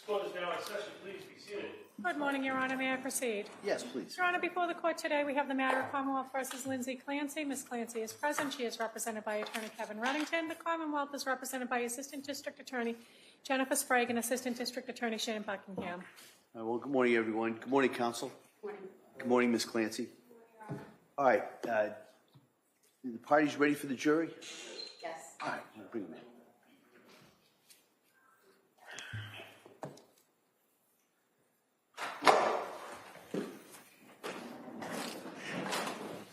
Court is now in session. Please be seated. Good morning, Your Honor. May I proceed? Yes, please. Your Honor, before the court today, we have the matter of Commonwealth versus Lindsay Clancy. Ms. Clancy is present. She is represented by Attorney Kevin Reddington. The Commonwealth is represented by Assistant District Attorney Jennifer Sprague and Assistant District Attorney Shannon Buckingham. Well, good morning, everyone. Good morning, counsel. Good morning. Good morning, Ms. Clancy. All right. The parties ready for the jury? Yes. All right. I'll bring them in.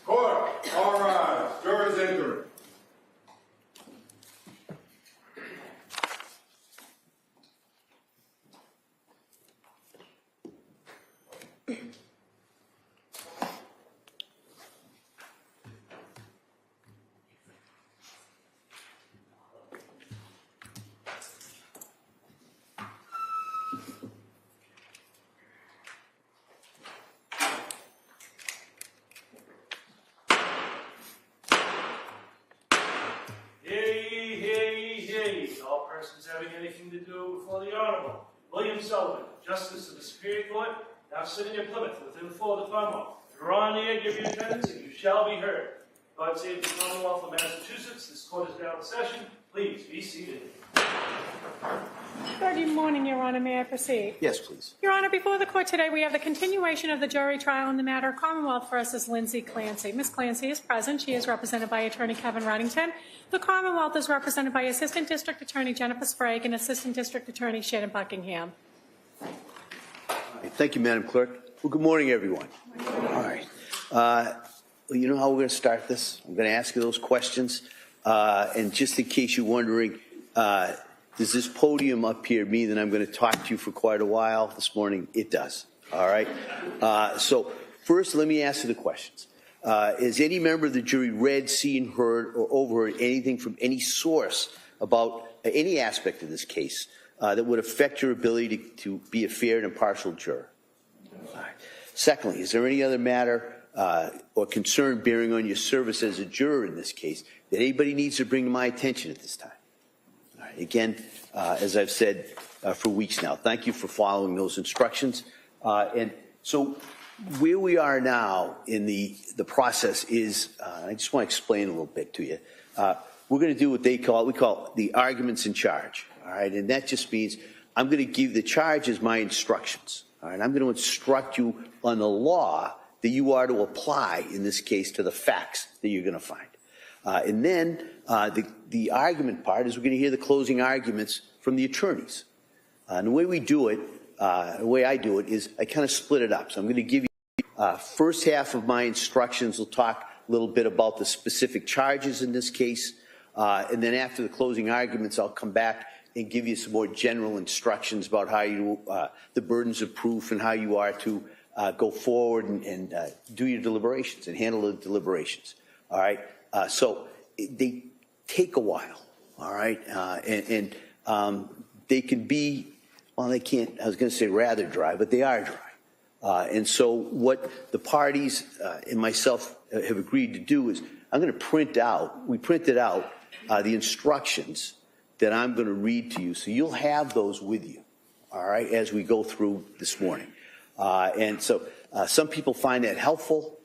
Court, all rise. Jurors enter. All persons having anything to do before the Honorable William Sullivan, Justice of the Superior Court, now sitting in Plymouth within the floor of the Commonwealth. Draw near, give your attendance, and you shall be heard. God save the Commonwealth of Massachusetts. This court is now in session. Please be seated. Good morning, Your Honor. May I proceed? Yes, please. Your Honor, before the court today, we have the continuation of the jury trial in the matter of Commonwealth versus Lindsay Clancy. Ms. Clancy is present. She is represented by Attorney Kevin Reddington. The Commonwealth is represented by Assistant District Attorney Jennifer Sprague and Assistant District Attorney Shannon Buckingham. All right. Thank you, Madam Clerk. Well, good morning, everyone. All right. Well, you know how we're going to start this? I'm going to ask you those questions. And just in case you're wondering, does this podium up here mean that I'm going to talk to you for quite a while this morning? It does. All right. So first, let me ask you the questions. Has any member of the jury read, seen, heard, or overheard anything from any source about any aspect of this case that would affect your ability to be a fair and impartial juror? All right. Secondly, is there any other matter or concern bearing on your service as a juror in this case that anybody needs to bring to my attention at this time? All right. Again, as I've said for weeks now, thank you for following those instructions. And so where we are now in the process is, I just want to explain a little bit to you. We're going to do what we call the arguments in charge. All right. And that just means I'm going to give the charge as my instructions. All right. I'm going to instruct you on the law that you are to apply in this case to the facts that you're going to find. And then the argument part is we're going to hear the closing arguments from the attorneys. And the way we do it, the way I do it is I kind of split it up. So I'm going to give you first half of my instructions. We'll talk a little bit about the specific charges in this case. And then after the closing arguments, I'll come back and give you some more general instructions about how you, the burdens of proof and how you are to go forward and do your deliberations and handle the deliberations. All right. So they take a while. All right. And they can be, well, they can't, I was going to say rather dry, but they are dry. And so what the parties and myself have agreed to do is I'm going to print out, we printed out the instructions that I'm going to read to you. So you'll have those with you, all right, as we go through this morning. And so some people find that helpful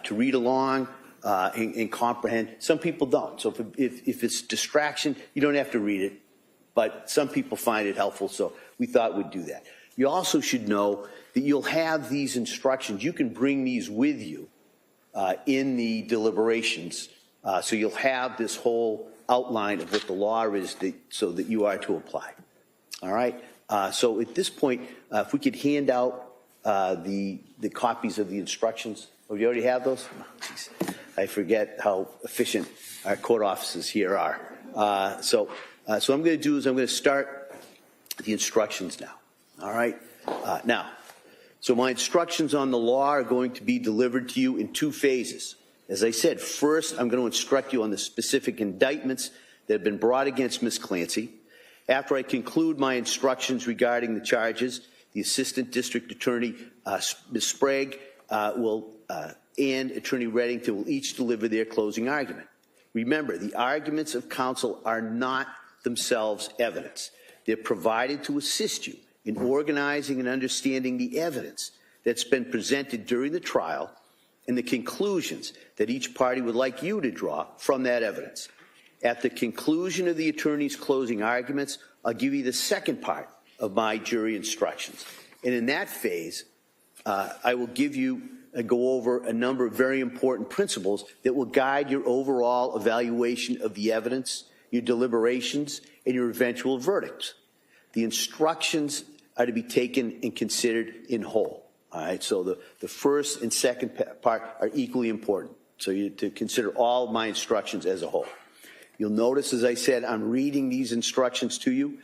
to read along and comprehend. Some people don't. So if it's distraction, you don't have to read it. But some people find it helpful, so we thought we'd do that. You also should know that you'll have these instructions. You can bring these with you in the deliberations. So you'll have this whole outline of what the law is so that you are to apply. All right? So at this point, if we could hand out the copies of the instructions. Oh, you already have those? Oh, geez. I forget how efficient our court officers here are. So what I'm going to do is I'm going to start the instructions now. All right? Now, so my instructions on the law are going to be delivered to you in two phases. As I said, first, I'm going to instruct you on the specific indictments that have been brought against Ms. Clancy. After I conclude my instructions regarding the charges, the Assistant District Attorney, Ms. Sprague, and Attorney Reddington will each deliver their closing argument. Remember, the arguments of counsel are not themselves evidence. They're provided to assist you in organizing and understanding the evidence that's been presented during the trial and the conclusions that each party would like you to draw from that evidence. At the conclusion of the attorney's closing arguments, I'll give you the second part of my jury instructions. And in that phase, I will go over a number of very important principles that will guide your overall evaluation of the evidence, your deliberations, and your eventual verdicts. The instructions are to be taken and considered in whole. All right, so the first and second part are equally important. So you to consider all of my instructions as a whole. You'll notice, as I said, I'm reading these instructions to you.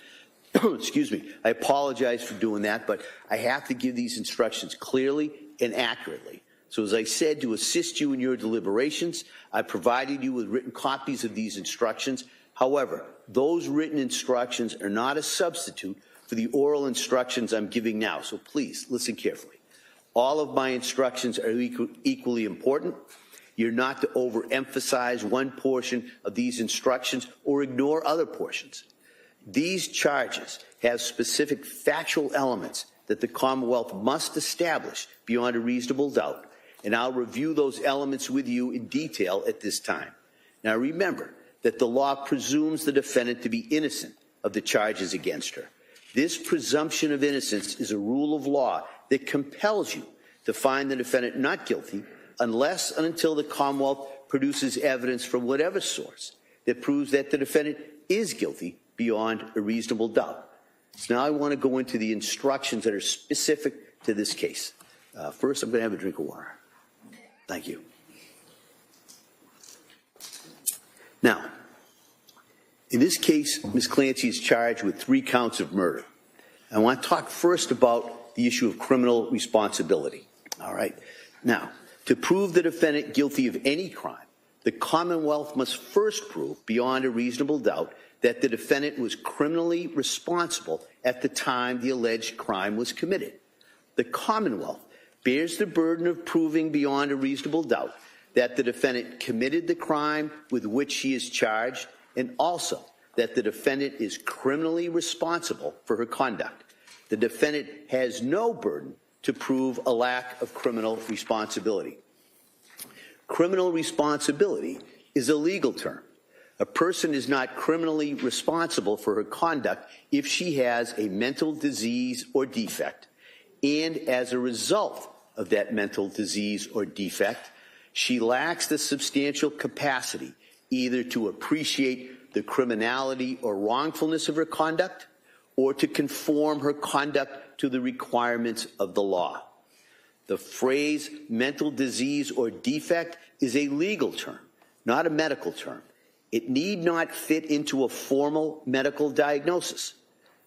Excuse me. I apologize for doing that, but I have to give these instructions clearly and accurately. So as I said, to assist you in your deliberations, I provided you with written copies of these instructions. However, those written instructions are not a substitute for the oral instructions I'm giving now. So please listen carefully. All of my instructions are equally important. You're not to overemphasize one portion of these instructions or ignore other portions. These charges have specific factual elements that the Commonwealth must establish beyond a reasonable doubt, and I'll review those elements with you in detail at this time. Now remember that the law presumes the defendant to be innocent of the charges against her. This presumption of innocence is a rule of law that compels you to find the defendant not guilty unless and until the Commonwealth produces evidence from whatever source that proves that the defendant is guilty beyond a reasonable doubt. So now I want to go into the instructions that are specific to this case. First, I'm going to have a drink of water. Thank you. Now, in this case, Ms. Clancy is charged with 3 counts of murder. I want to talk first about the issue of criminal responsibility. All right. Now, to prove the defendant guilty of any crime, the Commonwealth must first prove beyond a reasonable doubt that the defendant was criminally responsible at the time the alleged crime was committed. The Commonwealth bears the burden of proving beyond a reasonable doubt that the defendant committed the crime with which she is charged, and also that the defendant is criminally responsible for her conduct. The defendant has no burden to prove a lack of criminal responsibility. Criminal responsibility is a legal term. A person is not criminally responsible for her conduct if she has a mental disease or defect, and as a result of that mental disease or defect, she lacks the substantial capacity either to appreciate the criminality or wrongfulness of her conduct or to conform her conduct to the requirements of the law. The phrase mental disease or defect is a legal term, not a medical term. It need not fit into a formal medical diagnosis.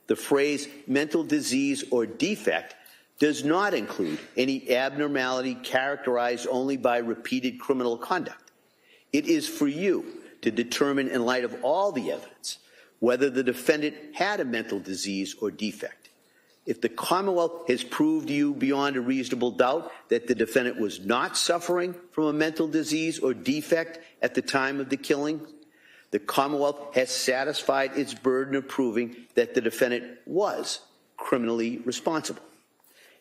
The phrase mental disease or defect does not include any abnormality characterized only by repeated criminal conduct. It is for you to determine, in light of all the evidence, whether the defendant had a mental disease or defect. If the Commonwealth has proved to you beyond a reasonable doubt that the defendant was not suffering from a mental disease or defect at the time of the killing, the Commonwealth has satisfied its burden of proving that the defendant was criminally responsible.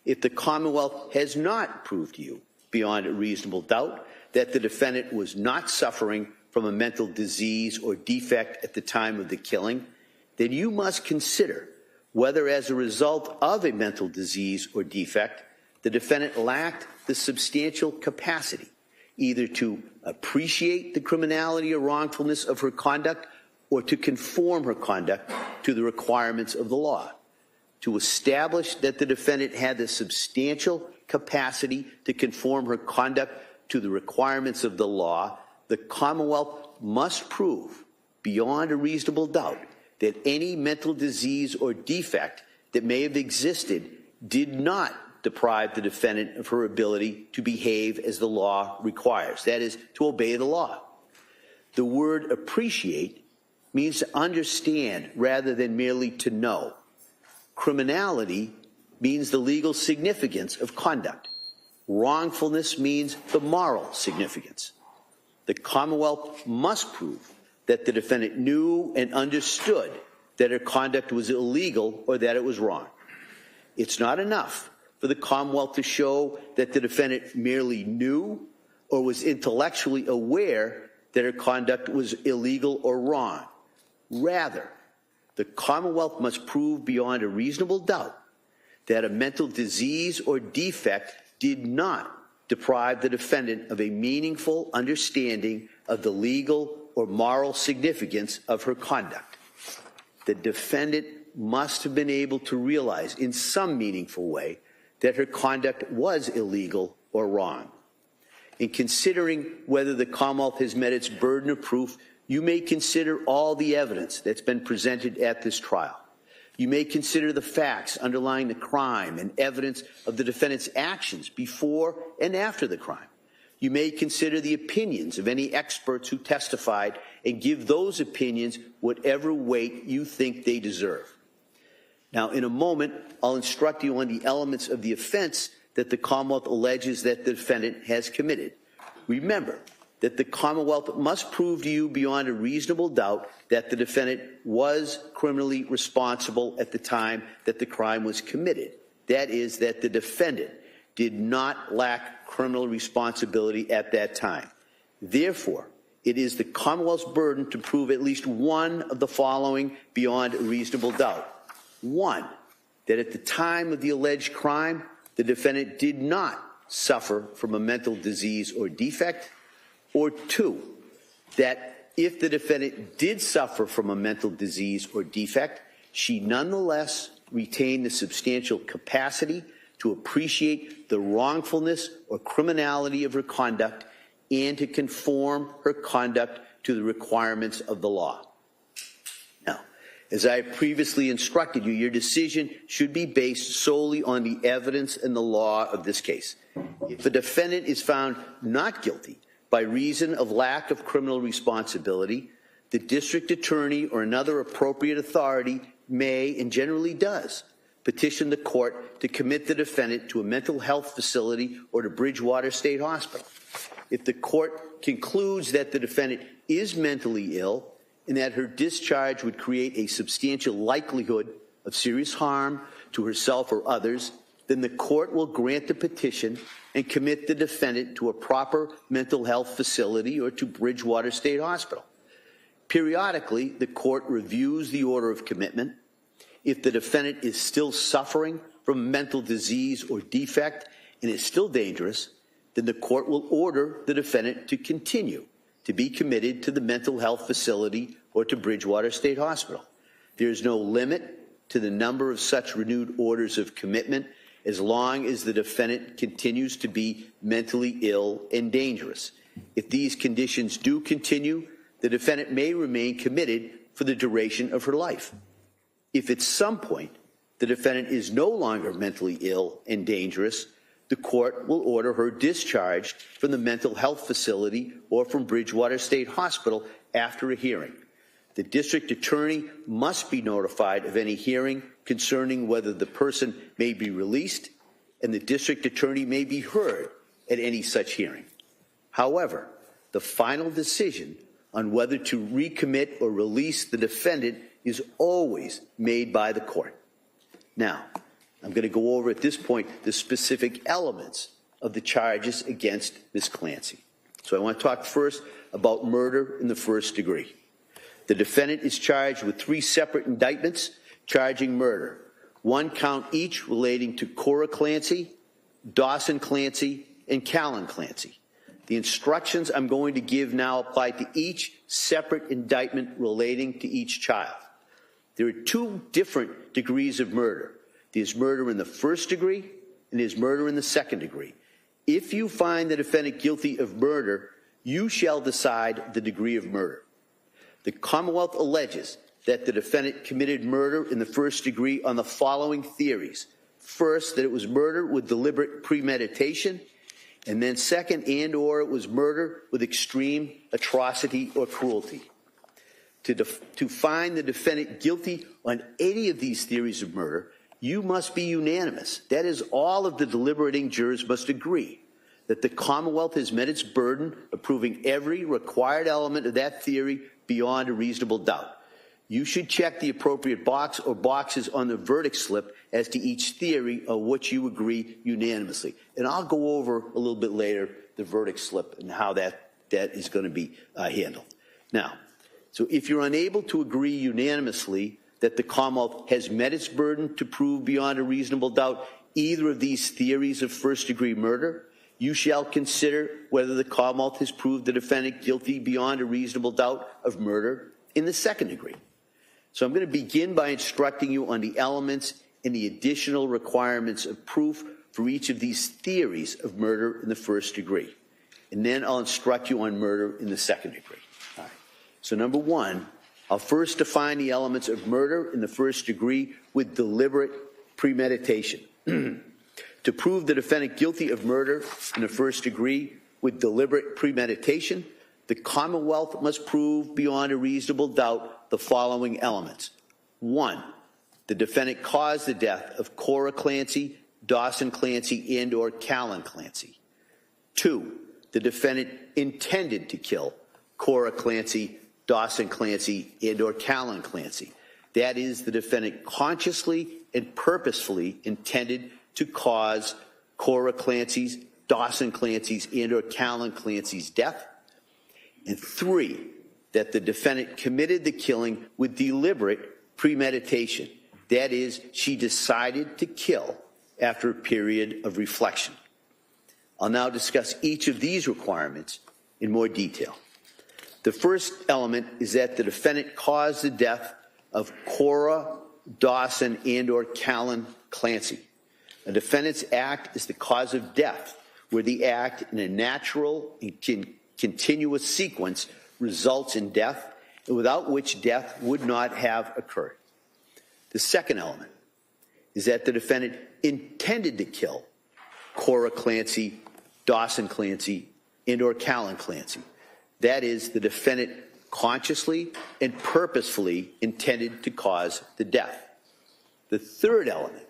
If the Commonwealth has not proved to you beyond a reasonable doubt that the defendant was not suffering from a mental disease or defect at the time of the killing, then you must consider whether, as a result of a mental disease or defect, the defendant lacked the substantial capacity either to appreciate the criminality or wrongfulness of her conduct or to conform her conduct to the requirements of the law. To establish that the defendant had the substantial capacity to conform her conduct to the requirements of the law, the Commonwealth must prove beyond a reasonable doubt that any mental disease or defect that may have existed did not deprive the defendant of her ability to behave as the law requires, that is, to obey the law. The word appreciate means to understand rather than merely to know. Criminality means the legal significance of conduct. Wrongfulness means the moral significance. The Commonwealth must prove that the defendant knew and understood that her conduct was illegal or that it was wrong. it's not enough for the Commonwealth to show that the defendant merely knew or was intellectually aware that her conduct was illegal or wrong. Rather, the Commonwealth must prove beyond a reasonable doubt that a mental disease or defect did not deprive the defendant of a meaningful understanding of the legal or moral significance of her conduct. The defendant must have been able to realize in some meaningful way that her conduct was illegal or wrong. In considering whether the Commonwealth has met its burden of proof, you may consider all the evidence that's been presented at this trial. You may consider the facts underlying the crime and evidence of the defendant's actions before and after the crime. You may consider the opinions of any experts who testified and give those opinions whatever weight you think they deserve. Now, in a moment, I'll instruct you on the elements of the offense that the Commonwealth alleges that the defendant has committed. Remember that the Commonwealth must prove to you beyond a reasonable doubt that the defendant was criminally responsible at the time that the crime was committed. That is, that the defendant did not lack criminal responsibility at that time. Therefore, it is the Commonwealth's burden to prove at least one of the following beyond a reasonable doubt. One, that at the time of the alleged crime, the defendant did not suffer from a mental disease or defect. Or two, that if the defendant did suffer from a mental disease or defect, she nonetheless retained the substantial capacity to appreciate the wrongfulness or criminality of her conduct and to conform her conduct to the requirements of the law. Now, as I previously instructed you, your decision should be based solely on the evidence and the law of this case. If a defendant is found not guilty by reason of lack of criminal responsibility, the district attorney or another appropriate authority may, and generally does, petition the court to commit the defendant to a mental health facility or to Bridgewater State Hospital. If the court concludes that the defendant is mentally ill and that her discharge would create a substantial likelihood of serious harm to herself or others, then the court will grant the petition and commit the defendant to a proper mental health facility or to Bridgewater State Hospital. Periodically, the court reviews the order of commitment. If the defendant is still suffering from mental disease or defect and is still dangerous, then the court will order the defendant to continue to be committed to the mental health facility or to Bridgewater State Hospital. There is no limit to the number of such renewed orders of commitment as long as the defendant continues to be mentally ill and dangerous. If these conditions do continue, the defendant may remain committed for the duration of her life. If at some point the defendant is no longer mentally ill and dangerous, the court will order her discharged from the mental health facility or from Bridgewater State Hospital after a hearing. The district attorney must be notified of any hearing concerning whether the person may be released, and the district attorney may be heard at any such hearing. However, the final decision on whether to recommit or release the defendant is always made by the court. Now, I'm going to go over at this point the specific elements of the charges against Ms. Clancy. So I want to talk first about murder in the first degree. The defendant is charged with 3 separate indictments charging murder, 1 count each relating to Cora Clancy, Dawson Clancy, and Callan Clancy. The instructions I'm going to give now apply to each separate indictment relating to each child. There are 2 different degrees of murder. There's murder in the first degree and there's murder in the second degree. If you find the defendant guilty of murder, you shall decide the degree of murder. The Commonwealth alleges that the defendant committed murder in the first degree on the following theories. First, that it was murder with deliberate premeditation, and then second, and or it was murder with extreme atrocity or cruelty. To find the defendant guilty on any of these theories of murder, you must be unanimous. That is, all of the deliberating jurors must agree that the Commonwealth has met its burden of proving every required element of that theory beyond a reasonable doubt. You should check the appropriate box or boxes on the verdict slip as to each theory of which you agree unanimously. And I'll go over a little bit later the verdict slip and how that is going to be handled. Now, so if you're unable to agree unanimously that the Commonwealth has met its burden to prove beyond a reasonable doubt either of these theories of first-degree murder, you shall consider whether the Commonwealth has proved the defendant guilty beyond a reasonable doubt of murder in the second degree. So I'm going to begin by instructing you on the elements and the additional requirements of proof for each of these theories of murder in the first degree. And then I'll instruct you on murder in the second degree. All right. So number one, I'll first define the elements of murder in the first degree with deliberate premeditation. To prove the defendant guilty of murder in the first degree with deliberate premeditation, the Commonwealth must prove beyond a reasonable doubt the following elements. 1, the defendant caused the death of Cora Clancy, Dawson Clancy, and or Callan Clancy. 2, the defendant intended to kill Cora Clancy, Dawson Clancy, and or Callan Clancy. That is, the defendant consciously and purposefully intended to cause Cora Clancy's, Dawson Clancy's, and or Callan Clancy's death. And 3, that the defendant committed the killing with deliberate premeditation. That is, she decided to kill after a period of reflection. I'll now discuss each of these requirements in more detail. The first element is that the defendant caused the death of Cora, Dawson, and or Callan Clancy. A defendant's act is the cause of death, where the act in a natural and continuous sequence results in death, and without which death would not have occurred. The second element is that the defendant intended to kill Cora Clancy, Dawson Clancy, and or Callan Clancy. That is, the defendant consciously and purposefully intended to cause the death. The third element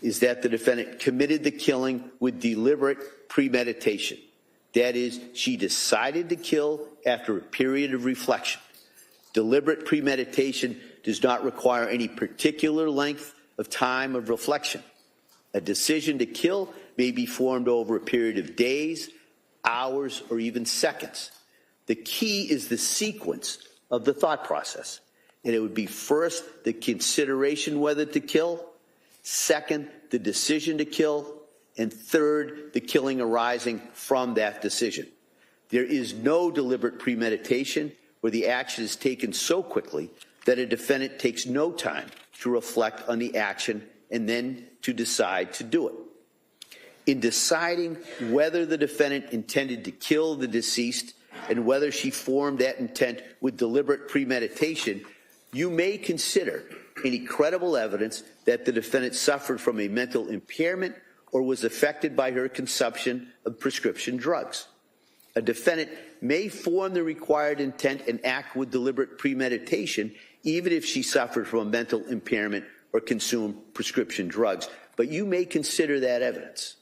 is that the defendant committed the killing with deliberate premeditation. That is, she decided to kill after a period of reflection. Deliberate premeditation does not require any particular length of time of reflection. A decision to kill may be formed over a period of days, hours, or even seconds. The key is the sequence of the thought process. And it would be first, the consideration whether to kill, second, the decision to kill, and third, the killing arising from that decision. There is no deliberate premeditation where the action is taken so quickly that a defendant takes no time to reflect on the action and then to decide to do it. In deciding whether the defendant intended to kill the deceased and whether she formed that intent with deliberate premeditation, you may consider any credible evidence that the defendant suffered from a mental impairment or was affected by her consumption of prescription drugs. A defendant may form the required intent and act with deliberate premeditation even if she suffered from a mental impairment or consumed prescription drugs, but you may consider that evidence.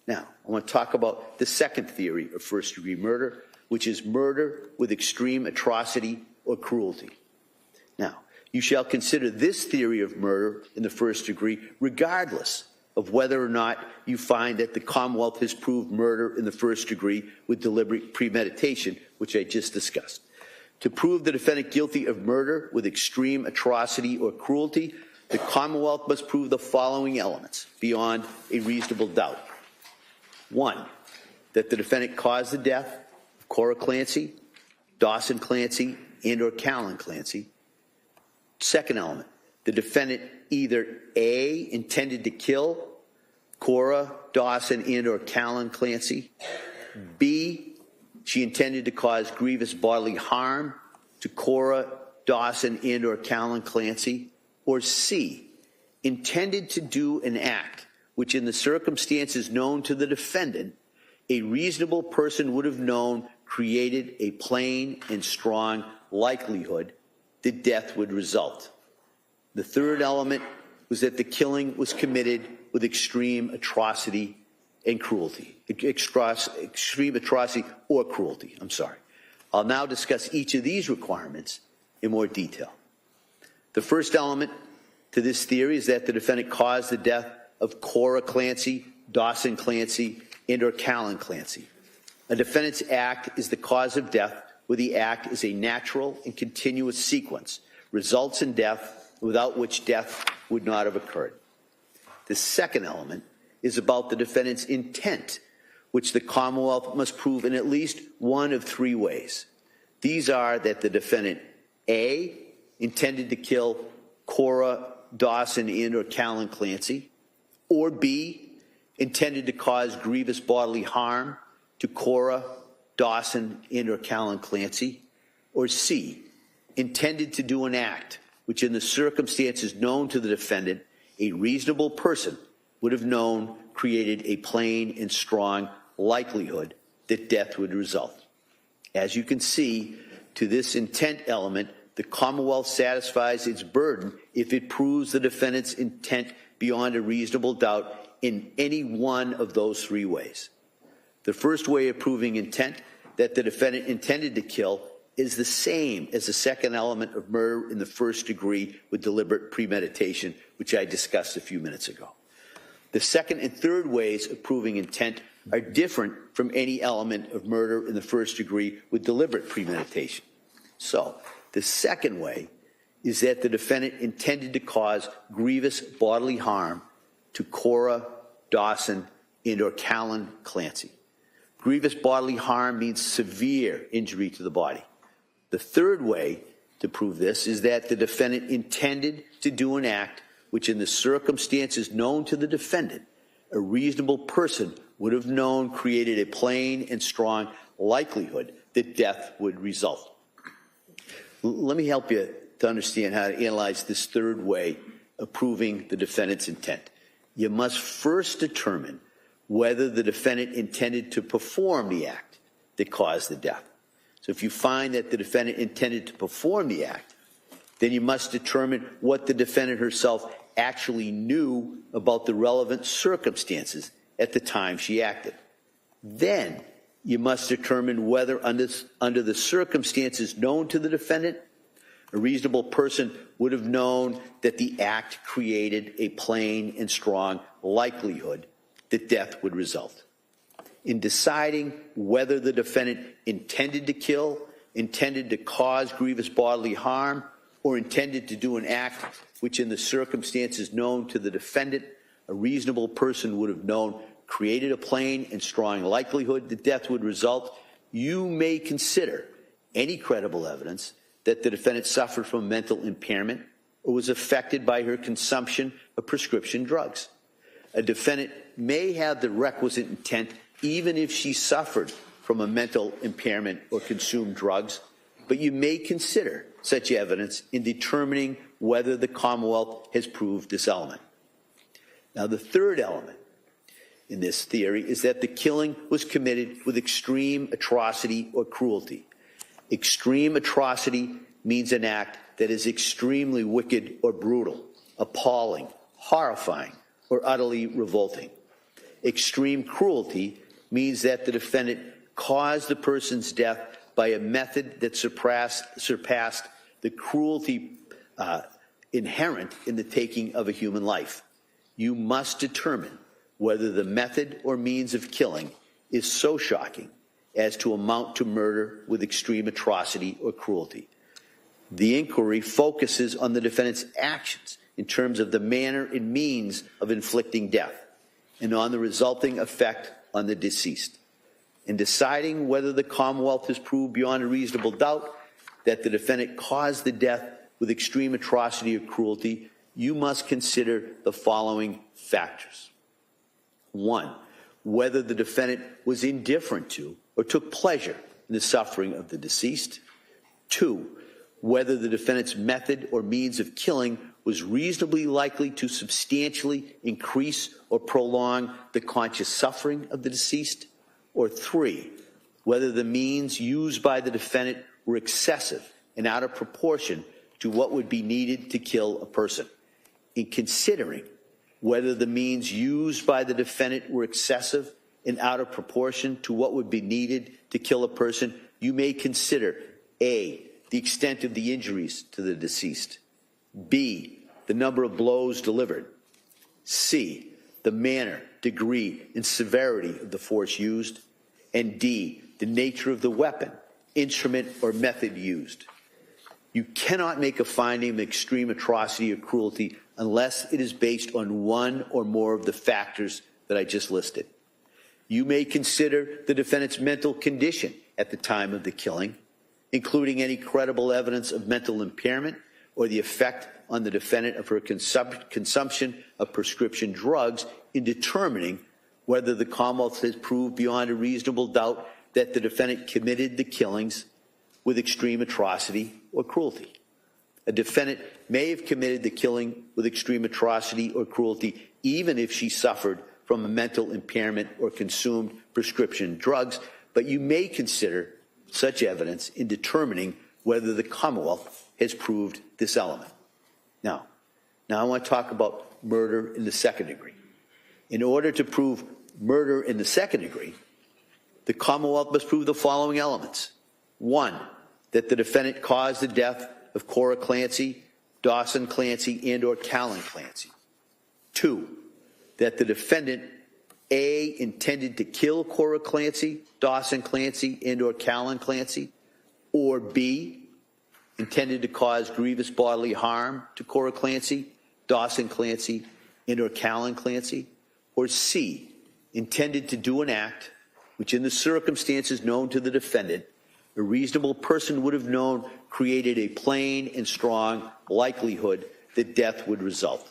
Now, I want to talk about the second theory of first-degree murder, which is murder with extreme atrocity or cruelty. Now, you shall consider this theory of murder in the first degree regardless of whether or not you find that the Commonwealth has proved murder in the first degree with deliberate premeditation, which I just discussed. To prove the defendant guilty of murder with extreme atrocity or cruelty, the Commonwealth must prove the following elements beyond a reasonable doubt. 1, that the defendant caused the death of Cora Clancy, Dawson Clancy, and or Callan Clancy. Second element, the defendant either A, intended to kill Cora, Dawson, and or Callan Clancy, B, she intended to cause grievous bodily harm to Cora, Dawson, and or Callan Clancy, or C, intended to do an act which in the circumstances known to the defendant, a reasonable person would have known created a plain and strong likelihood that death would result. The third element was that the killing was committed with extreme atrocity and cruelty. Extreme atrocity or cruelty, I'm sorry. I'll now discuss each of these requirements in more detail. The first element to this theory is that the defendant caused the death of Cora Clancy, Dawson Clancy, and/or Callan Clancy. A defendant's act is the cause of death where the act is a natural and continuous sequence, results in death without which death would not have occurred. The second element is about the defendant's intent, which the Commonwealth must prove in at least one of three ways. These are that the defendant, A, intended to kill Cora, Dawson, and/or Callan Clancy, or B, intended to cause grievous bodily harm to Cora, Dawson, and/or Callan Clancy, or C, intended to do an act which in the circumstances known to the defendant, a reasonable person would have known created a plain and strong likelihood that death would result. As you can see, to this intent element, the Commonwealth satisfies its burden if it proves the defendant's intent beyond a reasonable doubt in any one of those three ways. The first way of proving intent, that the defendant intended to kill, is the same as the second element of murder in the first degree with deliberate premeditation, which I discussed a few minutes ago. The second and third ways of proving intent are different from any element of murder in the first degree with deliberate premeditation. So, the second way is that the defendant intended to cause grievous bodily harm to Cora, Dawson, and/or Callan Clancy. Grievous bodily harm means severe injury to the body. The third way to prove this is that the defendant intended to do an act which in the circumstances known to the defendant, a reasonable person would have known created a plain and strong likelihood that death would result. Let me help you to understand how to analyze this third way of proving the defendant's intent. You must first determine whether the defendant intended to perform the act that caused the death. So if you find that the defendant intended to perform the act, then you must determine what the defendant herself actually knew about the relevant circumstances at the time she acted. Then you must determine whether under the circumstances known to the defendant, a reasonable person would have known that the act created a plain and strong likelihood that death would result. In deciding whether the defendant intended to kill, intended to cause grievous bodily harm, or intended to do an act which in the circumstances known to the defendant, a reasonable person would have known created a plain and strong likelihood that death would result, you may consider any credible evidence that the defendant suffered from mental impairment or was affected by her consumption of prescription drugs. A defendant may have the requisite intent even if she suffered from a mental impairment or consumed drugs, but you may consider such evidence in determining whether the Commonwealth has proved this element. Now, the third element in this theory is that the killing was committed with extreme atrocity or cruelty. Extreme atrocity means an act that is extremely wicked or brutal, appalling, horrifying, or utterly revolting. Extreme cruelty means that the defendant caused the person's death by a method that surpassed the cruelty inherent in the taking of a human life. You must determine whether the method or means of killing is so shocking as to amount to murder with extreme atrocity or cruelty. The inquiry focuses on the defendant's actions in terms of the manner and means of inflicting death and on the resulting effect on the deceased. In deciding whether the Commonwealth has proved beyond a reasonable doubt that the defendant caused the death with extreme atrocity or cruelty, you must consider the following factors. 1, whether the defendant was indifferent to or took pleasure in the suffering of the deceased. 2, whether the defendant's method or means of killing was reasonably likely to substantially increase or prolong the conscious suffering of the deceased. Or 3, whether the means used by the defendant were excessive and out of proportion to what would be needed to kill a person. In considering whether the means used by the defendant were excessive and out of proportion to what would be needed to kill a person, you may consider A, the extent of the injuries to the deceased, B, the number of blows delivered. C, the manner, degree, and severity of the force used. And D, the nature of the weapon, instrument, or method used. You cannot make a finding of extreme atrocity or cruelty unless it is based on one or more of the factors that I just listed. You may consider the defendant's mental condition at the time of the killing, including any credible evidence of mental impairment or the effect on the defendant of her consumption of prescription drugs in determining whether the Commonwealth has proved beyond a reasonable doubt that the defendant committed the killings with extreme atrocity or cruelty. A defendant may have committed the killing with extreme atrocity or cruelty even if she suffered from a mental impairment or consumed prescription drugs, but you may consider such evidence in determining whether the Commonwealth has proved this element. Now I want to talk about murder in the second degree. In order to prove murder in the second degree, the Commonwealth must prove the following elements. 1, that the defendant caused the death of Cora Clancy, Dawson Clancy, and or Callan Clancy. 2, that the defendant A, intended to kill Cora Clancy, Dawson Clancy, and or Callan Clancy, or B, intended to cause grievous bodily harm to Cora Clancy, Dawson Clancy, and or Callan Clancy, or C, intended to do an act which in the circumstances known to the defendant, a reasonable person would have known created a plain and strong likelihood that death would result.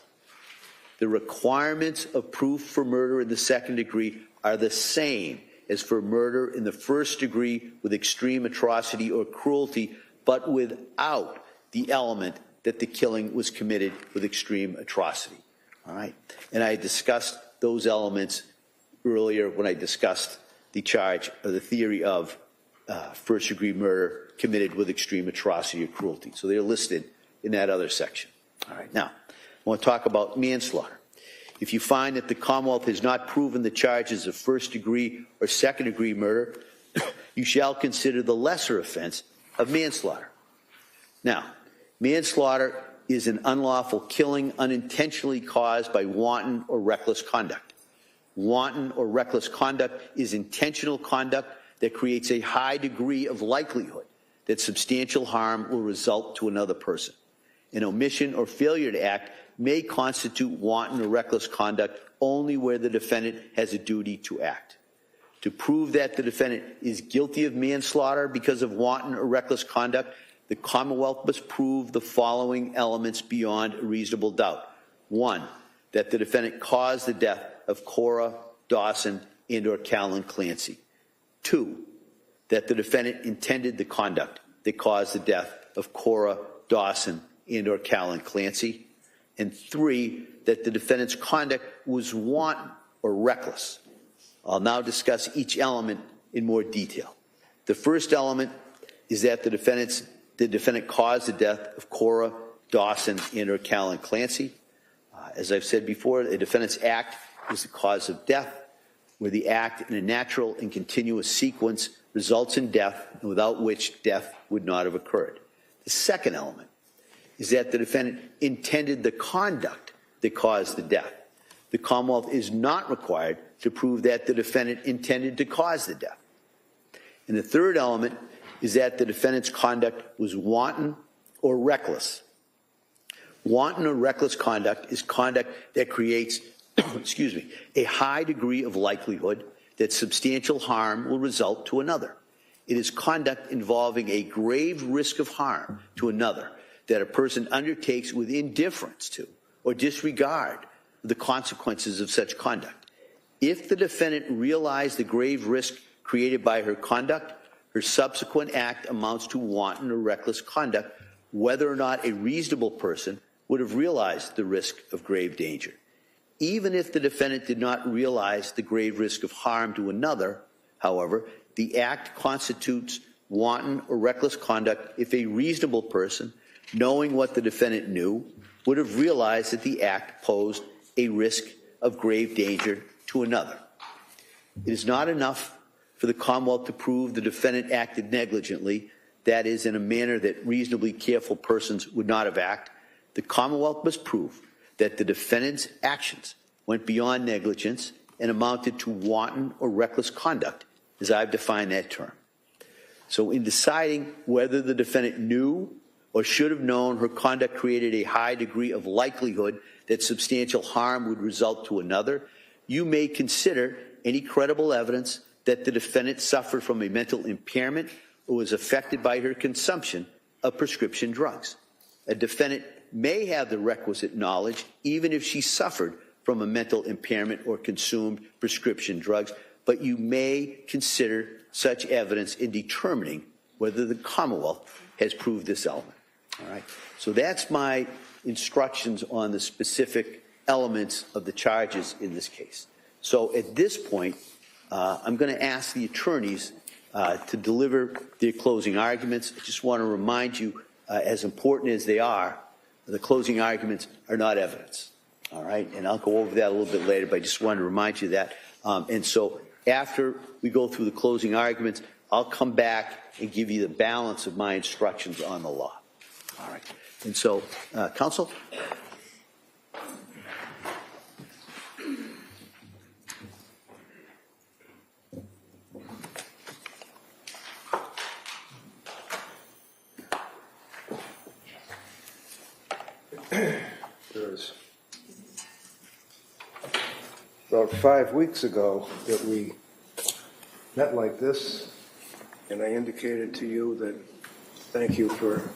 The requirements of proof for murder in the second degree are the same as for murder in the first degree with extreme atrocity or cruelty, but without the element that the killing was committed with extreme atrocity. All right. And I discussed those elements earlier when I discussed the charge or the theory of first-degree murder committed with extreme atrocity or cruelty. So they're listed in that other section. All right. Now, I want to talk about manslaughter. If you find that the Commonwealth has not proven the charges of first-degree or second-degree murder, you shall consider the lesser offense of manslaughter. Now, manslaughter is an unlawful killing unintentionally caused by wanton or reckless conduct. Wanton or reckless conduct is intentional conduct that creates a high degree of likelihood that substantial harm will result to another person. An omission or failure to act may constitute wanton or reckless conduct only where the defendant has a duty to act. To prove that the defendant is guilty of manslaughter because of wanton or reckless conduct, the Commonwealth must prove the following elements beyond a reasonable doubt. 1, that the defendant caused the death of Cora, Dawson, and or Callan Clancy. 2, that the defendant intended the conduct that caused the death of Cora, Dawson, and or Callan Clancy. And 3, that the defendant's conduct was wanton or reckless. I'll now discuss each element in more detail. The first element is that the defendant caused the death of Cora, Dawson, and or Callan Clancy. As I've said before, the defendant's act is the cause of death, where the act in a natural and continuous sequence results in death, and without which death would not have occurred. The second element is that the defendant intended the conduct that caused the death. The Commonwealth is not required to prove that the defendant intended to cause the death. And the third element is that the defendant's conduct was wanton or reckless. Wanton or reckless conduct is conduct that creates a high degree of likelihood that substantial harm will result to another. It is conduct involving a grave risk of harm to another that a person undertakes with indifference to or disregard the consequences of such conduct. If the defendant realized the grave risk created by her conduct, her subsequent act amounts to wanton or reckless conduct, whether or not a reasonable person would have realized the risk of grave danger. Even if the defendant did not realize the grave risk of harm to another, however, the act constitutes wanton or reckless conduct if a reasonable person, knowing what the defendant knew, would have realized that the act posed a risk of grave danger to another. It is not enough for the Commonwealth to prove the defendant acted negligently, that is, in a manner that reasonably careful persons would not have acted. the Commonwealth must prove that the defendant's actions went beyond negligence and amounted to wanton or reckless conduct, as I've defined that term. So in deciding whether the defendant knew or should have known her conduct created a high degree of likelihood that substantial harm would result to another, you may consider any credible evidence that the defendant suffered from a mental impairment or was affected by her consumption of prescription drugs. A defendant may have the requisite knowledge even if she suffered from a mental impairment or consumed prescription drugs, but you may consider such evidence in determining whether the Commonwealth has proved this element. All right. So that's my instructions on the specific elements of the charges in this case. So at this point, I'm going to ask the attorneys to deliver their closing arguments. I just want to remind you, as important as they are, the closing arguments are not evidence. All right, and I'll go over that a little bit later, but I just wanted to remind you of that. And so after we go through the closing arguments, I'll come back and give you the balance of my instructions on the law. All right, and so, counsel? There's about 5 weeks ago that we met like this, and I indicated to you that thank you for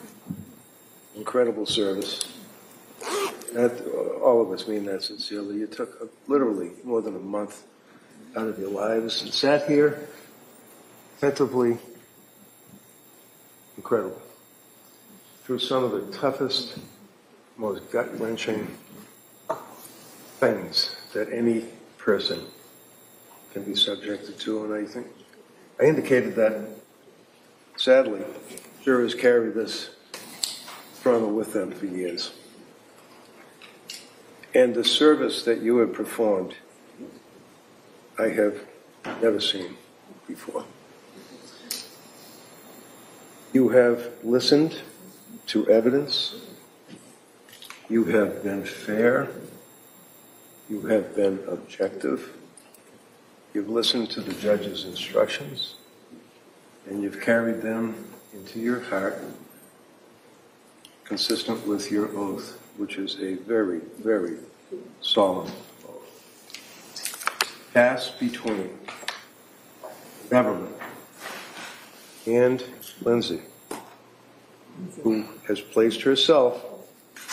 incredible service. That, all of us mean that sincerely. You took literally more than a month out of your lives and sat here attentively, incredible, through some of the toughest, most gut-wrenching things that any person can be subjected to. And I indicated that, sadly, jurors carry this trauma with them for years. And the service that you have performed, I have never seen before. You have listened to evidence. You have been fair. You have been objective. You've listened to the judge's instructions, and you've carried them into your heart, consistent with your oath, which is a very, very solemn oath. Passed between government and Lindsay, who has placed herself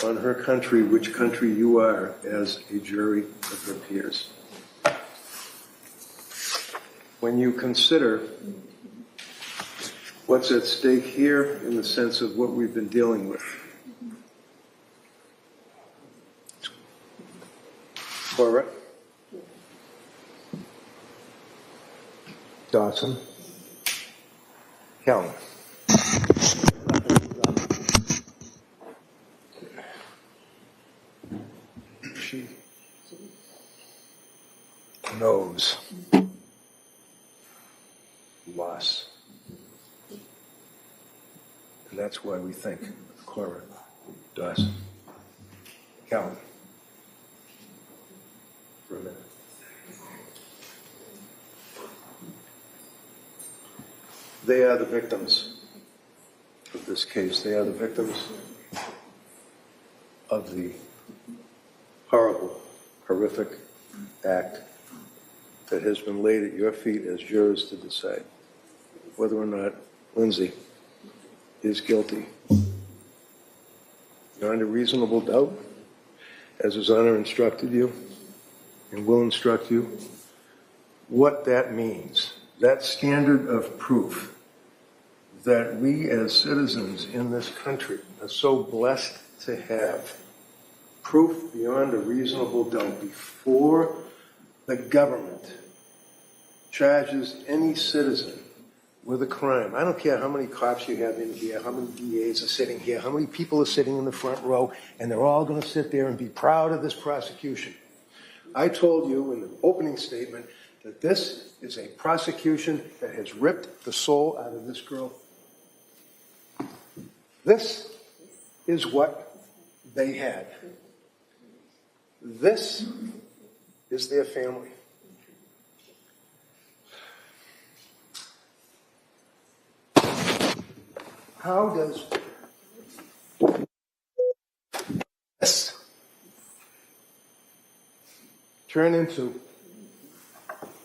on her country, which country you are, as a jury of her peers. When you consider what's at stake here in the sense of what we've been dealing with, Cora, Dawson, Kelly. She knows loss. And that's why we think of Cora, Dawson, Kelly. For a minute. They are the victims of this case. They are the victims of the horrible, horrific act that has been laid at your feet as jurors to decide whether or not Lindsay is guilty. Beyond a reasonable doubt, as His Honor instructed you and will instruct you, what that means, that standard of proof that we as citizens in this country are so blessed to have, proof beyond a reasonable doubt before the government charges any citizen with a crime. I don't care how many cops you have in here, how many DAs are sitting here, how many people are sitting in the front row, and they're all going to sit there and be proud of this prosecution. I told you in the opening statement that this is a prosecution that has ripped the soul out of this girl. This is what they had. This is their family. How does this turn into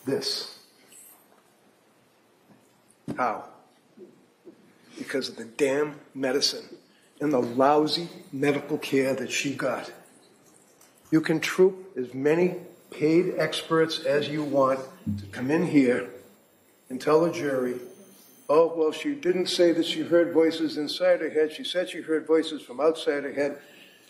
this? How? Because of the damn medicine and the lousy medical care that she got. You can troop as many paid experts as you want to come in here and tell the jury, oh, well, she didn't say that she heard voices inside her head. She said she heard voices from outside her head.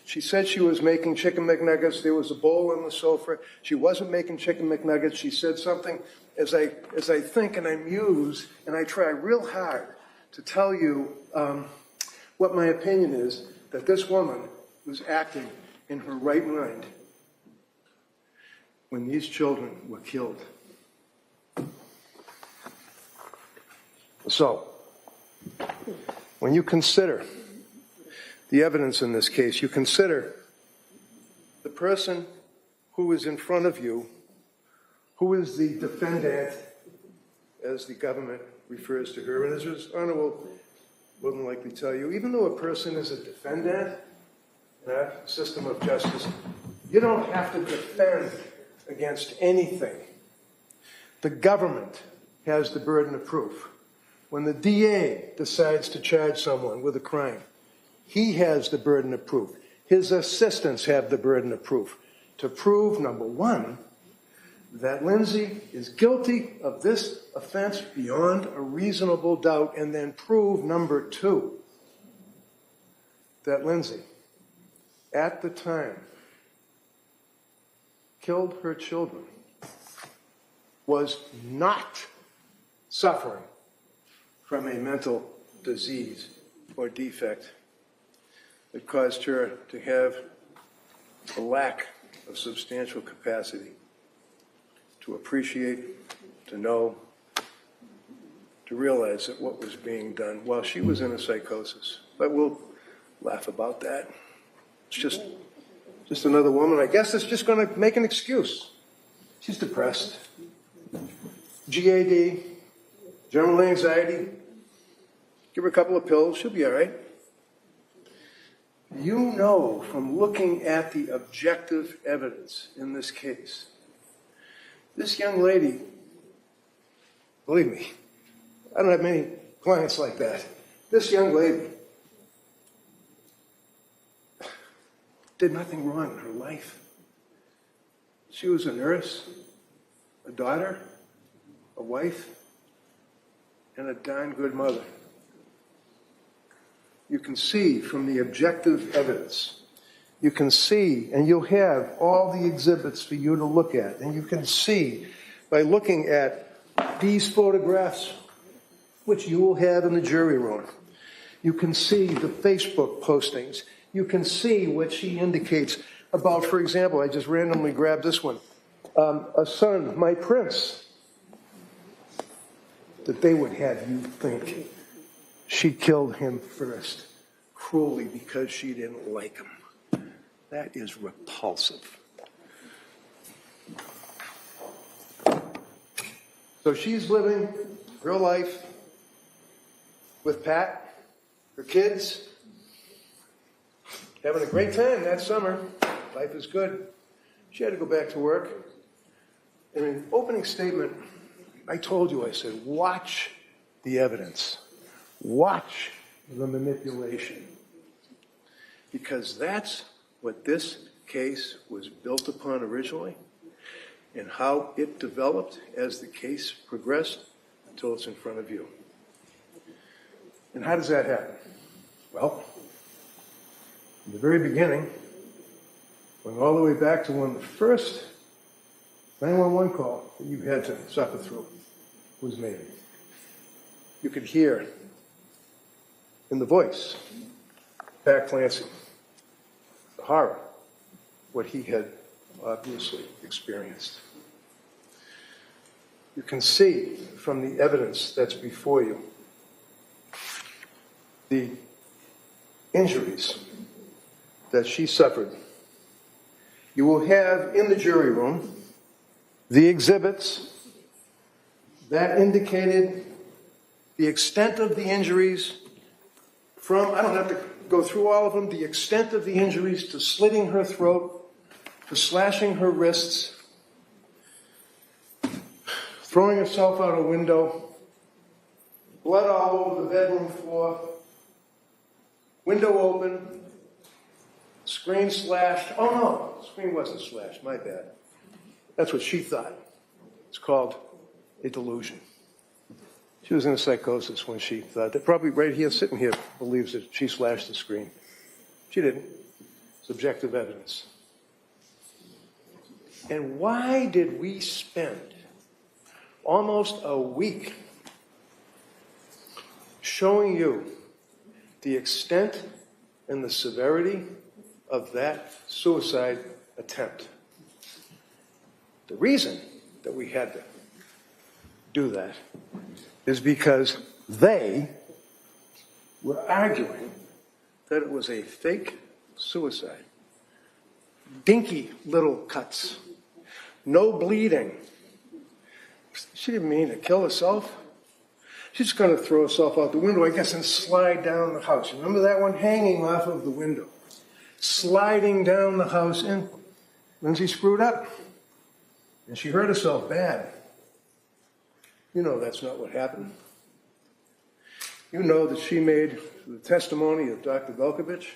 She said she was making chicken McNuggets. There was a bowl on the sofa. She wasn't making chicken McNuggets. She said something. As I think and I muse and I try real hard to tell you what my opinion is, that this woman was acting in her right mind when these children were killed. So, when you consider the evidence in this case, you consider the person who is in front of you, who is the defendant, as the government refers to her, and as His Honor will than likely tell you, even though a person is a defendant in our system of justice, you don't have to defend against anything. The government has the burden of proof. When the DA decides to charge someone with a crime, he has the burden of proof. His assistants have the burden of proof to prove, number one, that Lindsay is guilty of this offense beyond a reasonable doubt, and then prove, number two, that Lindsay, at the time, killed her children, was not suffering from a mental disease or defect that caused her to have a lack of substantial capacity to appreciate, to know, to realize that what was being done while she was in a psychosis. But we'll laugh about that. It's just another woman. I guess it's just going to make an excuse. She's depressed. GAD, general anxiety. Give her a couple of pills, she'll be all right. You know from looking at the objective evidence in this case, this young lady, believe me, I don't have many clients like that. This young lady did nothing wrong in her life. She was a nurse, a daughter, a wife, and a darn good mother. You can see from the objective evidence, you can see, and you'll have all the exhibits for you to look at, and you can see by looking at these photographs, which you will have in the jury room. You can see the Facebook postings. You can see what she indicates about, for example, I just randomly grabbed this one, a son, my prince, that they would have you think she killed him first, cruelly, because she didn't like him. That is repulsive. So she's living real life with Pat, her kids, having a great time that summer. Life is good. She had to go back to work. In an opening statement, I told you, I said, watch the evidence. Watch the manipulation. Because that's what this case was built upon originally, and how it developed as the case progressed until it's in front of you. And how does that happen? Well, in the very beginning, going all the way back to when the first 911 call that you had to suffer through was made, you could hear in the voice, Pat Clancy, the horror, what he had obviously experienced. You can see from the evidence that's before you the injuries that she suffered. You will have in the jury room the exhibits that indicated the extent of the injuries from, I don't have to go through all of them, the extent of the injuries to slitting her throat, to slashing her wrists, throwing herself out a window, blood all over the bedroom floor, window open, screen slashed. Oh no, the screen wasn't slashed, my bad. That's what she thought. It's called a delusion. She was in a psychosis when she thought that. Probably right here, sitting here, believes that she slashed the screen. She didn't. It's objective evidence. And why did we spend almost a week showing you the extent and the severity of that suicide attempt? The reason that we had to do that is because they were arguing that it was a fake suicide. Dinky little cuts, no bleeding. She didn't mean to kill herself. She's just going to throw herself out the window, I guess, and slide down the house. Remember that one? Hanging off of the window. Sliding down the house, and Lindsay screwed up. And she hurt herself bad. You know that's not what happened. You know that she made, the testimony of Dr. Velkovich,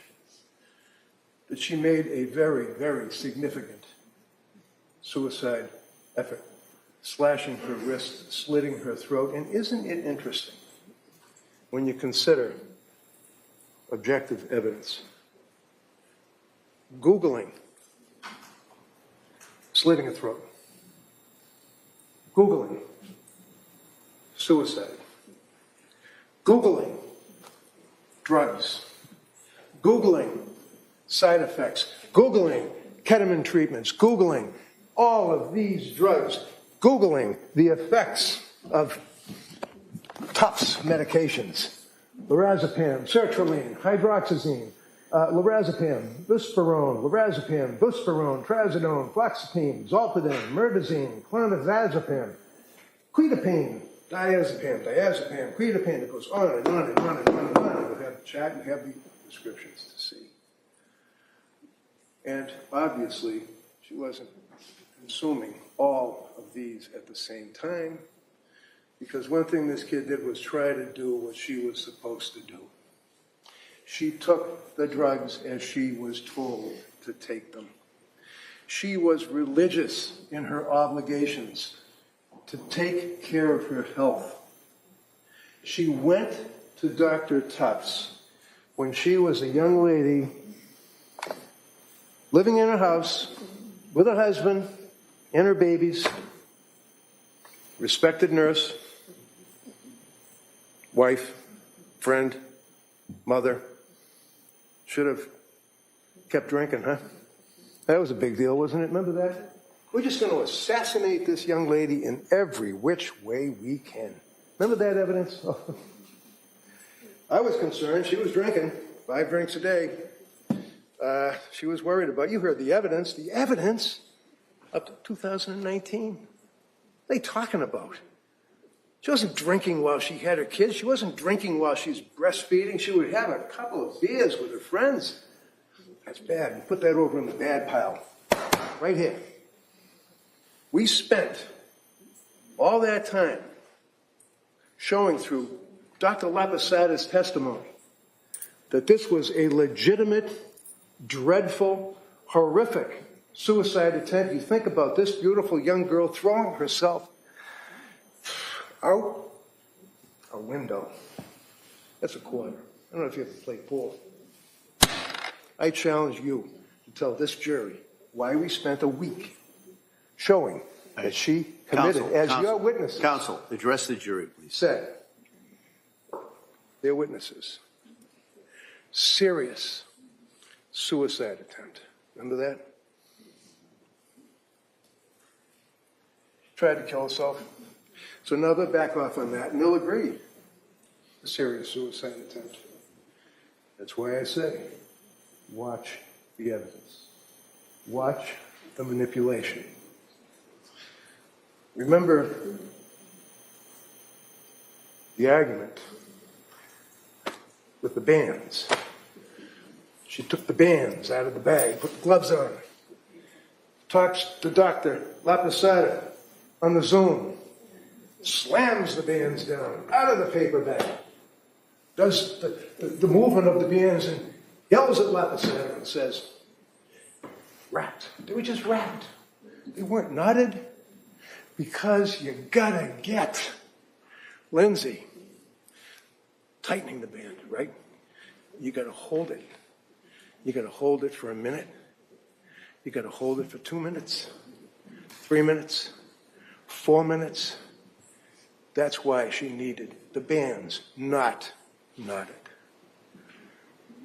that she made a very, very significant suicide effort, slashing her wrist, slitting her throat. And isn't it interesting when you consider objective evidence? Googling slitting a throat. Googling suicide. Googling drugs. Googling side effects. Googling ketamine treatments. Googling all of these drugs. Googling the effects of Tufts medications. Lorazepam, sertraline, hydroxyzine, lorazepam, buspirone, trazodone, fluoxetine, zolpidem, myrtazine, clonazepam, quetiapine, diazepam, quetiapine. It goes on and on and on and on and on. You have the chat, you have the descriptions to see. And obviously, she wasn't consuming all of these at the same time, because one thing this kid did was try to do what she was supposed to do. She took the drugs as she was told to take them. She was religious in her obligations to take care of her health. She went to Dr. Tufts when she was a young lady living in her house with her husband and her babies, respected nurse, wife, friend, mother. Should have kept drinking, huh? That was a big deal, wasn't it? Remember that? We're just going to assassinate this young lady in every which way we can. Remember that evidence? I was concerned. She was drinking 5 drinks a day. She was worried about, you heard the evidence. The evidence up to 2019. What are they talking about? She wasn't drinking while she had her kids. She wasn't drinking while she's breastfeeding. She would have a couple of beers with her friends. That's bad. We put that over in the bad pile. Right here. We spent all that time showing through Dr. Lapasada's testimony that this was a legitimate, dreadful, horrific suicide attempt. You think about this beautiful young girl throwing herself out a window. That's a quarter. I don't know if you ever played pool. I challenge you to tell this jury why we spent a week showing that she committed, your witnesses. Counsel, address the jury, please. Said, their witnesses, serious suicide attempt. Remember that? Tried to kill herself. So now they'll back off on that, and they'll agree. A serious suicide attempt. That's why I say, watch the evidence. Watch the manipulation. Remember the argument with the bands. She took the bands out of the bag, put the gloves on. Talks to Dr. Laposada on the Zoom. Slams the bands down out of the paper bag. Does the movement of the bands and yells at Laposada and says, wrapped. They were just wrapped. They weren't knotted because you gotta get Lindsay tightening the band, right? You gotta hold it. You gotta hold it for a minute. You gotta hold it for 2 minutes, 3 minutes, 4 minutes. That's why she needed the bands not knotted.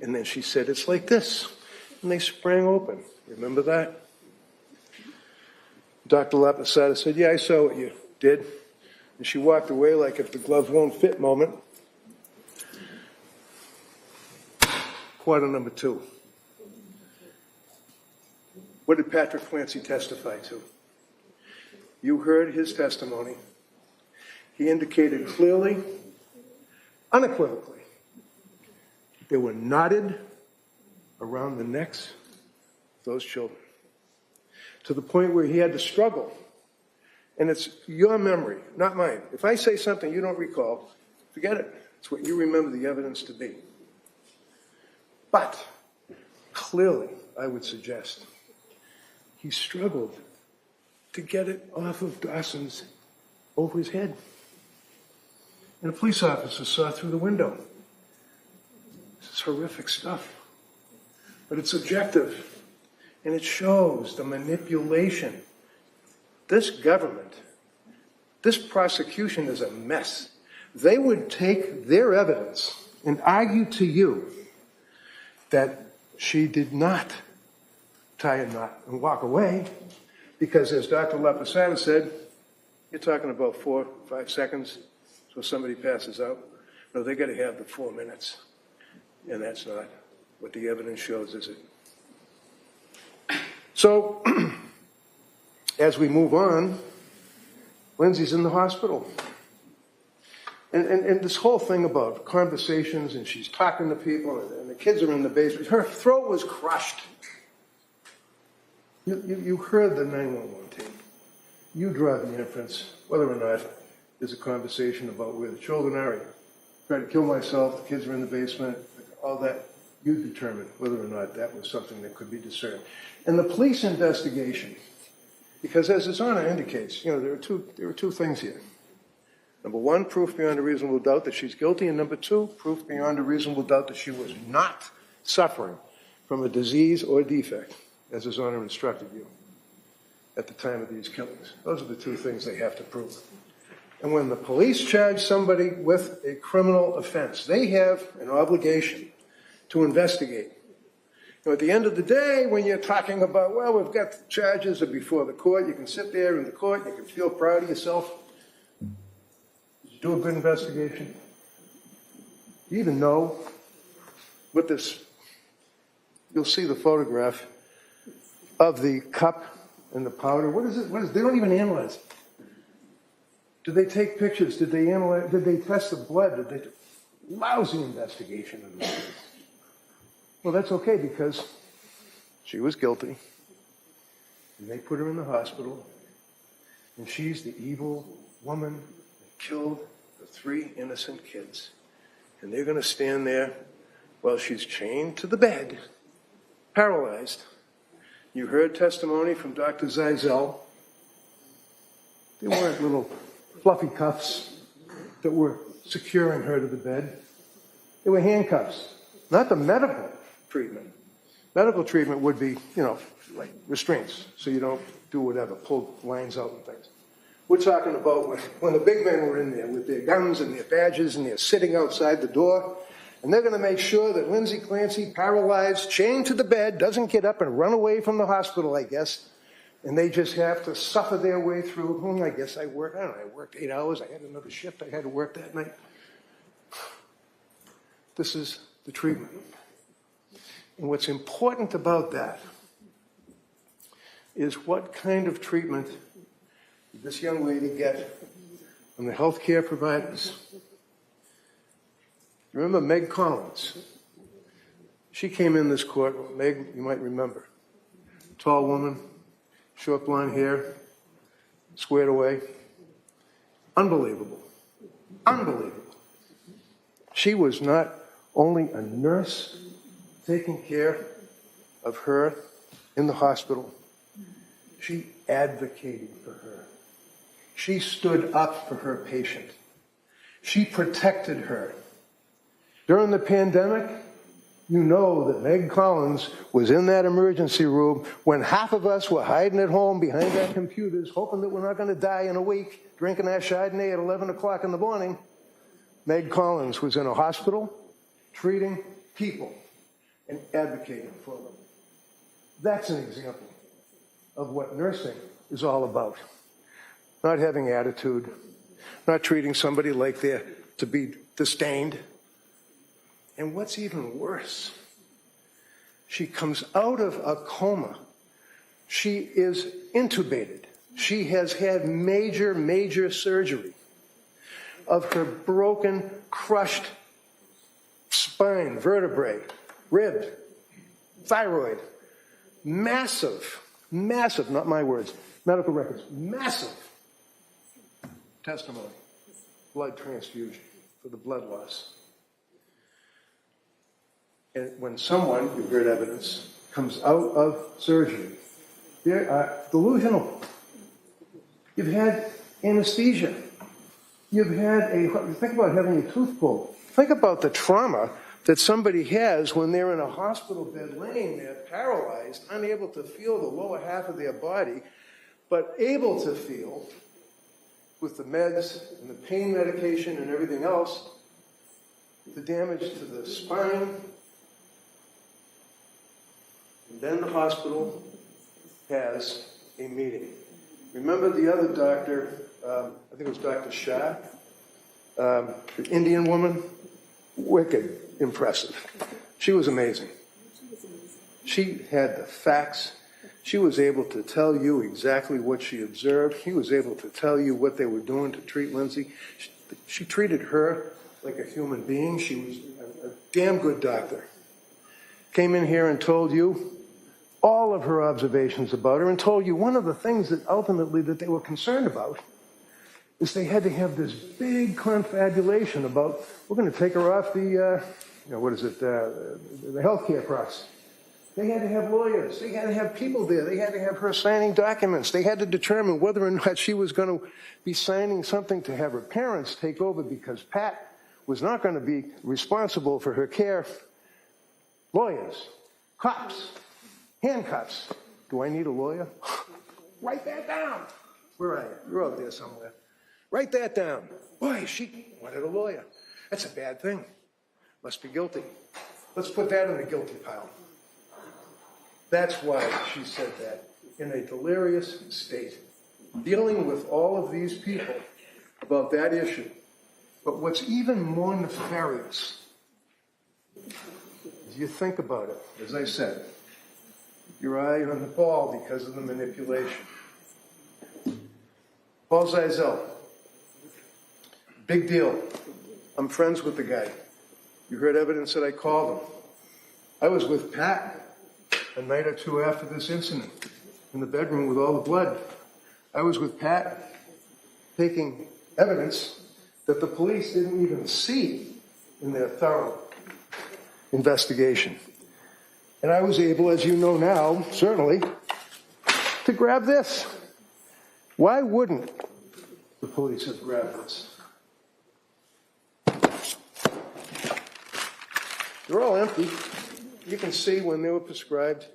And then she said, it's like this. And they sprang open. Remember that? Dr. Laposada said, yeah, I saw what you did. And she walked away like if the glove won't fit moment. Quarter number 2. What did Patrick Clancy testify to? You heard his testimony. He indicated clearly, unequivocally, they were knotted around the necks of those children, to the point where he had to struggle. And it's your memory, not mine. If I say something you don't recall, forget it. It's what you remember the evidence to be. But clearly, I would suggest, he struggled to get it off of Dawson's over his head. And a police officer saw through the window. This is horrific stuff. But it's objective. And it shows the manipulation. This government, this prosecution is a mess. They would take their evidence and argue to you that she did not tie a knot and walk away, because as Dr. Laposada said, you're talking about 4 or 5 seconds, so somebody passes out. No, they got to have the 4 minutes, and that's not what the evidence shows, is it? So, as we move on, Lindsay's in the hospital. And this whole thing about conversations, and she's talking to people, and the kids are in the basement. Her throat was crushed. You heard the 911 tape. You draw the inference, whether or not there's a conversation about where the children are. I tried to kill myself, the kids are in the basement, all that. You determine whether or not that was something that could be discerned. And the police investigation, because as His Honor indicates, there are two things here. Number one, proof beyond a reasonable doubt that she's guilty, and number two, proof beyond a reasonable doubt that she was not suffering from a disease or defect, as His Honor instructed you at the time of these killings. Those are the two things they have to prove. And when the police charge somebody with a criminal offense, they have an obligation to investigate. At the end of the day, when you're talking about, well, we've got the charges are before the court, you can sit there in the court, you can feel proud of yourself. Did you do a good investigation? Do you even know what this, you'll see the photograph of the cup and the powder. What is it? They don't even analyze it. Did they take pictures? Did they analyze? Did they test the blood? Lousy investigation of this. Well, that's okay, because she was guilty, and they put her in the hospital, and she's the evil woman that killed the 3 innocent kids. And they're going to stand there while she's chained to the bed, paralyzed. You heard testimony from Dr. Zeisel. They weren't little fluffy cuffs that were securing her to the bed. They were handcuffs, not the medical treatment. Medical treatment would be, like restraints, so you don't do whatever, pull lines out and things. We're talking about when the big men were in there with their guns and their badges, and they're sitting outside the door, and they're going to make sure that Lindsay Clancy, paralyzed, chained to the bed, doesn't get up and run away from the hospital, I guess. And they just have to suffer their way through. I guess I worked 8 hours. I had another shift I had to work that night. This is the treatment. And what's important about that is what kind of treatment did this young lady get from the healthcare providers. Remember Meg Collins? She came in this court, Meg, you might remember. Tall woman, short blonde hair, squared away. Unbelievable. Unbelievable. She was not only a nurse taking care of her in the hospital, she advocated for her. She stood up for her patient. She protected her. During the pandemic, you know that Meg Collins was in that emergency room when half of us were hiding at home behind our computers, hoping that we're not going to die in a week, drinking our Chardonnay at 11 o'clock in the morning. Meg Collins was in a hospital, treating people and advocating for them. That's an example of what nursing is all about. Not having attitude, not treating somebody like they're to be disdained. And what's even worse, she comes out of a coma. She is intubated. She has had major, major surgery of her broken, crushed spine, vertebrae, rib, thyroid. Massive, massive, not my words, medical records, massive testimony, blood transfusion for the blood loss. And when someone, you've heard evidence, comes out of surgery, they are delusional. You've had anesthesia. You've had think about having your tooth pulled. Think about the trauma that somebody has when they're in a hospital bed laying there, paralyzed, unable to feel the lower half of their body, but able to feel with the meds and the pain medication and everything else, the damage to the spine. And then the hospital has a meeting. Remember the other doctor, I think it was Dr. Shah, the Indian woman? Wicked impressive. She was amazing. She had the facts. She was able to tell you exactly what she observed. She was able to tell you what they were doing to treat Lindsay. She treated her like a human being. She was a damn good doctor. Came in here and told you all of her observations about her and told you one of the things that ultimately that they were concerned about is they had to have this big confabulation about, we're going to take her off the, the healthcare process. They had to have lawyers. They had to have people there. They had to have her signing documents. They had to determine whether or not she was going to be signing something to have her parents take over because Pat was not going to be responsible for her care. Lawyers, cops, handcuffs. Do I need a lawyer? Write that down. Where are you? You're out there somewhere. Write that down. Boy, she wanted a lawyer. That's a bad thing. Must be guilty. Let's put that in the guilty pile. That's why she said that, in a delirious state, dealing with all of these people about that issue. But what's even more nefarious, as you think about it, as I said, your eye on the ball because of the manipulation. Paul Zeisel, big deal. I'm friends with the guy. You heard evidence that I called him. I was with Pat a night or two after this incident in the bedroom with all the blood. I was with Pat taking evidence that the police didn't even see in their thorough investigation. And I was able, as you know now, certainly, to grab this. Why wouldn't the police have grabbed this? They're all empty. You can see when they were prescribed.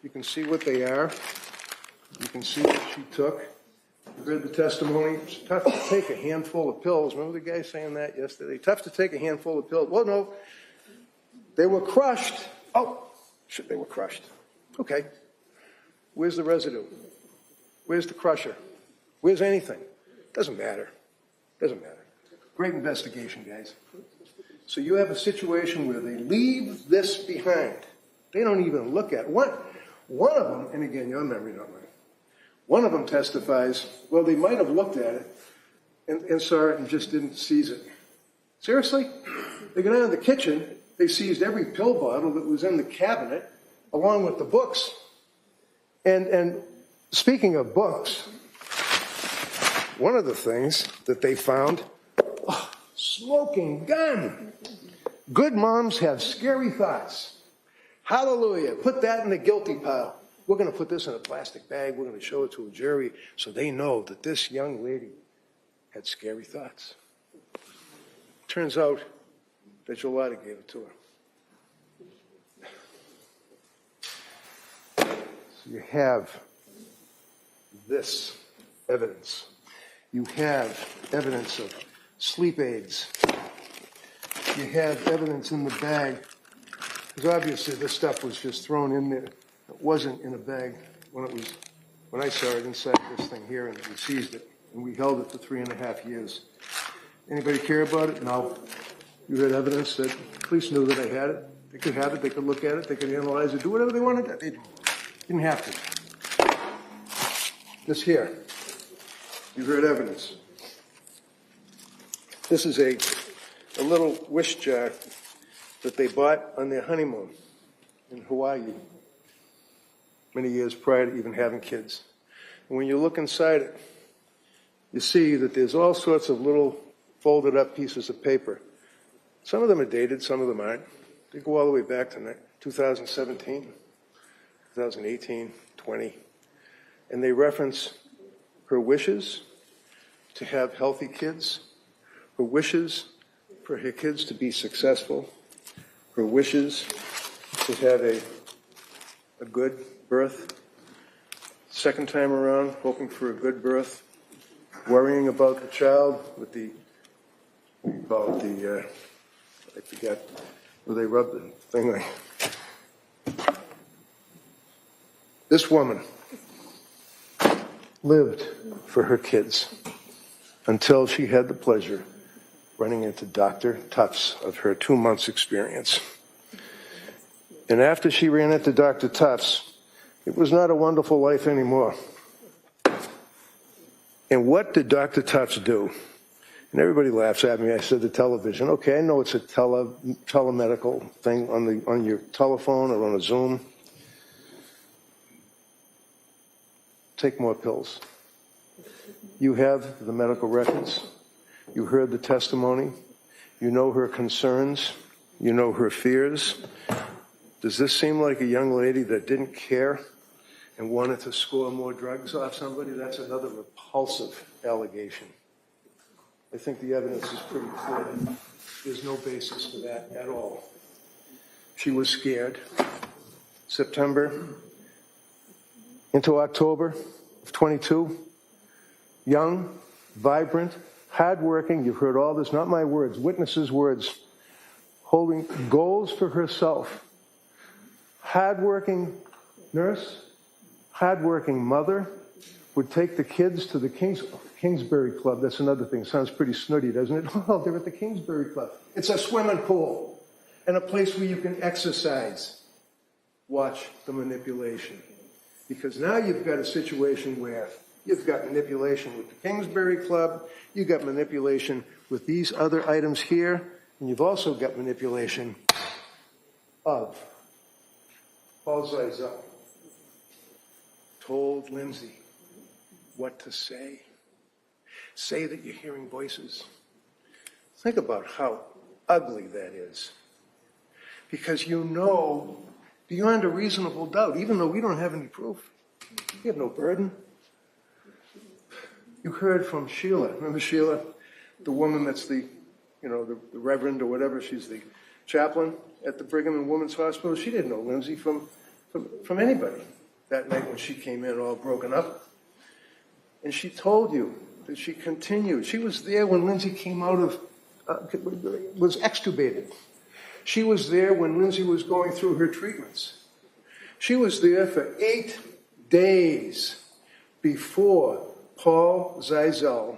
You can see what they are. You can see what she took. You read the testimony. It's tough to take a handful of pills. Remember the guy saying that yesterday? Tough to take a handful of pills. Well, no. They were crushed. Oh, shit, they were crushed. Okay. Where's the residue? Where's the crusher? Where's anything? Doesn't matter. Doesn't matter. Great investigation, guys. So you have a situation where they leave this behind. They don't even look at it. One of them, and again, your memory, not mine, one of them testifies, well, they might have looked at it and saw it and just didn't seize it. Seriously? They go down to the kitchen, they seized every pill bottle that was in the cabinet, along with the books. And speaking of books, one of the things that they found, smoking gun. Good moms have scary thoughts. Hallelujah. Put that in the guilty pile. We're going to put this in a plastic bag. We're going to show it to a jury so they know that this young lady had scary thoughts. Turns out that Jolata gave it to her. So you have this evidence. You have evidence of sleep aids. You have evidence in the bag. Because obviously this stuff was just thrown in there. It wasn't in a bag when I saw it inside this thing here, and we seized it. And we held it for 3.5 years. Anybody care about it? No. You had evidence that police knew that I had it. They could have it, they could look at it, they could analyze it, do whatever they wanted. They didn't have to. This here, you heard evidence. This is a little wish jar that they bought on their honeymoon in Hawaii many years prior to even having kids. And when you look inside it, you see that there's all sorts of little folded up pieces of paper. Some of them are dated, some of them aren't. They go all the way back to 2017, 2018, 20. And they reference her wishes to have healthy kids, her wishes for her kids to be successful, her wishes to have a good birth. Second time around, hoping for a good birth, worrying about the child with the, what do you call it, I forget, where they rub the thing like. This woman lived for her kids until she had the pleasure running into Dr. Tufts of her 2 months experience. And after she ran into Dr. Tufts, it was not a wonderful life anymore. And what did Dr. Tufts do? And everybody laughs at me. I said the television. Okay, I know it's a telemedical thing on your telephone or on a Zoom. Take more pills. You have the medical records. You heard the testimony. You know her concerns. You know her fears. Does this seem like a young lady that didn't care and wanted to score more drugs off somebody? That's another repulsive allegation. I think the evidence is pretty clear. There's no basis for that at all. She was scared. September into October of 22, young, vibrant, hardworking, you've heard all this, not my words, witnesses' words, holding goals for herself. Hardworking nurse, hardworking mother, would take the kids to the Kingsbury Club. That's another thing. Sounds pretty snooty, doesn't it? Oh, they're at the Kingsbury Club. It's a swimming pool and a place where you can exercise. Watch the manipulation. Because now you've got a situation where you've got manipulation with the Kingsbury Club, you've got manipulation with these other items here, and you've also got manipulation of Paul Zeisel told Lindsay what to say. Say that you're hearing voices. Think about how ugly that is. Because you know, beyond a reasonable doubt, even though we don't have any proof, we have no burden. You heard from Sheila. Remember Sheila, the woman that's the reverend or whatever, she's the chaplain at the Brigham and Women's Hospital. She didn't know Lindsay from anybody that night when she came in all broken up. And she told you that she continued. She was there when Lindsay came out of, was extubated. She was there when Lindsay was going through her treatments. She was there for 8 days before Paul Zeisel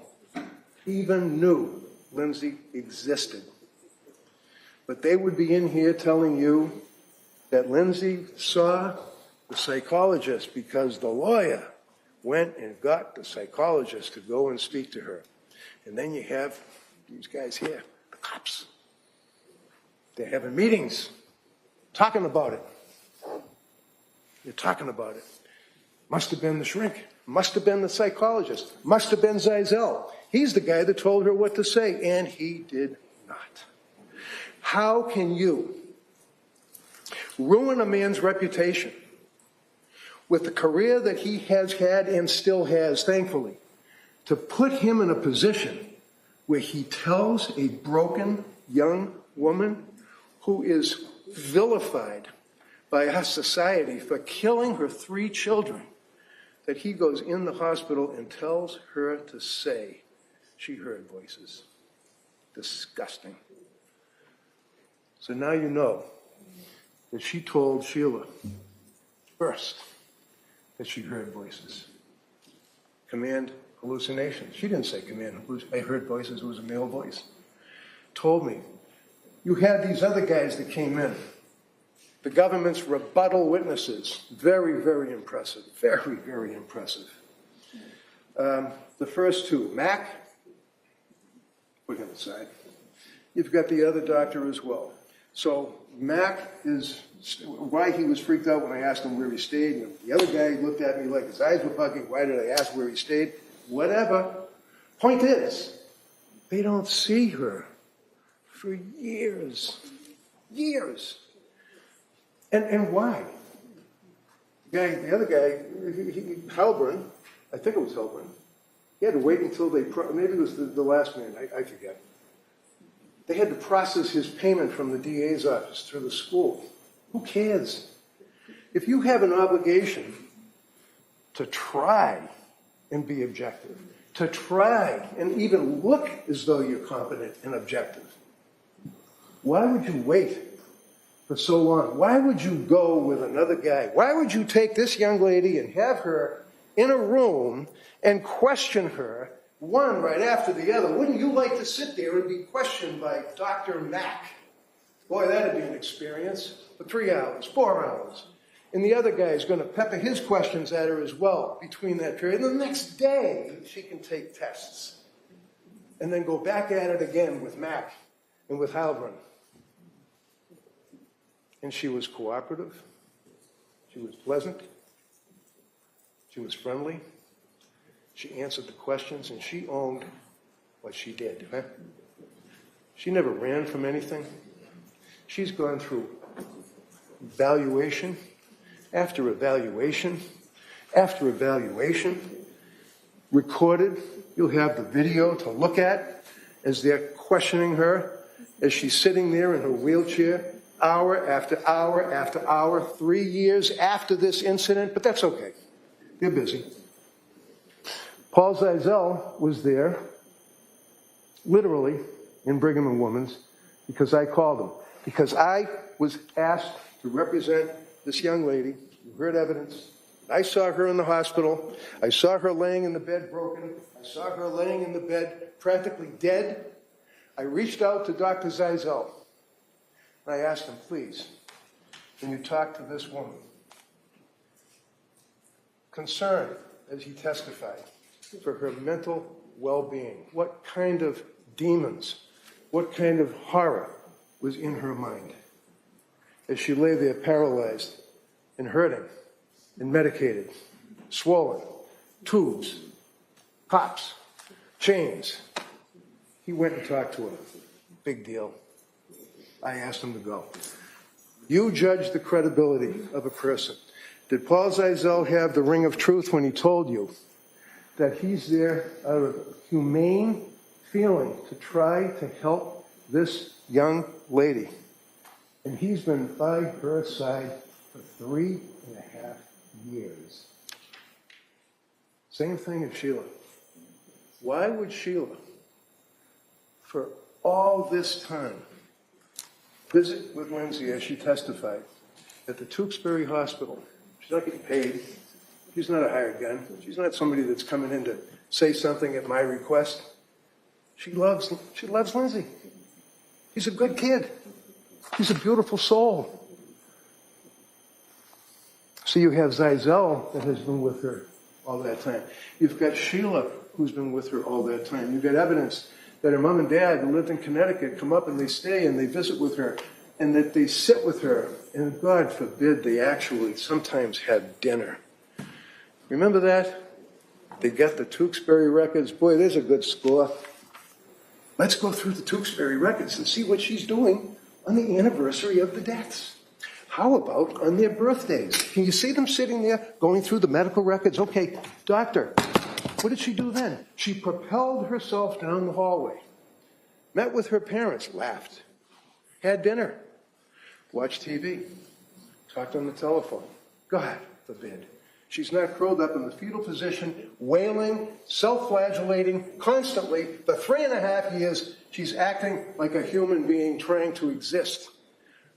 even knew Lindsay existed. But they would be in here telling you that Lindsay saw the psychologist because the lawyer went and got the psychologist to go and speak to her. And then you have these guys here, the cops. They're having meetings, talking about it. They're talking about it. Must have been the shrink. Must have been the psychologist. Must have been Zeisel. He's the guy that told her what to say, and he did not. How can you ruin a man's reputation with the career that he has had and still has, thankfully, to put him in a position where he tells a broken young woman who is vilified by our society for killing her 3 children, that he goes in the hospital and tells her to say she heard voices. Disgusting. So now you know that she told Sheila first that she heard voices. Command hallucinations. She didn't say command hallucinations. I heard voices. It was a male voice. Told me. You had these other guys that came in. The government's rebuttal witnesses. Very, very impressive. Very, very impressive. The first 2. Mac, put him aside. You've got the other doctor as well. So Mac is, why he was freaked out when I asked him where he stayed. And the other guy looked at me like his eyes were bugging. Why did I ask where he stayed? Whatever. Point is, they don't see her for years. Years. And why? The other guy, Halburn, I think it was Halburn, he had to wait until maybe it was the last man, I forget. They had to process his payment from the DA's office through the school. Who cares? If you have an obligation to try and be objective, to try and even look as though you're competent and objective, why would you wait for so long? Why would you go with another guy? Why would you take this young lady and have her in a room and question her, one right after the other? Wouldn't you like to sit there and be questioned by Dr. Mack? Boy, that'd be an experience. For 3 hours, 4 hours. And the other guy is going to pepper his questions at her as well between that period. And the next day, she can take tests. And then go back at it again with Mack and with Halbrun. And she was cooperative. She was pleasant. She was friendly. She answered the questions, and she owned what she did. Huh? She never ran from anything. She's gone through evaluation after evaluation after evaluation, recorded. You'll have the video to look at as they're questioning her, as she's sitting there in her wheelchair, hour after hour after hour, 3 years after this incident, but that's okay. They're busy. Paul Zeisel was there, literally, in Brigham and Women's, because I called him. Because I was asked to represent this young lady who heard evidence. I saw her in the hospital. I saw her laying in the bed broken. I saw her laying in the bed practically dead. I reached out to Dr. Zeisel. And I asked him, please, can you talk to this woman? Concerned, as he testified, for her mental well-being. What kind of demons, what kind of horror was in her mind as she lay there paralyzed and hurting and medicated, swollen, tubes, cops, chains. He went and talked to her. Big deal. I asked him to go. You judge the credibility of a person. Did Paul Zeisel have the ring of truth when he told you that he's there out of humane feeling to try to help this young lady? And he's been by her side for 3.5 years. Same thing as Sheila. Why would Sheila, for all this time, visit with Lindsay as she testified at the Tewksbury Hospital? She's not getting paid. She's not a hired gun. She's not somebody that's coming in to say something at my request. She loves Lindsay. He's a good kid. He's a beautiful soul. So you have Zeisel that has been with her all that time. You've got Sheila, who's been with her all that time. You've got evidence that her mom and dad, who lived in Connecticut, come up and they stay and they visit with her, and that they sit with her, and God forbid they actually sometimes had dinner. Remember that? They got the Tewksbury records. Boy, there's a good score. Let's go through the Tewksbury records and see what she's doing on the anniversary of the deaths. How about on their birthdays? Can you see them sitting there going through the medical records? Okay, doctor, what did she do then? She propelled herself down the hallway, met with her parents, laughed, had dinner, watched TV, talked on the telephone. God forbid. She's not curled up in the fetal position, wailing, self-flagellating constantly for 3.5 years. She's acting like a human being trying to exist.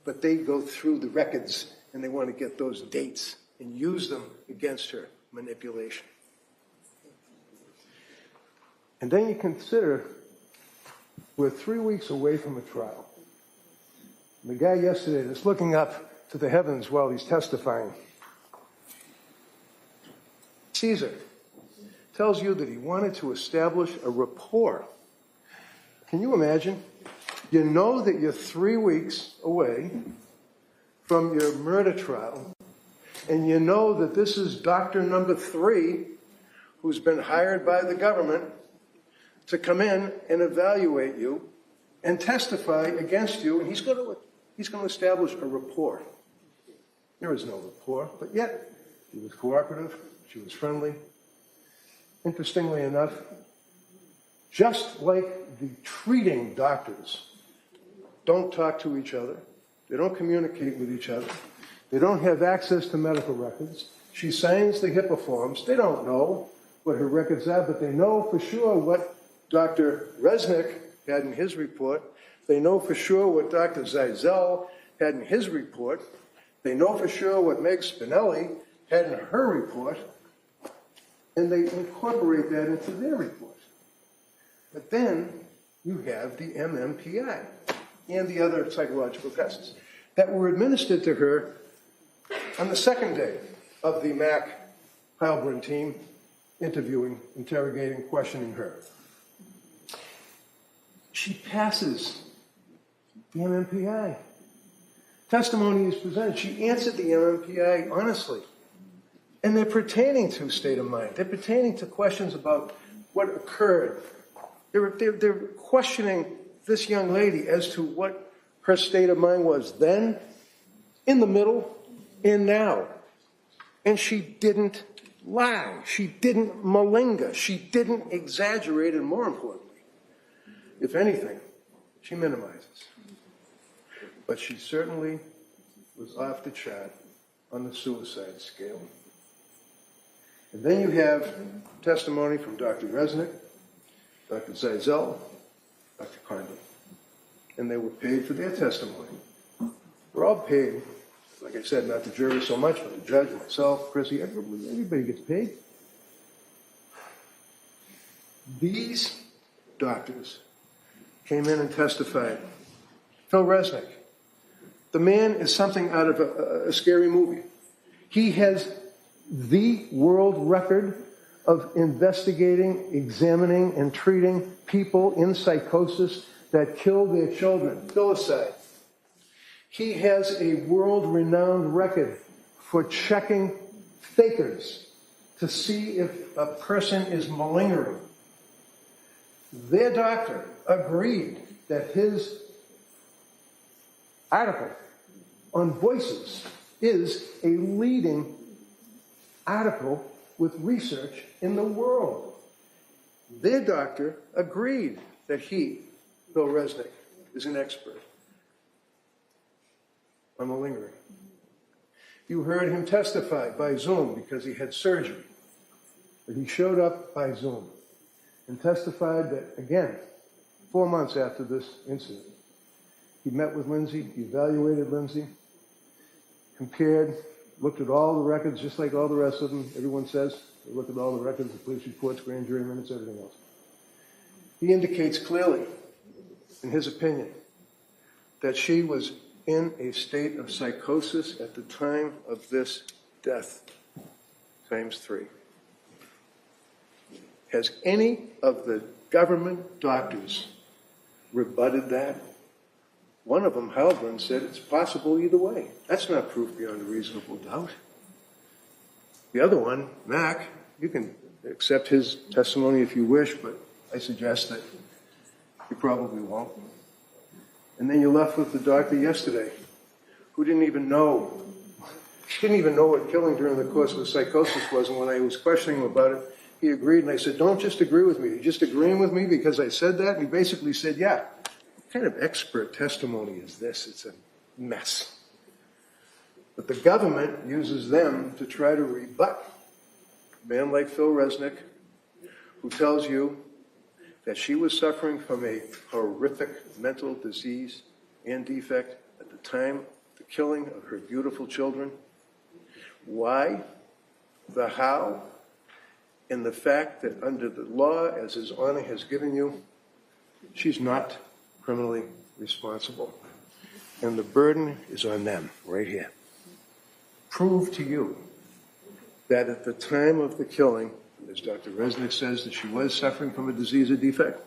But they go through the records and they want to get those dates and use them against her. Manipulation. And then you consider we're 3 weeks away from a trial. The guy yesterday that's looking up to the heavens while he's testifying, Caesar, tells you that he wanted to establish a rapport. Can you imagine? You know that you're 3 weeks away from your murder trial, and you know that this is doctor number 3 who's been hired by the government to come in and evaluate you and testify against you, and he's going to establish a rapport. There is no rapport, but yet she was cooperative, she was friendly. Interestingly enough, just like the treating doctors don't talk to each other, they don't communicate with each other, they don't have access to medical records, she signs the HIPAA forms, they don't know what her records are, but they know for sure what Dr. Resnick had in his report, they know for sure what Dr. Zeisel had in his report, they know for sure what Meg Spinelli had in her report, and they incorporate that into their report. But then you have the MMPI and the other psychological tests that were administered to her on the second day of the Mac Heilbrunn team interviewing, interrogating, questioning her. She passes the MMPI. Testimony is presented. She answered the MMPI honestly. And they're pertaining to state of mind. They're pertaining to questions about what occurred. They're questioning this young lady as to what her state of mind was then, in the middle, and now. And she didn't lie. She didn't malinga. She didn't exaggerate, and more importantly, if anything, she minimizes. But she certainly was off the chart on the suicide scale. And then you have testimony from Dr. Resnick, Dr. Zeisel, Dr. Condon. And they were paid for their testimony. We're all paid. Like I said, not the jury so much, but the judge, myself, Chrissy, everybody gets paid. These doctors came in and testified. Phil Resnick, the man is something out of a scary movie. He has the world record of investigating, examining, and treating people in psychosis that kill their children, filicide. He has a world-renowned record for checking fakers to see if a person is malingering. Their doctor agreed that his article on Voices is a leading article with research in the world. Their doctor agreed that he, Bill Resnick, is an expert on malingering. You heard him testify by Zoom because he had surgery. But he showed up by Zoom and testified that, again, 4 months after this incident, he met with Lindsay, he evaluated Lindsay, compared, looked at all the records, just like all the rest of them. Everyone says they looked at all the records, the police reports, grand jury minutes, everything else. He indicates clearly, in his opinion, that she was in a state of psychosis at the time of this death times 3. Has any of the government doctors rebutted that? One of them, Halbrand, said it's possible either way. That's not proof beyond a reasonable doubt. The other one, Mac, you can accept his testimony if you wish, but I suggest that you probably won't. And then you're left with the doctor yesterday who didn't even know. She didn't even know what killing during the course of the psychosis was, and when I was questioning him about it, he agreed, and I said, don't just agree with me. You're just agreeing with me because I said that? And he basically said, yeah. What kind of expert testimony is this? It's a mess. But the government uses them to try to rebut a man like Phil Resnick, who tells you that she was suffering from a horrific mental disease and defect at the time of the killing of her beautiful children. Why? The how? And the fact that under the law, as His Honor has given you, she's not criminally responsible. And the burden is on them, right here. Prove to you that at the time of the killing, as Dr. Resnick says, that she was suffering from a disease or defect.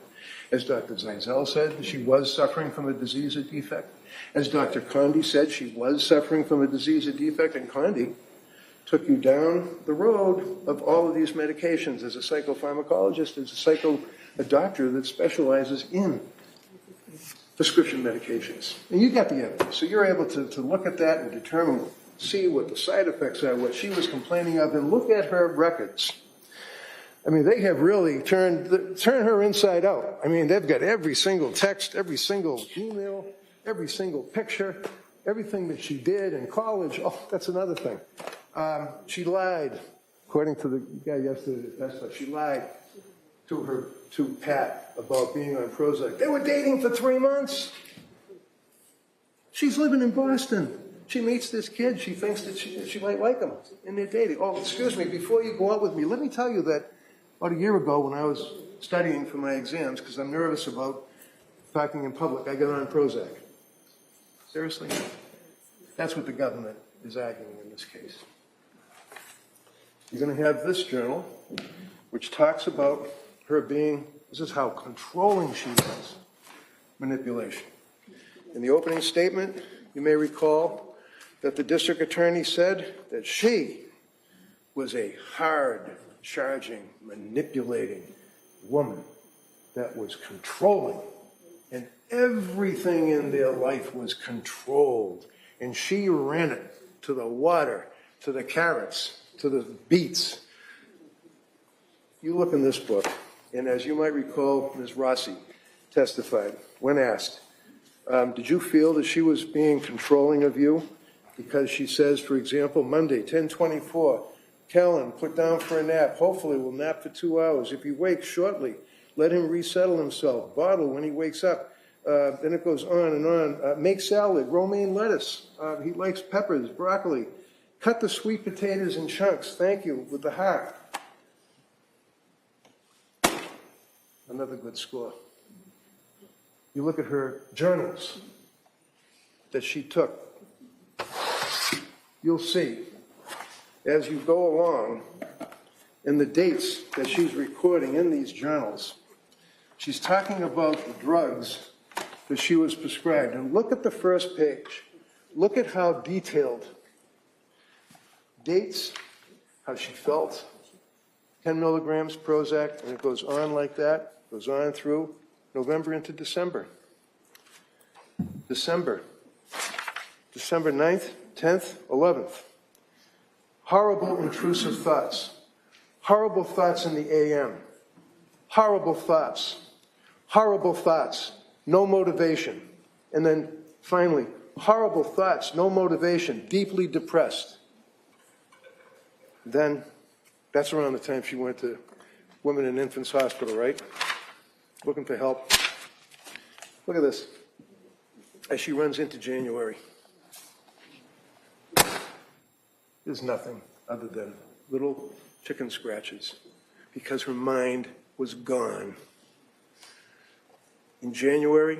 As Dr. Zeisel said, that she was suffering from a disease or defect. As Dr. Condi said, she was suffering from a disease or defect, and Condi took you down the road of all of these medications as a psychopharmacologist, as a doctor that specializes in prescription medications. And you got the evidence. So you're able to look at that and determine, see what the side effects are, what she was complaining of, and look at her records. I mean, they have really turned her inside out. I mean, they've got every single text, every single email, every single picture, everything that she did in college. Oh, that's another thing. She lied, according to the guy yesterday that testified. She lied to Pat about being on Prozac. They were dating for 3 months. She's living in Boston. She meets this kid. She thinks that she might like him, and they're dating. Oh, excuse me, before you go out with me, let me tell you that about a year ago when I was studying for my exams, because I'm nervous about talking in public, I got on Prozac. Seriously? That's what the government is arguing in this case. You're going to have this journal, which talks about her being, this is how controlling she was, manipulation. In the opening statement, you may recall that the district attorney said that she was a hard-charging, manipulating woman that was controlling, and everything in their life was controlled, and she ran it to the water, to the carrots, to the beets. You look in this book, and as you might recall, Ms. Rossi testified when asked, did you feel that she was being controlling of you? Because she says, for example, Monday, 10:24, Callan, put down for a nap. Hopefully we'll nap for 2 hours. If he wakes shortly, let him resettle himself. Bottle when he wakes up. Then it goes on and on. Make salad, romaine lettuce. He likes peppers, broccoli. Cut the sweet potatoes in chunks. Thank you, with the heart. Another good score. You look at her journals that she took. You'll see, as you go along, in the dates that she's recording in these journals, she's talking about the drugs that she was prescribed. And look at the first page. Look at how detailed. Dates, how she felt, 10 milligrams Prozac, and it goes on like that, goes on through November into December. December 9th, 10th, 11th. Horrible intrusive thoughts. Horrible thoughts in the AM. Horrible thoughts. Horrible thoughts. No motivation. And then finally, horrible thoughts, no motivation, deeply depressed. Then, that's around the time she went to Women and Infants Hospital, right? Looking for help. Look at this. As she runs into January, there's nothing other than little chicken scratches because her mind was gone. In January,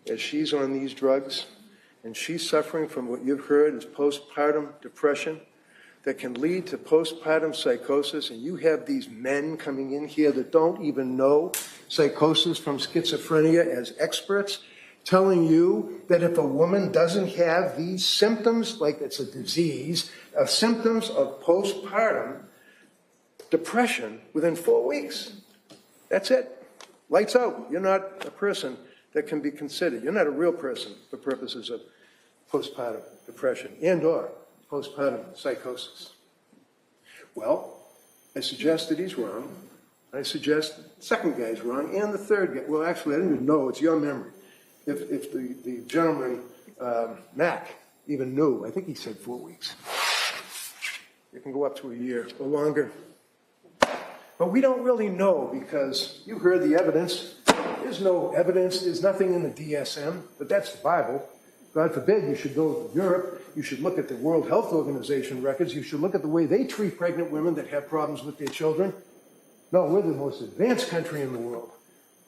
as she's on these drugs and she's suffering from what you've heard is postpartum depression, that can lead to postpartum psychosis, and you have these men coming in here that don't even know psychosis from schizophrenia as experts, telling you that if a woman doesn't have these symptoms, like it's a disease, symptoms of postpartum depression within 4 weeks, that's it. Lights out. You're not a person that can be considered. You're not a real person for purposes of postpartum depression and or postpartum psychosis. Well, I suggest that he's wrong. I suggest the second guy's wrong and the third guy. Well, actually, I don't even know. It's your memory. If the gentleman, Mac, even knew, I think he said 4 weeks. It can go up to a year or longer. But we don't really know because you heard the evidence. There's no evidence. There's nothing in the DSM, but that's the Bible. God forbid you should go to Europe. You should look at the World Health Organization records. You should look at the way they treat pregnant women that have problems with their children. No, we're the most advanced country in the world.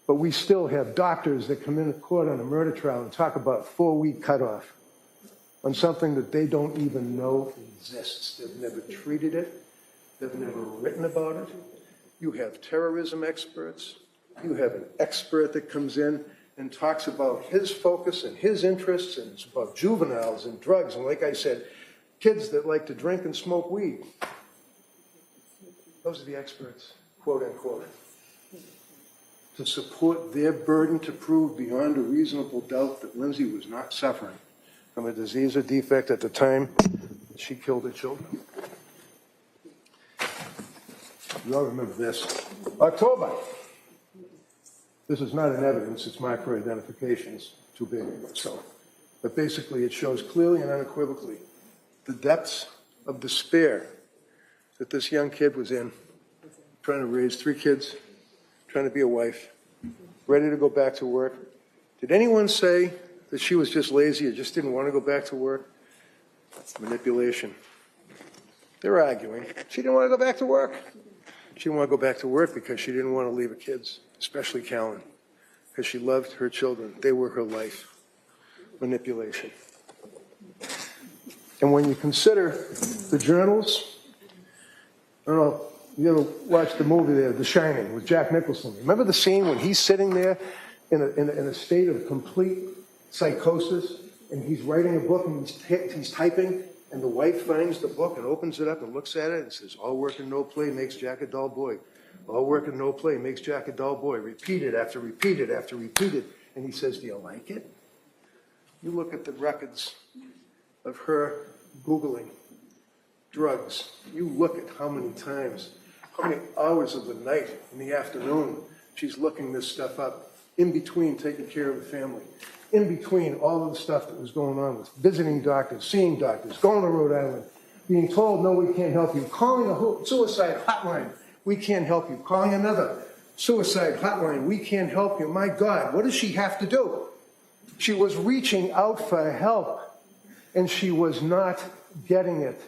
But we still have doctors that come into court on a murder trial and talk about 4-week cutoff on something that they don't even know exists. They've never treated it. They've never written about it. You have terrorism experts. You have an expert that comes in and talks about his focus and his interests, and it's about juveniles and drugs. And like I said, kids that like to drink and smoke weed. Those are the experts, quote unquote, to support their burden to prove beyond a reasonable doubt that Lindsay was not suffering from a disease or defect at the time she killed her children. You all remember this. October. This is not an evidence, it's marked for identification. It's too big, so. But basically it shows clearly and unequivocally the depths of despair that this young kid was in, trying to raise 3 kids, trying to be a wife, ready to go back to work. Did anyone say that she was just lazy or just didn't want to go back to work? Manipulation. They're arguing. She didn't want to go back to work. She didn't want to go back to work because she didn't want to leave her kids, especially Callan, because she loved her children. They were her life. Manipulation. And when you consider the journals, I don't know, you ever watched the movie there, The Shining, with Jack Nicholson? Remember the scene when he's sitting there in a state of complete psychosis, and he's writing a book and he's typing, and the wife finds the book and opens it up and looks at it and says, all work and no play makes Jack a dull boy. All work and no play makes Jack a dull boy. Repeated after repeated after repeated. And he says, do you like it? You look at the records of her Googling drugs. You look at how many times, how many hours of the night in the afternoon she's looking this stuff up, in between taking care of the family, in between all of the stuff that was going on with visiting doctors, seeing doctors, going to Rhode Island, being told, no, we can't help you, calling a suicide hotline, we can't help you, calling another suicide hotline, we can't help you. My God, what does she have to do? She was reaching out for help, and she was not getting it.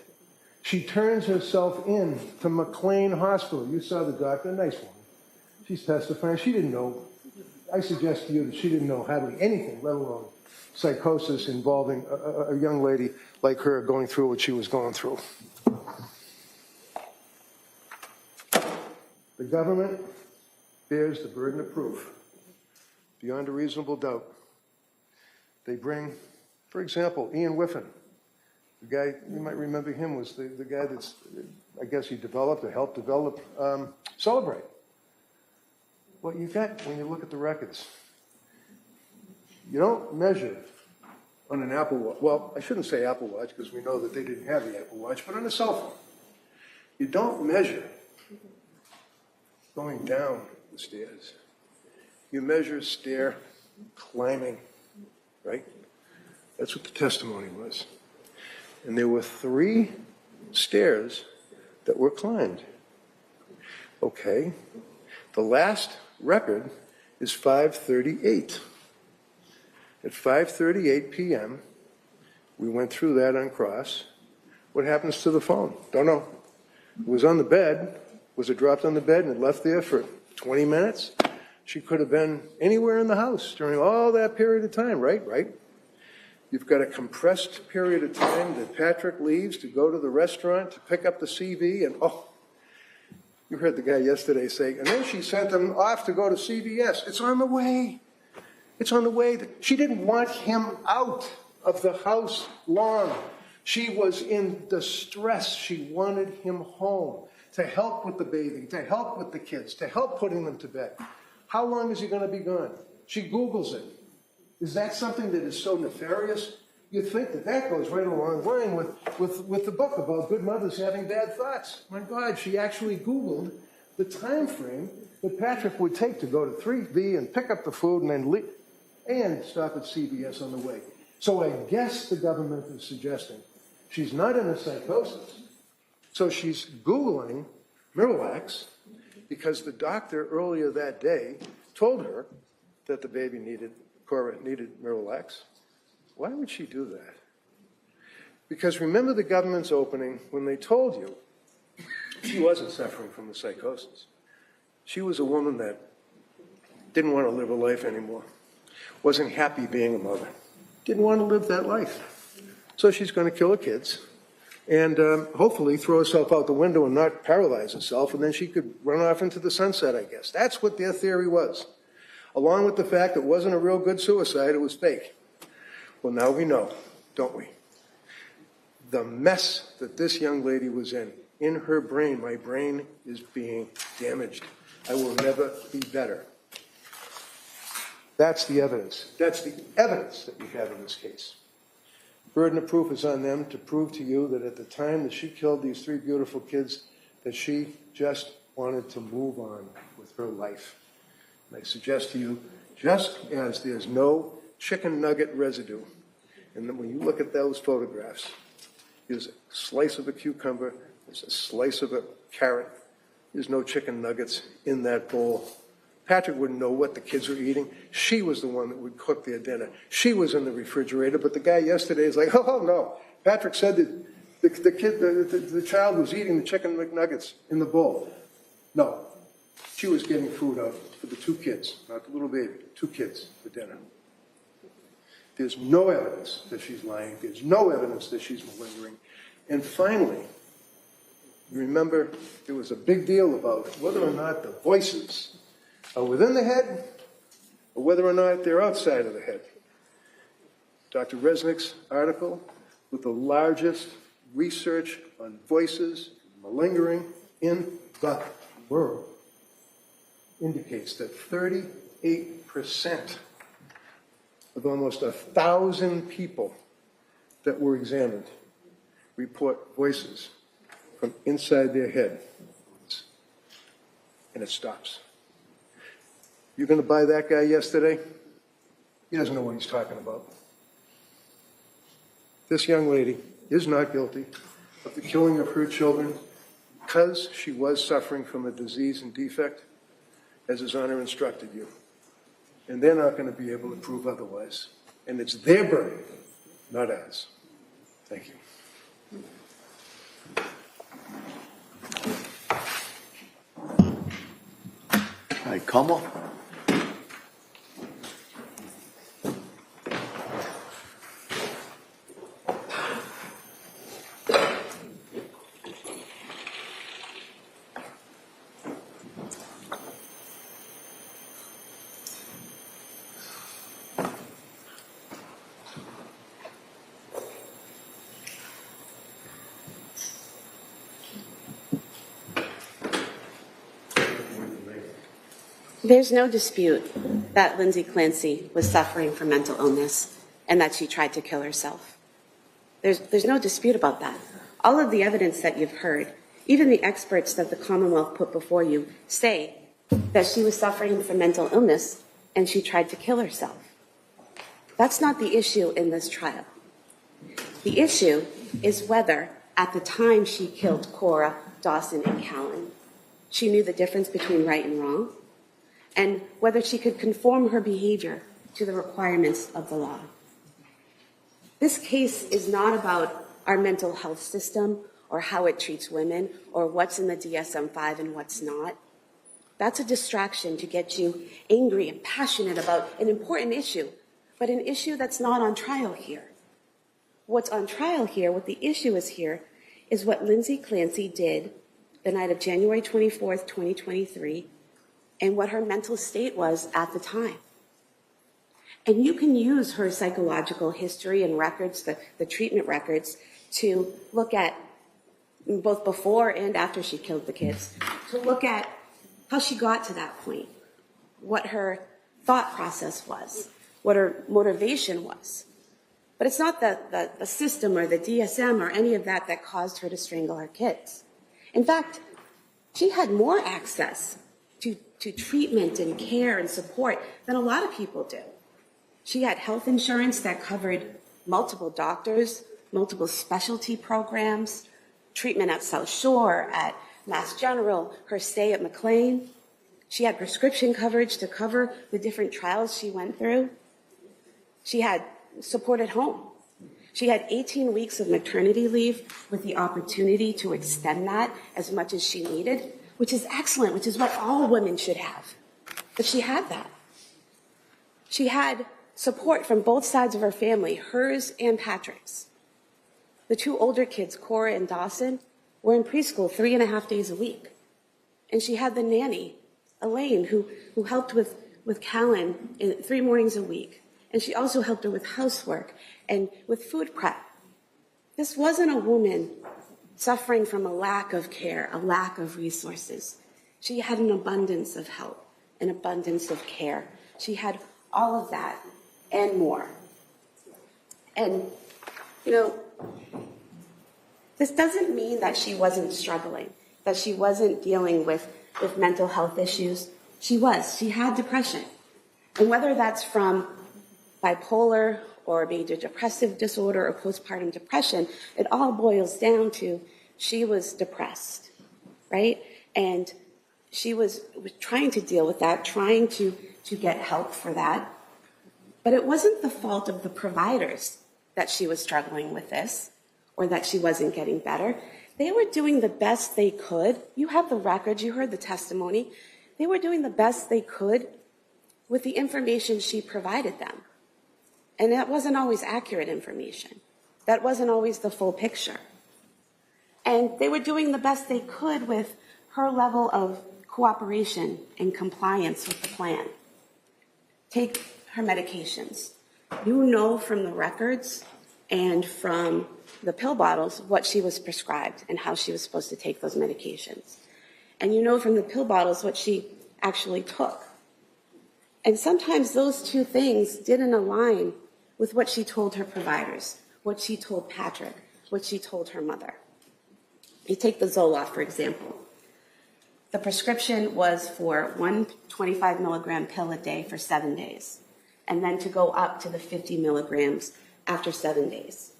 She turns herself in to McLean Hospital. You saw the doctor, nice woman. She's testifying. She didn't know. I suggest to you that she didn't know hardly anything, let alone psychosis involving a young lady like her going through what she was going through. The government bears the burden of proof beyond a reasonable doubt. They bring, for example, Ian Whiffen. The guy, you might remember him, was the guy that's, I guess he developed or helped develop Celebrate. What you got when you look at the records, you don't measure on an Apple Watch. Well, I shouldn't say Apple Watch because we know that they didn't have the Apple Watch, but on a cell phone. You don't measure going down the stairs. You measure stair climbing, right? That's what the testimony was. And there were 3 stairs that were climbed. Okay. The last record is 5:38. At 5:38 p.m., we went through that on cross. What happens to the phone? Don't know. It was on the bed. Was it dropped on the bed and it left there for 20 minutes? She could have been anywhere in the house during all that period of time, right? Right. You've got a compressed period of time that Patrick leaves to go to the restaurant to pick up the CV, and you heard the guy yesterday say, and then she sent him off to go to CVS. It's on the way. It's on the way. She didn't want him out of the house long. She was in distress. She wanted him home to help with the bathing, to help with the kids, to help putting them to bed. How long is he going to be gone? She Googles it. Is that something that is so nefarious? You'd think that that goes right along line with the book about good mothers having bad thoughts. My God, she actually Googled the time frame that Patrick would take to go to 3B and pick up the food and then leave and stop at CVS on the way. So I guess the government is suggesting she's not in a psychosis. So she's Googling Miralax because the doctor earlier that day told her that the baby Cora needed Miralax. Why would she do that? Because remember the government's opening when they told you she wasn't suffering from the psychosis. She was a woman that didn't want to live a life anymore, wasn't happy being a mother, didn't want to live that life. So she's going to kill her kids and hopefully throw herself out the window and not paralyze herself, and then she could run off into the sunset, I guess. That's what their theory was. Along with the fact it wasn't a real good suicide, it was fake. Well, now we know, don't we? The mess that this young lady was in her brain, my brain is being damaged. I will never be better. That's the evidence. That's the evidence that we have in this case. Burden of proof is on them to prove to you that at the time that she killed these 3 beautiful kids, that she just wanted to move on with her life. And I suggest to you, just as there's no chicken nugget residue, and then when you look at those photographs, there's a slice of a cucumber, there's a slice of a carrot, there's no chicken nuggets in that bowl. Patrick wouldn't know what the kids were eating. She was the one that would cook their dinner. She was in the refrigerator, but the guy yesterday is like, oh no. Patrick said that the child was eating the chicken McNuggets in the bowl. No, she was getting food out for the 2 kids, not the little baby, 2 kids for dinner. There's no evidence that she's lying. There's no evidence that she's malingering. And finally, you remember there was a big deal about whether or not the voices are within the head or whether or not they're outside of the head. Dr. Resnick's article with the largest research on voices malingering in the world indicates that 38% of almost 1,000 people that were examined report voices from inside their head. And it stops. You're going to buy that guy yesterday? He doesn't know what he's talking about. This young lady is not guilty of the killing of her children because she was suffering from a disease and defect, as His Honor instructed you. And they're not going to be able to prove otherwise. And it's their burden, not ours. Thank you. All right, Como. There's no dispute that Lindsay Clancy was suffering from mental illness and that she tried to kill herself. There's no dispute about that. All of the evidence that you've heard, even the experts that the Commonwealth put before you, say that she was suffering from mental illness and she tried to kill herself. That's not the issue in this trial. The issue is whether, at the time she killed Cora, Dawson, and Callan, she knew the difference between right and wrong, and whether she could conform her behavior to the requirements of the law. This case is not about our mental health system or how it treats women or what's in the DSM-5 and what's not. That's a distraction to get you angry and passionate about an important issue, but an issue that's not on trial here. What's on trial here, what the issue is here, is what Lindsay Clancy did the night of January 24th, 2023, and what her mental state was at the time. And you can use her psychological history and records, the treatment records, to look at both before and after she killed the kids, to look at how she got to that point, what her thought process was, what her motivation was. But it's not the system or the DSM or any of that that caused her to strangle her kids. In fact, she had more access to treatment and care and support than a lot of people do. She had health insurance that covered multiple doctors, multiple specialty programs, treatment at South Shore, at Mass General, her stay at McLean. She had prescription coverage to cover the different trials she went through. She had support at home. She had 18 weeks of maternity leave with the opportunity to extend that as much as she needed, which is excellent, which is what all women should have. But she had that. She had support from both sides of her family, hers and Patrick's. The two older kids, Cora and Dawson, were in preschool 3.5 days a week. And she had the nanny, Elaine, who helped with Callan 3 mornings a week. And she also helped her with housework and with food prep. This wasn't a woman suffering from a lack of care, a lack of resources. She had an abundance of help, an abundance of care. She had all of that and more. And, you know, this doesn't mean that she wasn't struggling, that she wasn't dealing with mental health issues. She was. She had depression. And whether that's from bipolar or major depressive disorder or postpartum depression, it all boils down to she was depressed, right? And she was trying to deal with that, trying to get help for that. But it wasn't the fault of the providers that she was struggling with this or that she wasn't getting better. They were doing the best they could. You have the records, you heard the testimony. They were doing the best they could with the information she provided them. And that wasn't always accurate information. That wasn't always the full picture. And they were doing the best they could with her level of cooperation and compliance with the plan. Take her medications. You know from the records and from the pill bottles what she was prescribed and how she was supposed to take those medications. And you know from the pill bottles what she actually took. And sometimes those two things didn't align with what she told her providers, what she told Patrick, what she told her mother. You take the Zoloft, for example. The prescription was for 1 25 milligram pill a day for 7 days, and then to go up to the 50 milligrams after 7 days.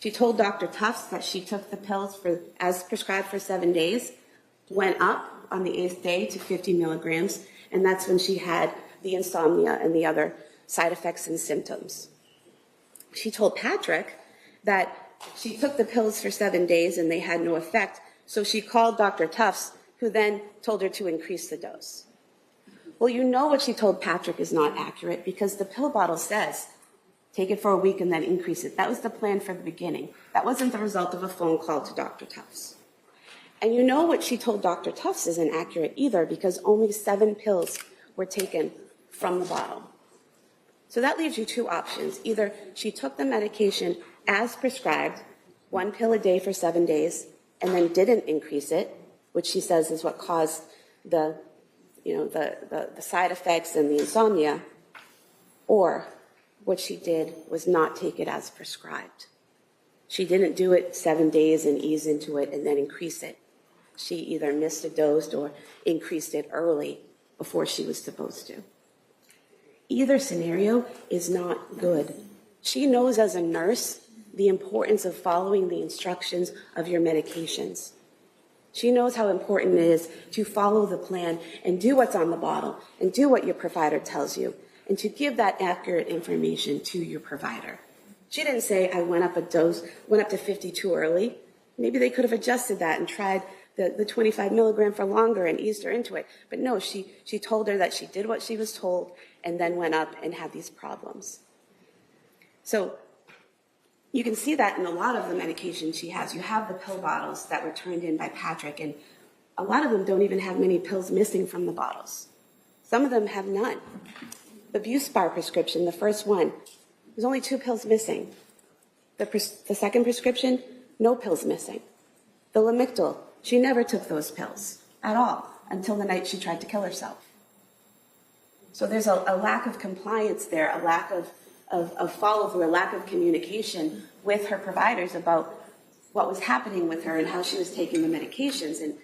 She told Dr. Tufts that she took the pills as prescribed for 7 days, went up on the 8th day to 50 milligrams, and that's when she had the insomnia and the other side effects and symptoms. She told Patrick that she took the pills for 7 days and they had no effect, so she called Dr. Tufts, who then told her to increase the dose. Well, you know what she told Patrick is not accurate because the pill bottle says, take it for a week and then increase it. That was the plan from the beginning. That wasn't the result of a phone call to Dr. Tufts. And you know what she told Dr. Tufts isn't accurate either because only 7 pills were taken from the bottle. So that leaves you 2 options. Either she took the medication as prescribed, 1 pill a day for 7 days, and then didn't increase it, which she says is what caused the side effects and the insomnia, or what she did was not take it as prescribed. She didn't do it 7 days and ease into it and then increase it. She either missed a dose or increased it early before she was supposed to. Either scenario is not good. She knows as a nurse the importance of following the instructions of your medications. She knows how important it is to follow the plan and do what's on the bottle and do what your provider tells you and to give that accurate information to your provider. She didn't say, I went up a dose, went up to 50 too early. Maybe they could have adjusted that and tried the 25 milligram for longer and eased her into it. But no, she told her that she did what she was told and then went up and had these problems. So You can see that in a lot of the medications she has. You have the pill bottles that were turned in by Patrick, and a lot of them don't even have many pills missing from the bottles. Some of them have none. The Buspar prescription, the first one, there's only 2 pills missing. The second prescription, no pills missing. The Lamictal, she never took those pills at all until the night she tried to kill herself. So there's a lack of compliance there, a lack of follow-through, a lack of communication with her providers about what was happening with her and how she was taking the medications. And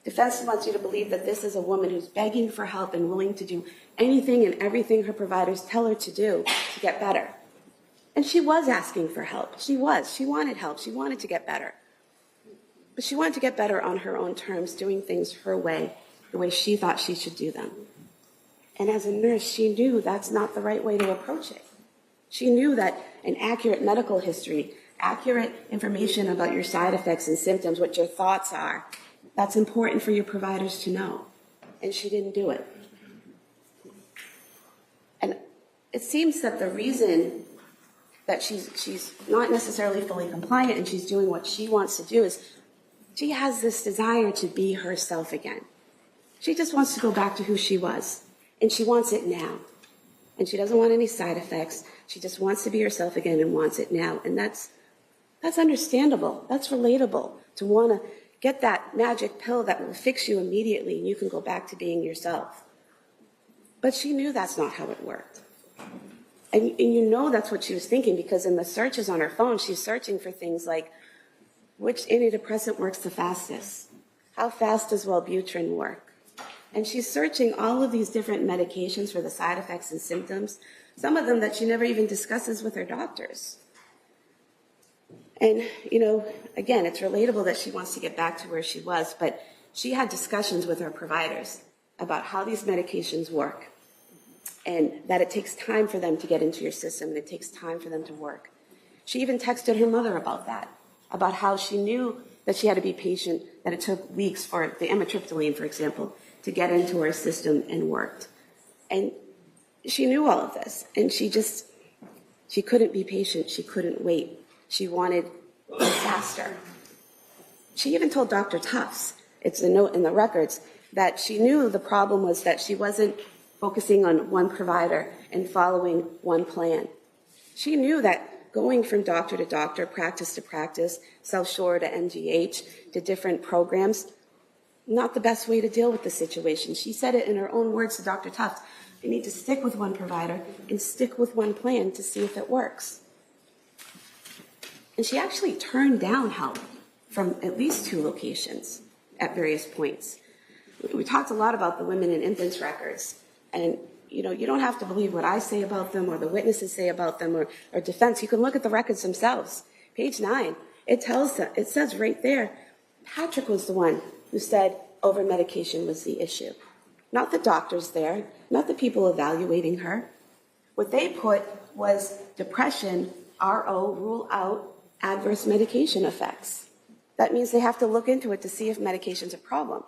defense wants you to believe that this is a woman who's begging for help and willing to do anything and everything her providers tell her to do to get better. And she was asking for help. She was. She wanted help. She wanted to get better. But she wanted to get better on her own terms, doing things her way, the way she thought she should do them. And as a nurse, she knew that's not the right way to approach it. She knew that an accurate medical history, accurate information about your side effects and symptoms, what your thoughts are, that's important for your providers to know. And she didn't do it. And it seems that the reason that she's not necessarily fully compliant and she's doing what she wants to do is she has this desire to be herself again. She just wants to go back to who she was. And she wants it now. And she doesn't want any side effects. She just wants to be herself again and wants it now. And that's understandable. That's relatable, to want to get that magic pill that will fix you immediately and you can go back to being yourself. But she knew that's not how it worked. And you know that's what she was thinking, because in the searches on her phone, she's searching for things like, which antidepressant works the fastest? How fast does Wellbutrin work? And she's searching all of these different medications for the side effects and symptoms, some of them that she never even discusses with her doctors. And, again, it's relatable that she wants to get back to where she was, but she had discussions with her providers about how these medications work and that it takes time for them to get into your system and it takes time for them to work. She even texted her mother about that, about how she knew that she had to be patient, that it took weeks for the amitriptyline, for example, to get into her system and worked. And she knew all of this, and she couldn't be patient. She couldn't wait. She wanted faster. She even told Dr. Tufts, it's a note in the records, that she knew the problem was that she wasn't focusing on one provider and following one plan. She knew that going from doctor to doctor, practice to practice, South Shore to MGH, to different programs, not the best way to deal with the situation. She said it in her own words to Dr. Tufts. You need to stick with one provider and stick with one plan to see if it works. And she actually turned down help from at least 2 locations at various points. We talked a lot about the women and infants records. And, you don't have to believe what I say about them or the witnesses say about them or defense. You can look at the records themselves. Page 9, it says right there, Patrick was the one who said over-medication was the issue. Not the doctors there, not the people evaluating her. What they put was depression, RO, rule out adverse medication effects. That means they have to look into it to see if medication's a problem.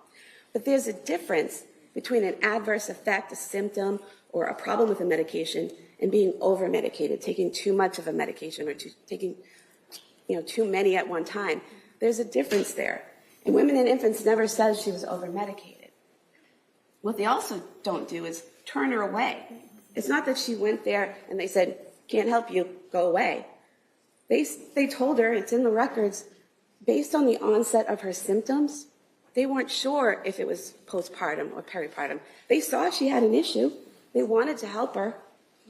But there's a difference between an adverse effect, a symptom, or a problem with a medication and being over-medicated, taking too much of a medication or taking too many at one time. There's a difference there. And women and infants never said she was over-medicated. What they also don't do is turn her away. It's not that she went there and they said, can't help you, go away. They told her, it's in the records, based on the onset of her symptoms, they weren't sure if it was postpartum or peripartum. They saw she had an issue. They wanted to help her.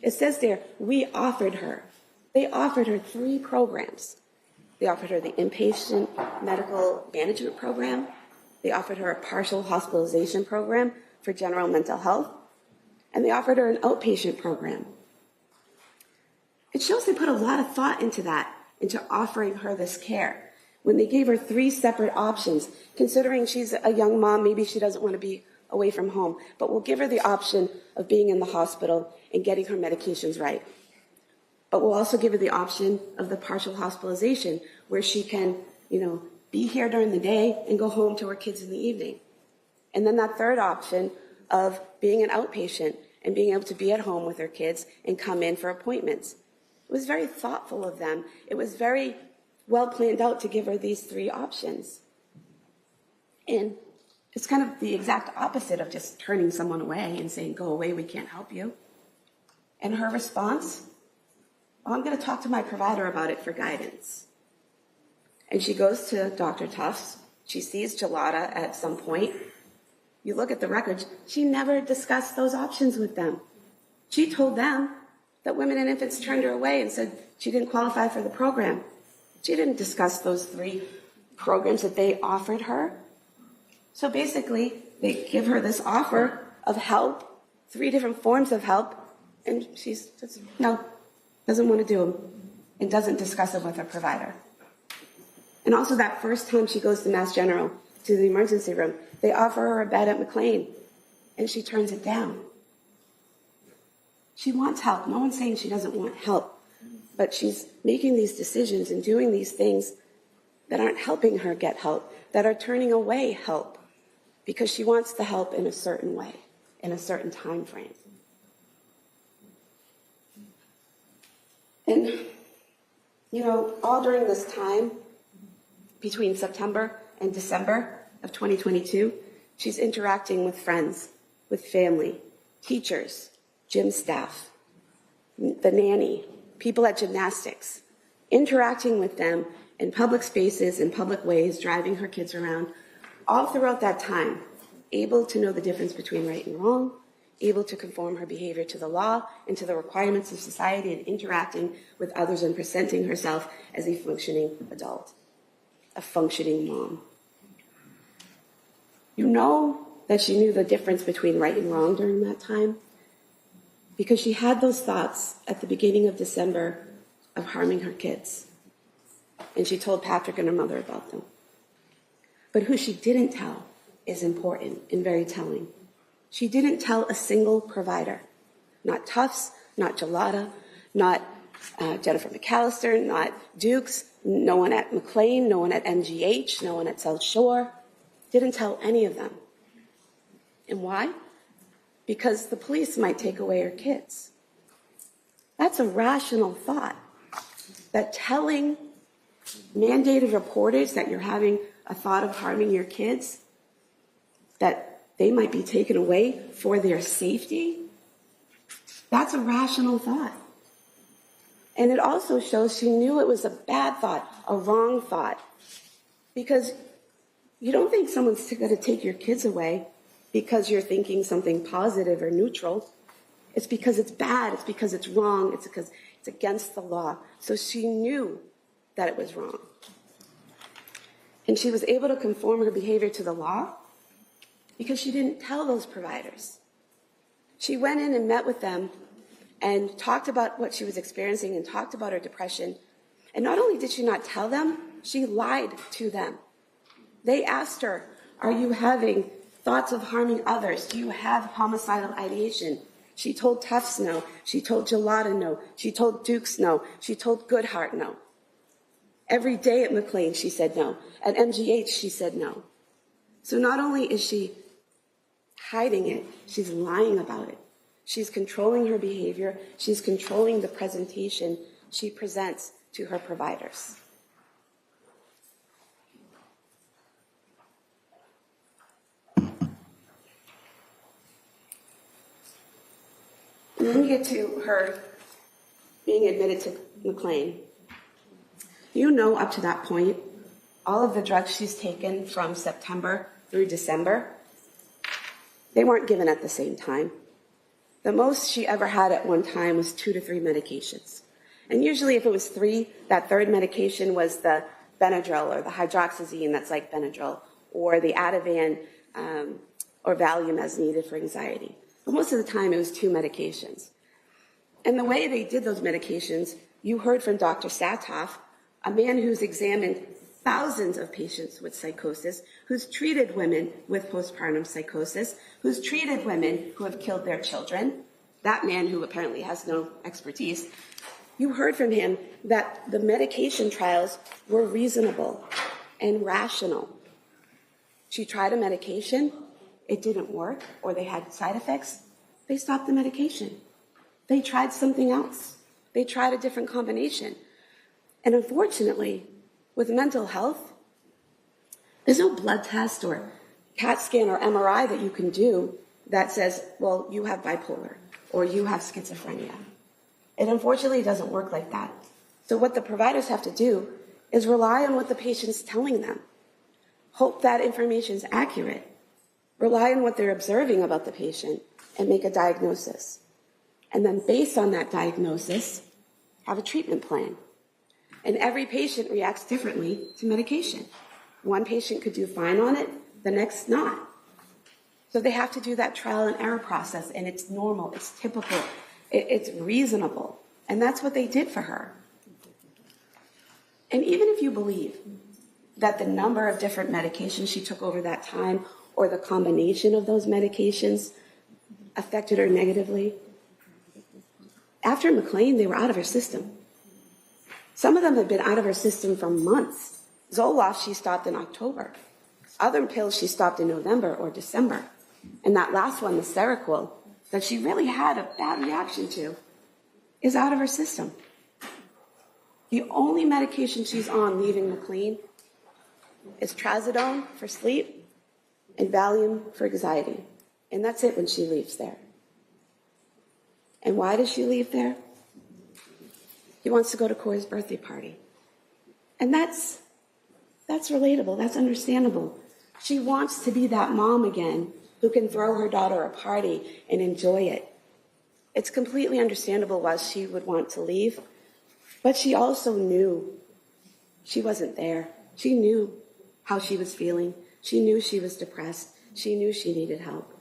It says there, we offered her. They offered her 3 programs. They offered her the inpatient medical management program. They offered her a partial hospitalization program for general mental health. And they offered her an outpatient program. It shows they put a lot of thought into that, into offering her this care. When they gave her 3 separate options, considering she's a young mom, maybe she doesn't want to be away from home, but we'll give her the option of being in the hospital and getting her medications right. But we'll also give her the option of the partial hospitalization, where she can, be here during the day and go home to her kids in the evening. And then that third option of being an outpatient and being able to be at home with her kids and come in for appointments. It was very thoughtful of them. It was very well planned out to give her these 3 options. And it's kind of the exact opposite of just turning someone away and saying, go away, we can't help you. And her response, I'm going to talk to my provider about it for guidance. And she goes to Dr. Tufts. She sees Gelada at some point. You look at the records, she never discussed those options with them. She told them that women and infants turned her away and said she didn't qualify for the program. She didn't discuss those 3 programs that they offered her. So basically, they give her this offer of help, 3 different forms of help, and she says, no, doesn't want to do them, and doesn't discuss it with her provider. And also that first time she goes to Mass General, to the emergency room, they offer her a bed at McLean, and she turns it down. She wants help. No one's saying she doesn't want help, but she's making these decisions and doing these things that aren't helping her get help, that are turning away help, because she wants the help in a certain way, in a certain time frame. And, all during this time, between September and December of 2022, she's interacting with friends, with family, teachers, gym staff, the nanny, people at gymnastics, interacting with them in public spaces, in public ways, driving her kids around, all throughout that time, able to know the difference between right and wrong, able to conform her behavior to the law and to the requirements of society, and interacting with others and presenting herself as a functioning adult, a functioning mom. You know that she knew the difference between right and wrong during that time because she had those thoughts at the beginning of December of harming her kids. And she told Patrick and her mother about them. But who she didn't tell is important and very telling. She didn't tell a single provider, not Tufts, not Gelada, not Jennifer McAllister, not Dukes, no one at McLean, no one at MGH, no one at South Shore. Didn't tell any of them. And why? Because the police might take away her kids. That's a rational thought. That telling mandated reporters that you're having a thought of harming your kids, that they might be taken away for their safety, that's a rational thought. And it also shows she knew it was a bad thought, a wrong thought. Because you don't think someone's going to take your kids away because you're thinking something positive or neutral. It's because it's bad, it's because it's wrong, it's because it's against the law. So she knew that it was wrong. And she was able to conform her behavior to the law because she didn't tell those providers. She went in and met with them and talked about what she was experiencing and talked about her depression. And not only did she not tell them, she lied to them. They asked her, are you having thoughts of harming others? Do you have homicidal ideation? She told Tufts no. She told Gelada no. She told Dukes no. She told Goodhart no. Every day at McLean, she said no. At MGH, she said no. So not only is she hiding it, she's lying about it. She's controlling her behavior. She's controlling the presentation she presents to her providers. And then we get to her being admitted to McLean. You know, up to that point, all of the drugs she's taken from September through December, they weren't given at the same time. The most she ever had at one time was 2 to 3 medications. And usually if it was 3, that third medication was the Benadryl or the hydroxyzine that's like Benadryl, or the Ativan or Valium as needed for anxiety. But most of the time it was 2 medications. And the way they did those medications, you heard from Dr. Satoff, a man who's examined thousands of patients with psychosis, who's treated women with postpartum psychosis, who's treated women who have killed their children, that man who apparently has no expertise. You heard from him that the medication trials were reasonable and rational. She tried a medication, it didn't work, or they had side effects, they stopped the medication. They tried something else. they tried a different combination. And unfortunately, with mental health, there's no blood test or CAT scan or MRI that you can do that says, well, you have bipolar or you have schizophrenia. It unfortunately doesn't work like that. So what the providers have to do is rely on what the patient's telling them. Hope that information is accurate. Rely on what they're observing about the patient and make a diagnosis. And then based on that diagnosis, have a treatment plan. And every patient reacts differently to medication. One patient could do fine on it, the next not. So they have to do that trial and error process, and it's normal, it's typical, it's reasonable. And that's what they did for her. And even if you believe that the number of different medications she took over that time or the combination of those medications affected her negatively, after McLean, they were out of her system. Some of them had been out of her system for months. Zoloft, she stopped in October. Other pills she stopped in November or December. And that last one, the Seroquel, that she really had a bad reaction to, is out of her system. The only medication she's on leaving McLean is trazodone for sleep and Valium for anxiety. And that's it when she leaves there. And why does she leave there? He wants to go to Corey's birthday party. And that's relatable, that's understandable. She wants to be that mom again who can throw her daughter a party and enjoy it. It's completely understandable why she would want to leave, but she also knew she wasn't there. She knew how she was feeling. She knew she was depressed. She knew she needed help.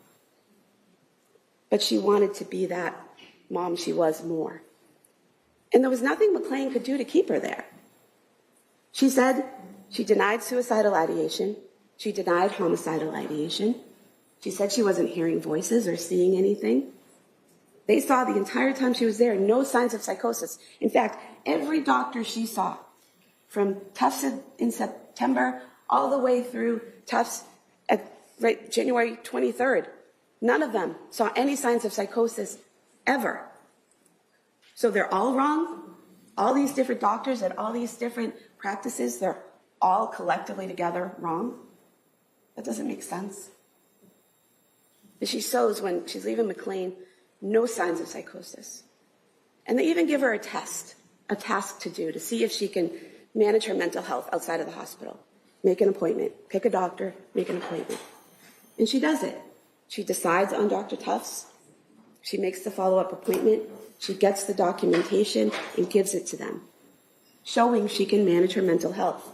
But she wanted to be that mom she was more. And there was nothing McLean could do to keep her there. She said she denied suicidal ideation. She denied homicidal ideation. She said she wasn't hearing voices or seeing anything. They saw the entire time she was there no signs of psychosis. In fact, every doctor she saw, from Tufts in September all the way through Tufts at January 23rd, none of them saw any signs of psychosis ever. So they're all wrong. All these different doctors at all these different practices, they're all collectively together wrong. That doesn't make sense. But she shows when she's leaving McLean, no signs of psychosis. And they even give her a task to do to see if she can manage her mental health outside of the hospital. Make an appointment, pick a doctor, make an appointment. And she does it. She decides on Dr. Tufts. She makes the follow-up appointment. She gets the documentation and gives it to them, showing she can manage her mental health.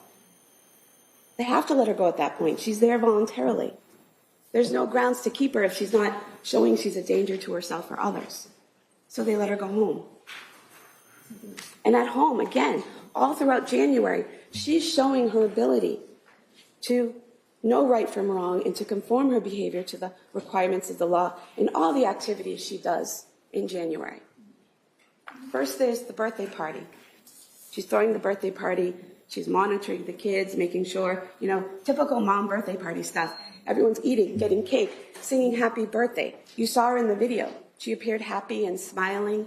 They have to let her go at that point. She's there voluntarily. There's no grounds to keep her if she's not showing she's a danger to herself or others. So they let her go home. And at home, again, all throughout January, she's showing her ability to know right from wrong and to conform her behavior to the requirements of the law in all the activities she does in January. First, there's the birthday party. She's throwing the birthday party. She's monitoring the kids, making sure, typical mom birthday party stuff. Everyone's eating, getting cake, singing happy birthday. You saw her in the video. She appeared happy and smiling,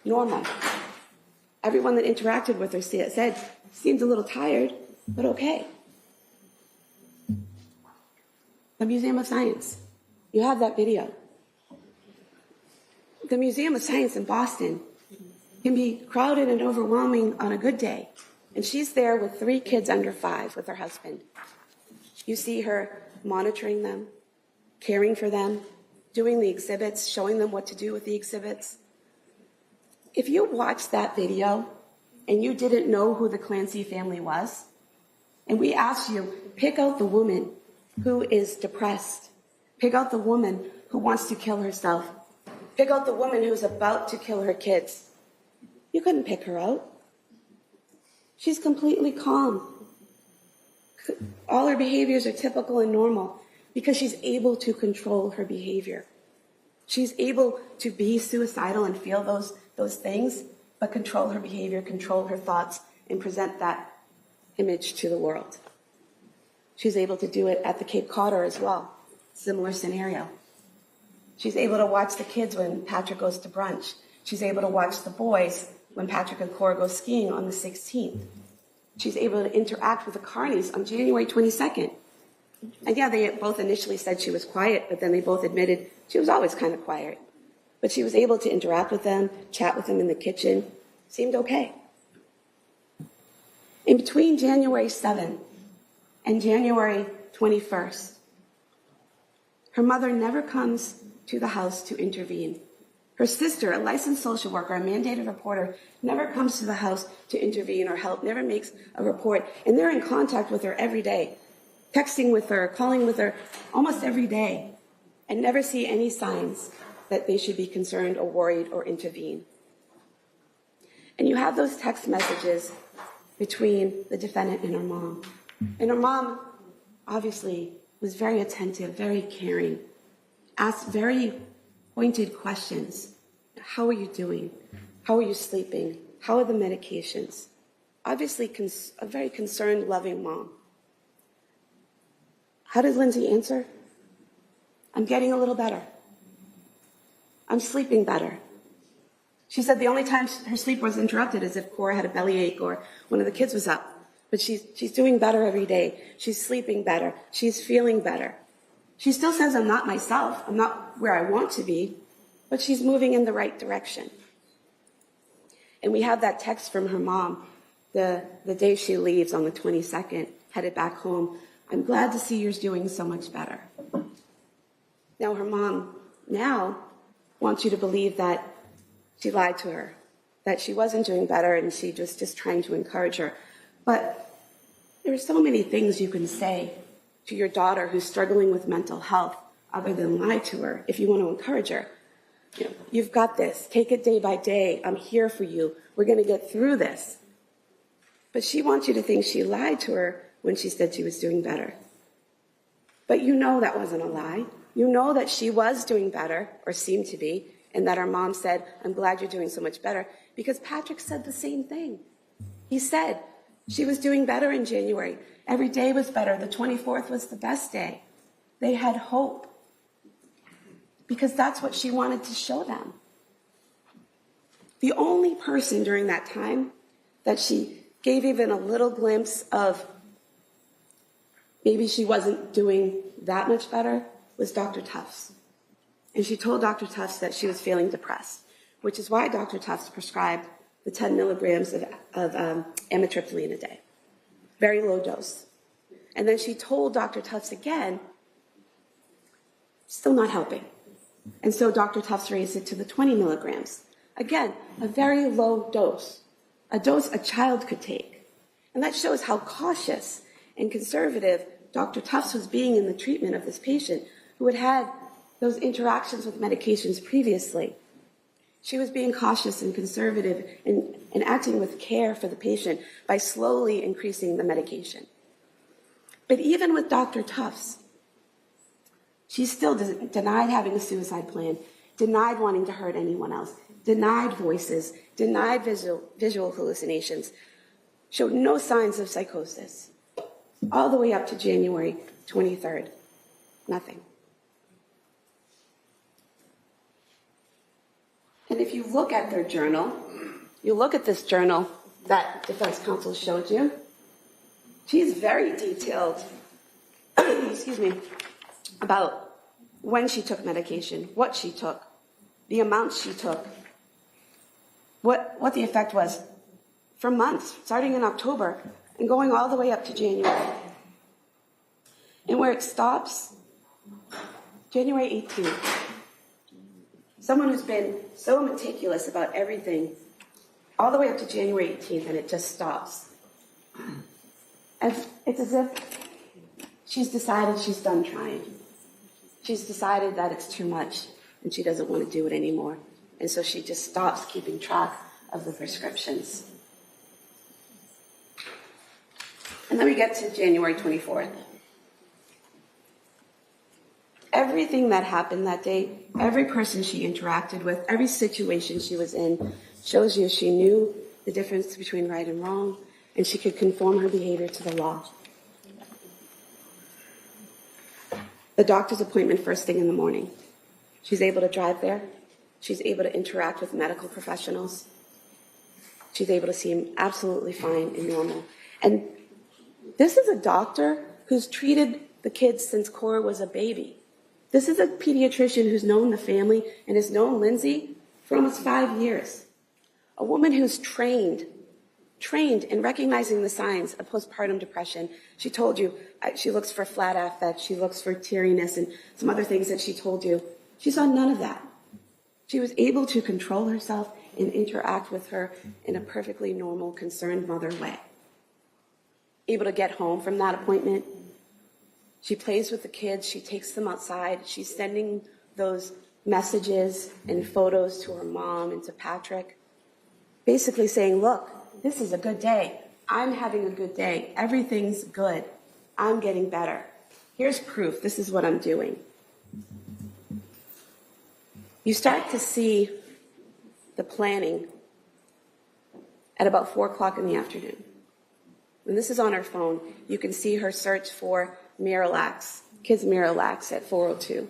normal. Everyone that interacted with her said, seemed a little tired, but okay. The Museum of Science. You have that video. The Museum of Science in Boston can be crowded and overwhelming on a good day. And she's there with 3 kids under 5 with her husband. You see her monitoring them, caring for them, doing the exhibits, showing them what to do with the exhibits. If you watched that video and you didn't know who the Clancy family was, and we asked you, pick out the woman who is depressed, pick out the woman who wants to kill herself, pick out the woman who's about to kill her kids, you couldn't pick her out. She's completely calm. All her behaviors are typical and normal because she's able to control her behavior. She's able to be suicidal and feel those things, but control her behavior, control her thoughts, and present that image to the world. She's able to do it at the Cape Codder as well. Similar scenario. She's able to watch the kids when Patrick goes to brunch. She's able to watch the boys when Patrick and Cora go skiing on the 16th. She's able to interact with the Carneys on January 22nd. And yeah, they both initially said she was quiet, but then they both admitted she was always kind of quiet. But she was able to interact with them, chat with them in the kitchen, seemed okay. In between January 7th and January 21st, her mother never comes to the house to intervene. Her sister, a licensed social worker, a mandated reporter, never comes to the house to intervene or help, never makes a report, and they're in contact with her every day, texting with her, calling with her almost every day, and never see any signs that they should be concerned or worried or intervene. And you have those text messages between the defendant and her mom. And her mom, obviously, was very attentive, very caring, asked very pointed questions. How are you doing? How are you sleeping? How are the medications? Obviously, a very concerned, loving mom. How did Lindsay answer? I'm getting a little better. I'm sleeping better. She said the only time her sleep was interrupted is if Cora had a bellyache or one of the kids was up. But she's doing better every day. She's sleeping better. She's feeling better. She still says, I'm not myself. I'm not where I want to be. But she's moving in the right direction. And we have that text from her mom the day she leaves on the 22nd, headed back home. I'm glad to see you're doing so much better. Now her mom now wants you to believe that she lied to her, that she wasn't doing better and she was just trying to encourage her. But there are so many things you can say to your daughter who's struggling with mental health other than lie to her if you want to encourage her. You know, you've got this. Take it day by day. I'm here for you. We're going to get through this. But she wants you to think she lied to her when she said she was doing better. But you know that wasn't a lie. You know that she was doing better, or seemed to be, and that her mom said, I'm glad you're doing so much better, because Patrick said the same thing. He said she was doing better in January. Every day was better. The 24th was the best day. They had hope, because that's what she wanted to show them. The only person during that time that she gave even a little glimpse of maybe she wasn't doing that much better was Dr. Tufts. And she told Dr. Tufts that she was feeling depressed, which is why Dr. Tufts prescribed the 10 milligrams of amitriptyline a day. Very low dose. And then she told Dr. Tufts again, still not helping. And so Dr. Tufts raised it to the 20 milligrams. Again, a very low dose, a dose a child could take. And that shows how cautious and conservative Dr. Tufts was being in the treatment of this patient who had had those interactions with medications previously. She was being cautious and conservative and acting with care for the patient by slowly increasing the medication. But even with Dr. Tufts, she still denied having a suicide plan, denied wanting to hurt anyone else, denied voices, denied visual hallucinations, showed no signs of psychosis. All the way up to January 23rd, nothing. And if you look at their journal, you look at this journal that defense counsel showed you, she's very detailed, excuse me, about when she took medication, what she took, the amount she took, what the effect was for months, starting in October and going all the way up to January. And where it stops, January 18th. Someone who's been so meticulous about everything all the way up to January 18th, and it just stops. It's as if she's decided she's done trying. She's decided that it's too much and she doesn't want to do it anymore. And so she just stops keeping track of the prescriptions. And then we get to January 24th. Everything that happened that day, every person she interacted with, every situation she was in, shows you she knew the difference between right and wrong, and she could conform her behavior to the law. The doctor's appointment first thing in the morning. She's able to drive there. She's able to interact with medical professionals. She's able to seem absolutely fine and normal. And this is a doctor who's treated the kids since Cora was a baby. This is a pediatrician who's known the family and has known Lindsay for almost 5 years. A woman who's trained in recognizing the signs of postpartum depression. She told you she looks for flat affect, she looks for teariness, and some other things that she told you. She saw none of that. She was able to control herself and interact with her in a perfectly normal, concerned mother way. Able to get home from that appointment. She plays with the kids, she takes them outside, she's sending those messages and photos to her mom and to Patrick, basically saying, look, this is a good day. I'm having a good day. Everything's good. I'm getting better. Here's proof. This is what I'm doing. You start to see the planning at about 4 o'clock in the afternoon. When this is on her phone, you can see her search for Miralax, kids Miralax at 4:02.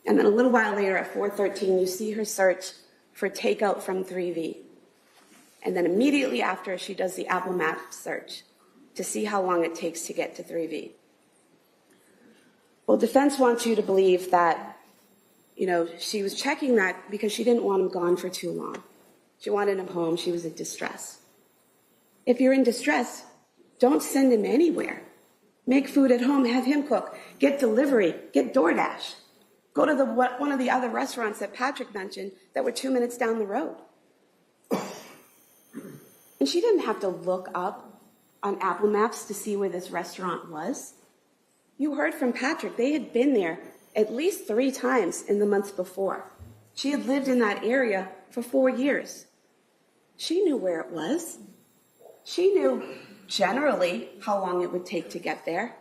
And then a little while later at 4:13, you see her search for takeout from 3V. And then immediately after, she does the Apple Maps search to see how long it takes to get to 3V. Well, defense wants you to believe that, she was checking that because she didn't want him gone for too long. She wanted him home. She was in distress. If you're in distress, don't send him anywhere. Make food at home, have him cook, get delivery, get DoorDash. Go to one of the other restaurants that Patrick mentioned that were 2 minutes down the road. And she didn't have to look up on Apple Maps to see where this restaurant was. You heard from Patrick, they had been there at least 3 times in the months before. She had lived in that area for 4 years. She knew where it was. She knew generally how long it would take to get there.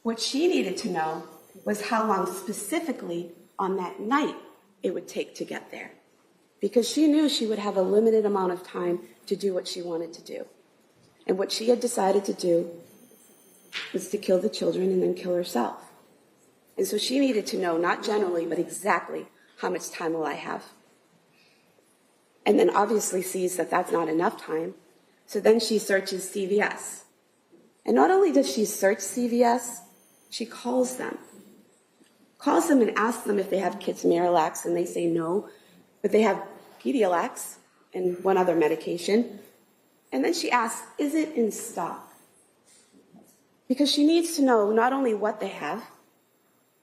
What she needed to know was how long specifically on that night it would take to get there. Because she knew she would have a limited amount of time to do what she wanted to do. And what she had decided to do was to kill the children and then kill herself. And so she needed to know, not generally, but exactly how much time will I have. And then obviously sees that that's not enough time. So then she searches CVS. And not only does she search CVS, she calls them. Calls them and asks them if they have kids Miralax, and they say no, but they have Pedialax and one other medication. And then she asks, is it in stock? Because she needs to know not only what they have,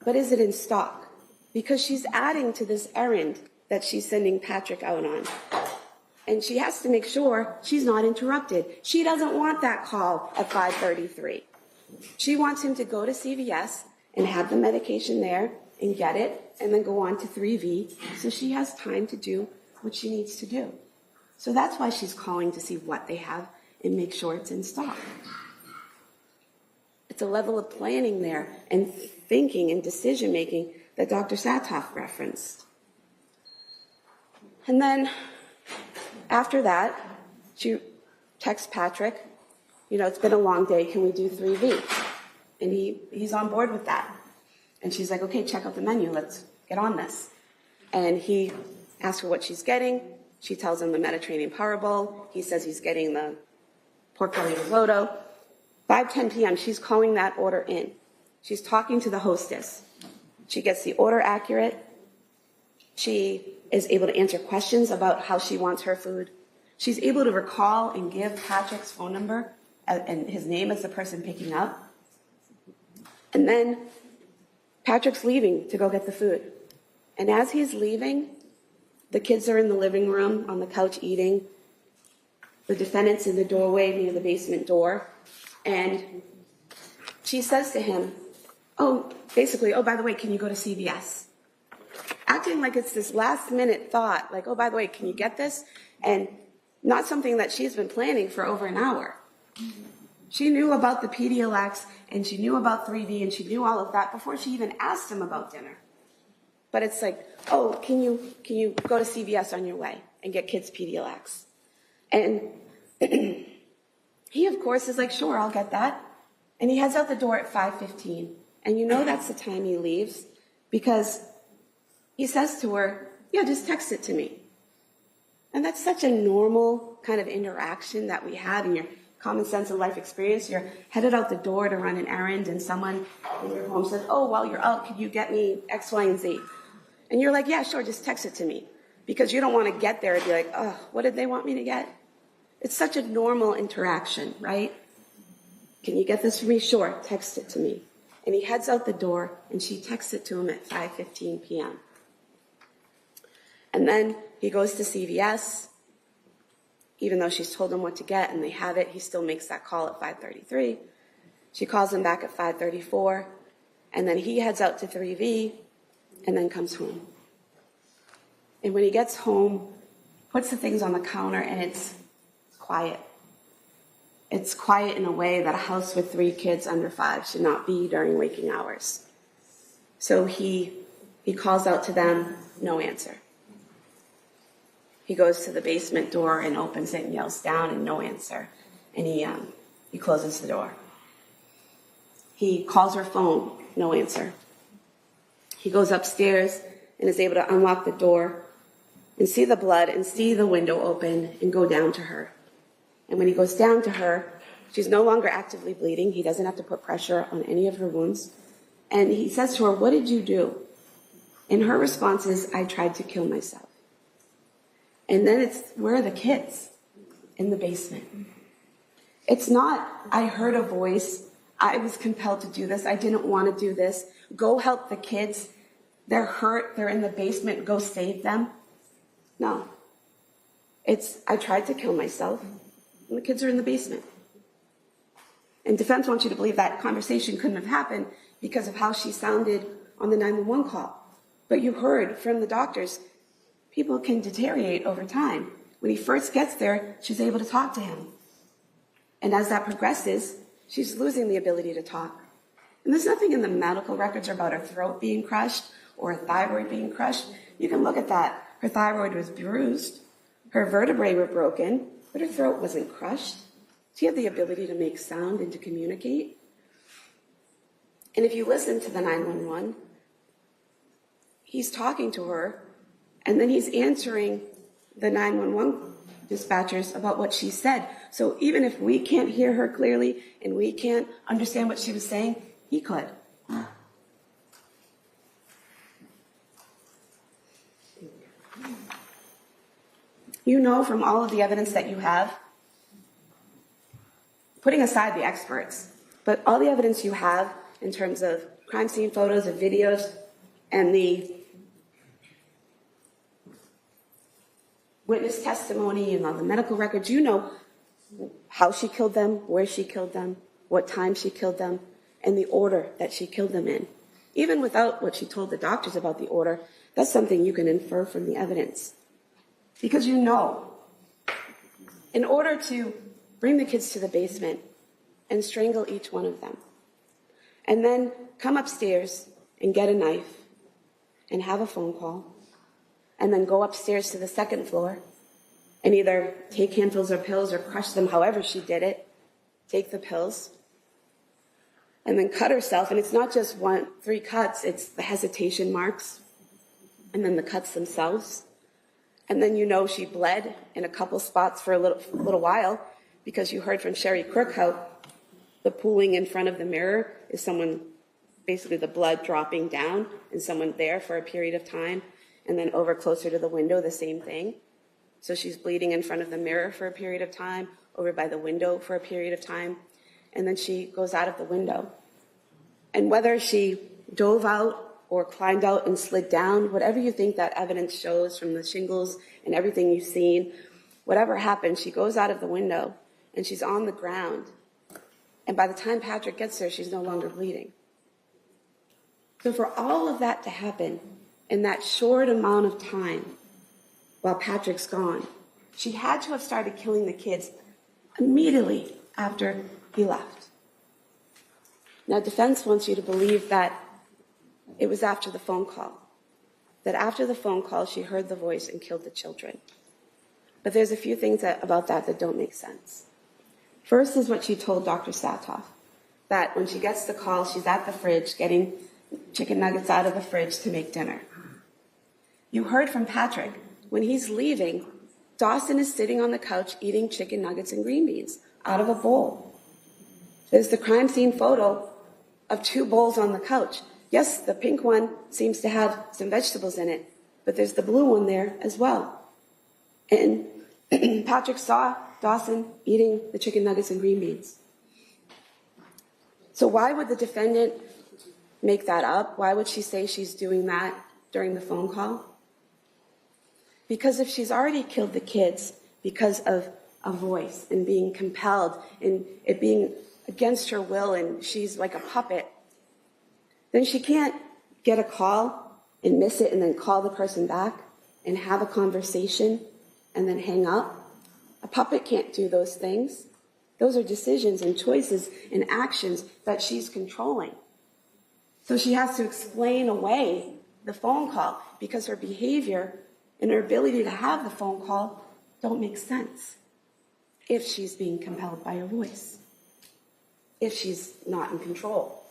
but is it in stock? Because she's adding to this errand that she's sending Patrick out on. And she has to make sure she's not interrupted. She doesn't want that call at 5:33. She wants him to go to CVS and have the medication there and get it and then go on to 3V so she has time to do what she needs to do. So that's why she's calling to see what they have and make sure it's in stock. It's a level of planning there and thinking and decision-making that Dr. Satoff referenced. And then after that, she texts Patrick, it's been a long day, can we do 3V? And he's on board with that. And she's like, okay, check out the menu, let's get on this. And he asks her what she's getting. She tells him the Mediterranean Power Bowl. He says he's getting the pork belly risotto. 5:10 p.m., she's calling that order in. She's talking to the hostess. She gets the order accurate. She is able to answer questions about how she wants her food. She's able to recall and give Patrick's phone number and his name as the person picking up. And then Patrick's leaving to go get the food. And as he's leaving, the kids are in the living room on the couch eating. The defendant's in the doorway near the basement door. And she says to him, oh, by the way, can you go to CVS? Acting like it's this last minute thought, like, oh, by the way, can you get this? And not something that she's been planning for over an hour. She knew about the Pedialax and she knew about 3V and she knew all of that before she even asked him about dinner. But it's like, oh, can you go to CVS on your way and get kids Pedialax? And he, of course, is like, sure, I'll get that. And he heads out the door at 5:15. And that's the time he leaves because he says to her, yeah, just text it to me. And that's such a normal kind of interaction that we have in your common sense of life experience. You're headed out the door to run an errand and someone in your home says, oh, while you're out, could you get me X, Y, and Z? And you're like, yeah, sure, just text it to me. Because you don't want to get there and be like, oh, what did they want me to get? It's such a normal interaction, right? Can you get this for me? Sure, text it to me. And he heads out the door and she texts it to him at 5:15 p.m. And then he goes to CVS. Even though she's told him what to get and they have it, he still makes that call at 5:33. She calls him back at 5:34. And then he heads out to 3V and then comes home. And when he gets home, puts the things on the counter and it's quiet. It's quiet in a way that a house with 3 kids under 5 should not be during waking hours. So he calls out to them, no answer. He goes to the basement door and opens it and yells down and no answer. And he closes the door. He calls her phone, no answer. He goes upstairs and is able to unlock the door and see the blood and see the window open and go down to her. And when he goes down to her, she's no longer actively bleeding. He doesn't have to put pressure on any of her wounds. And he says to her, what did you do? And her response is, I tried to kill myself. And then it's, where are the kids? In the basement. It's not, I heard a voice, I was compelled to do this, I didn't want to do this, go help the kids, they're hurt, they're in the basement, go save them. No. It's, I tried to kill myself, and the kids are in the basement. And defense wants you to believe that conversation couldn't have happened because of how she sounded on the 911 call. But you heard from the doctors, people can deteriorate over time. When he first gets there, she's able to talk to him. And as that progresses, she's losing the ability to talk. And there's nothing in the medical records about her throat being crushed or her thyroid being crushed. You can look at that. Her thyroid was bruised, her vertebrae were broken, but her throat wasn't crushed. She had the ability to make sound and to communicate. And if you listen to the 911, he's talking to her, and then he's answering the 911 dispatchers about what she said. So even if we can't hear her clearly and we can't understand what she was saying, he could. You know from all of the evidence that you have, putting aside the experts, but all the evidence you have in terms of crime scene photos and videos and the witness testimony and all the medical records, you know how she killed them, where she killed them, what time she killed them, and the order that she killed them in. Even without what she told the doctors about the order, that's something you can infer from the evidence. Because you know, in order to bring the kids to the basement and strangle each one of them, and then come upstairs and get a knife and have a phone call, and then go upstairs to the second floor and either take handfuls of pills or crush them however she did it, take the pills, and then cut herself. And it's not just 3 cuts, it's the hesitation marks, and then the cuts themselves. And then you know she bled in a couple spots for a little while because you heard from Sherry Crook how the pooling in front of the mirror is someone, basically the blood dropping down and someone there for a period of time. And then over closer to the window, the same thing. So she's bleeding in front of the mirror for a period of time, over by the window for a period of time, and then she goes out of the window. And whether she dove out or climbed out and slid down, whatever you think that evidence shows from the shingles and everything you've seen, whatever happened, she goes out of the window and she's on the ground. And by the time Patrick gets there, she's no longer bleeding. So for all of that to happen in that short amount of time while Patrick's gone, she had to have started killing the kids immediately after he left. Now, defense wants you to believe that it was after the phone call, that after the phone call, she heard the voice and killed the children. But there's a few things about that don't make sense. First is what she told Dr. Satoff, that when she gets the call, she's at the fridge getting chicken nuggets out of the fridge to make dinner. You heard from Patrick, when he's leaving Dawson is sitting on the couch eating chicken nuggets and green beans out of a bowl. There's the crime scene photo of 2 bowls on the couch. Yes, the pink one seems to have some vegetables in it, but there's the blue one there as well. And Patrick saw Dawson eating the chicken nuggets and green beans. So why would the defendant make that up? Why would she say she's doing that during the phone call? Because if she's already killed the kids because of a voice and being compelled and it being against her will and she's like a puppet, then she can't get a call and miss it and then call the person back and have a conversation and then hang up. A puppet can't do those things. Those are decisions and choices and actions that she's controlling. So she has to explain away the phone call because her behavior and her ability to have the phone call don't make sense if she's being compelled by her voice, if she's not in control.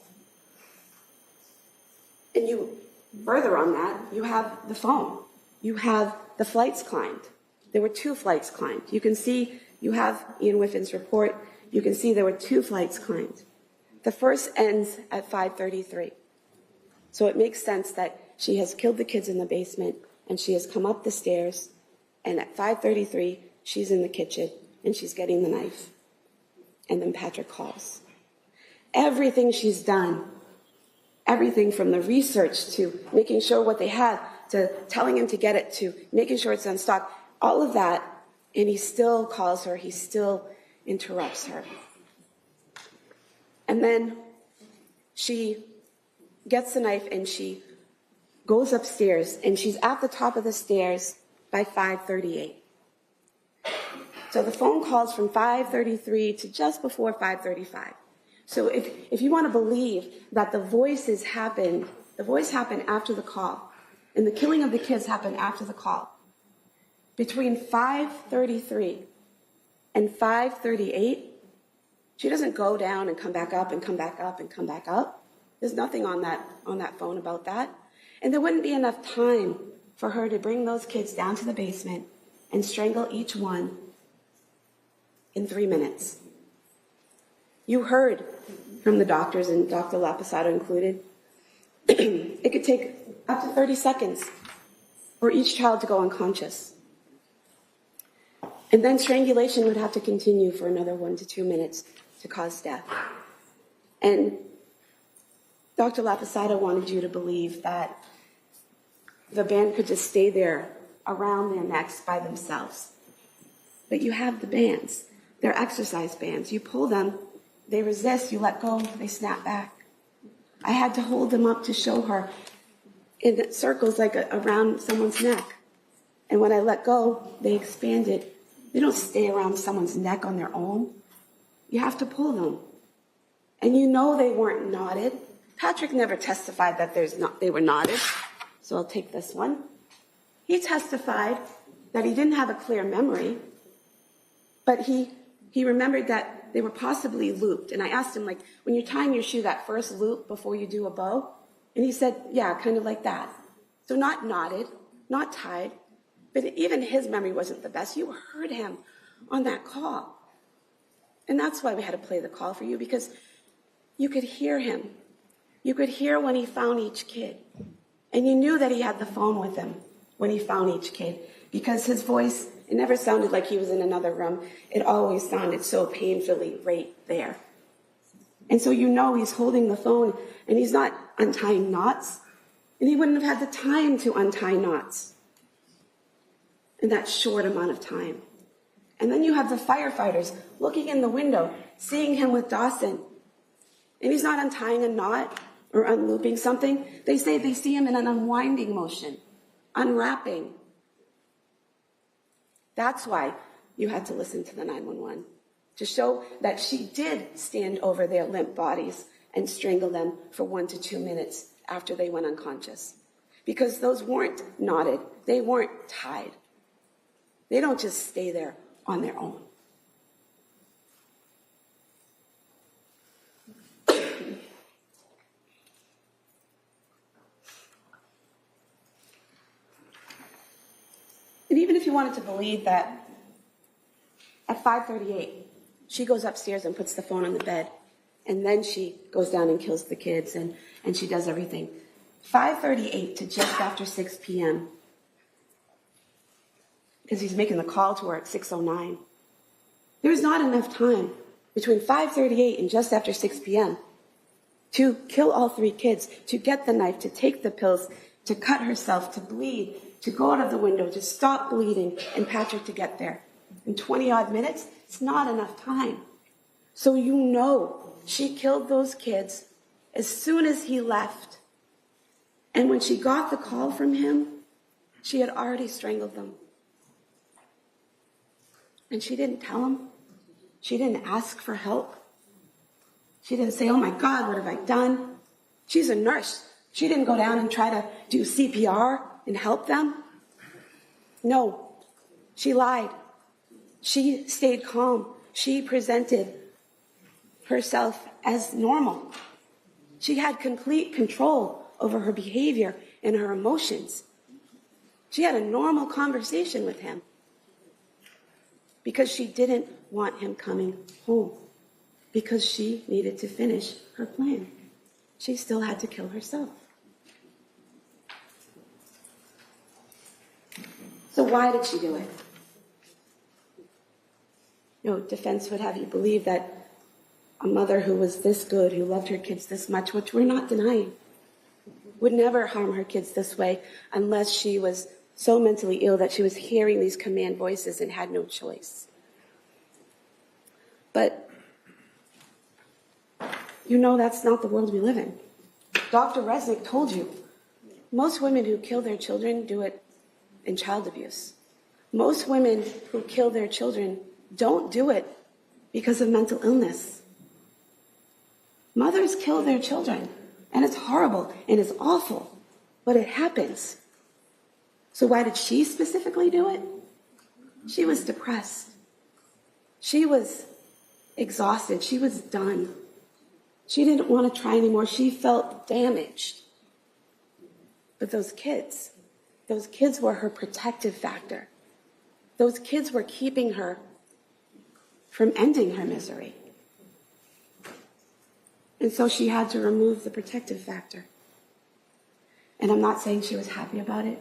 And you, further on that, you have the phone. You have the flights climbed. There were 2 flights climbed. You can see, you have Ian Whiffin's report, you can see there were 2 flights climbed. The first ends at 5:33. So it makes sense that she has killed the kids in the basement and she has come up the stairs, and at 5:33, she's in the kitchen and she's getting the knife. And then Patrick calls. Everything she's done, everything from the research to making sure what they had, to telling him to get it, to making sure it's in stock, all of that, and he still calls her, he still interrupts her. And then she gets the knife and she goes upstairs, and she's at the top of the stairs by 5:38. So the phone calls from 5:33 to just before 5:35. So if you want to believe that the voice happened after the call, and the killing of the kids happened after the call, between 5:33 and 5:38, she doesn't go down and come back up and come back up and come back up. There's nothing on that phone about that. And there wouldn't be enough time for her to bring those kids down to the basement and strangle each one in 3 minutes. You heard from the doctors, and Dr. Lapisato included, it could take up to 30 seconds for each child to go unconscious. And then strangulation would have to continue for another 1 to 2 minutes to cause death. And Dr. Lapisato wanted you to believe that the band could just stay there around their necks by themselves. But you have the bands. They're exercise bands. You pull them, they resist, you let go, they snap back. I had to hold them up to show her in circles like around someone's neck. And when I let go, they expanded. They don't stay around someone's neck on their own. You have to pull them. And you know they weren't knotted. Patrick never testified that they were knotted, so I'll take this one. He testified that he didn't have a clear memory, but he remembered that they were possibly looped. And I asked him, like, when you're tying your shoe, that first loop before you do a bow? And he said, yeah, kind of like that. So not knotted, not tied, but even his memory wasn't the best. You heard him on that call. And that's why we had to play the call for you, because you could hear him. You could hear when he found each kid. And you knew that he had the phone with him when he found each kid, because his voice, it never sounded like he was in another room. It always sounded so painfully right there. And so you know he's holding the phone, and he's not untying knots, and he wouldn't have had the time to untie knots in that short amount of time. And then you have the firefighters looking in the window, seeing him with Dawson, and he's not untying a knot or unlooping something. They say they see him in an unwinding motion, unwrapping. That's why you had to listen to the 911, to show that she did stand over their limp bodies and strangle them for 1 to 2 minutes after they went unconscious. Because those weren't knotted. They weren't tied. They don't just stay there on their own. And even if you wanted to believe that at 5:38, she goes upstairs and puts the phone on the bed, and then she goes down and kills the kids, and she does everything. 5:38 to just after 6 p.m., because he's making the call to her at 6:09. There was not enough time between 5:38 and just after 6 p.m. to kill all 3 kids, to get the knife, to take the pills, to cut herself, to bleed, to go out of the window, to stop bleeding, and Patrick to get there. In 20-odd minutes, it's not enough time. So you know she killed those kids as soon as he left. And when she got the call from him, she had already strangled them. And she didn't tell him. She didn't ask for help. She didn't say, oh my God, what have I done? She's a nurse. She didn't go down and try to do CPR and help them. No, she lied. She stayed calm. She presented herself as normal. She had complete control over her behavior and her emotions. She had a normal conversation with him because she didn't want him coming home, because she needed to finish her plan. She still had to kill herself. So why did she do it? Defense would have you believe that a mother who was this good, who loved her kids this much, which we're not denying, would never harm her kids this way unless she was so mentally ill that she was hearing these command voices and had no choice. But that's not the world we live in. Dr. Resnick told you, most women who kill their children do it in child abuse. Most women who kill their children don't do it because of mental illness. Mothers kill their children, and it's horrible, and it's awful, but it happens. So why did she specifically do it? She was depressed. She was exhausted. She was done. She didn't want to try anymore. She felt damaged. But those kids were her protective factor. Those kids were keeping her from ending her misery. And so she had to remove the protective factor. And I'm not saying she was happy about it.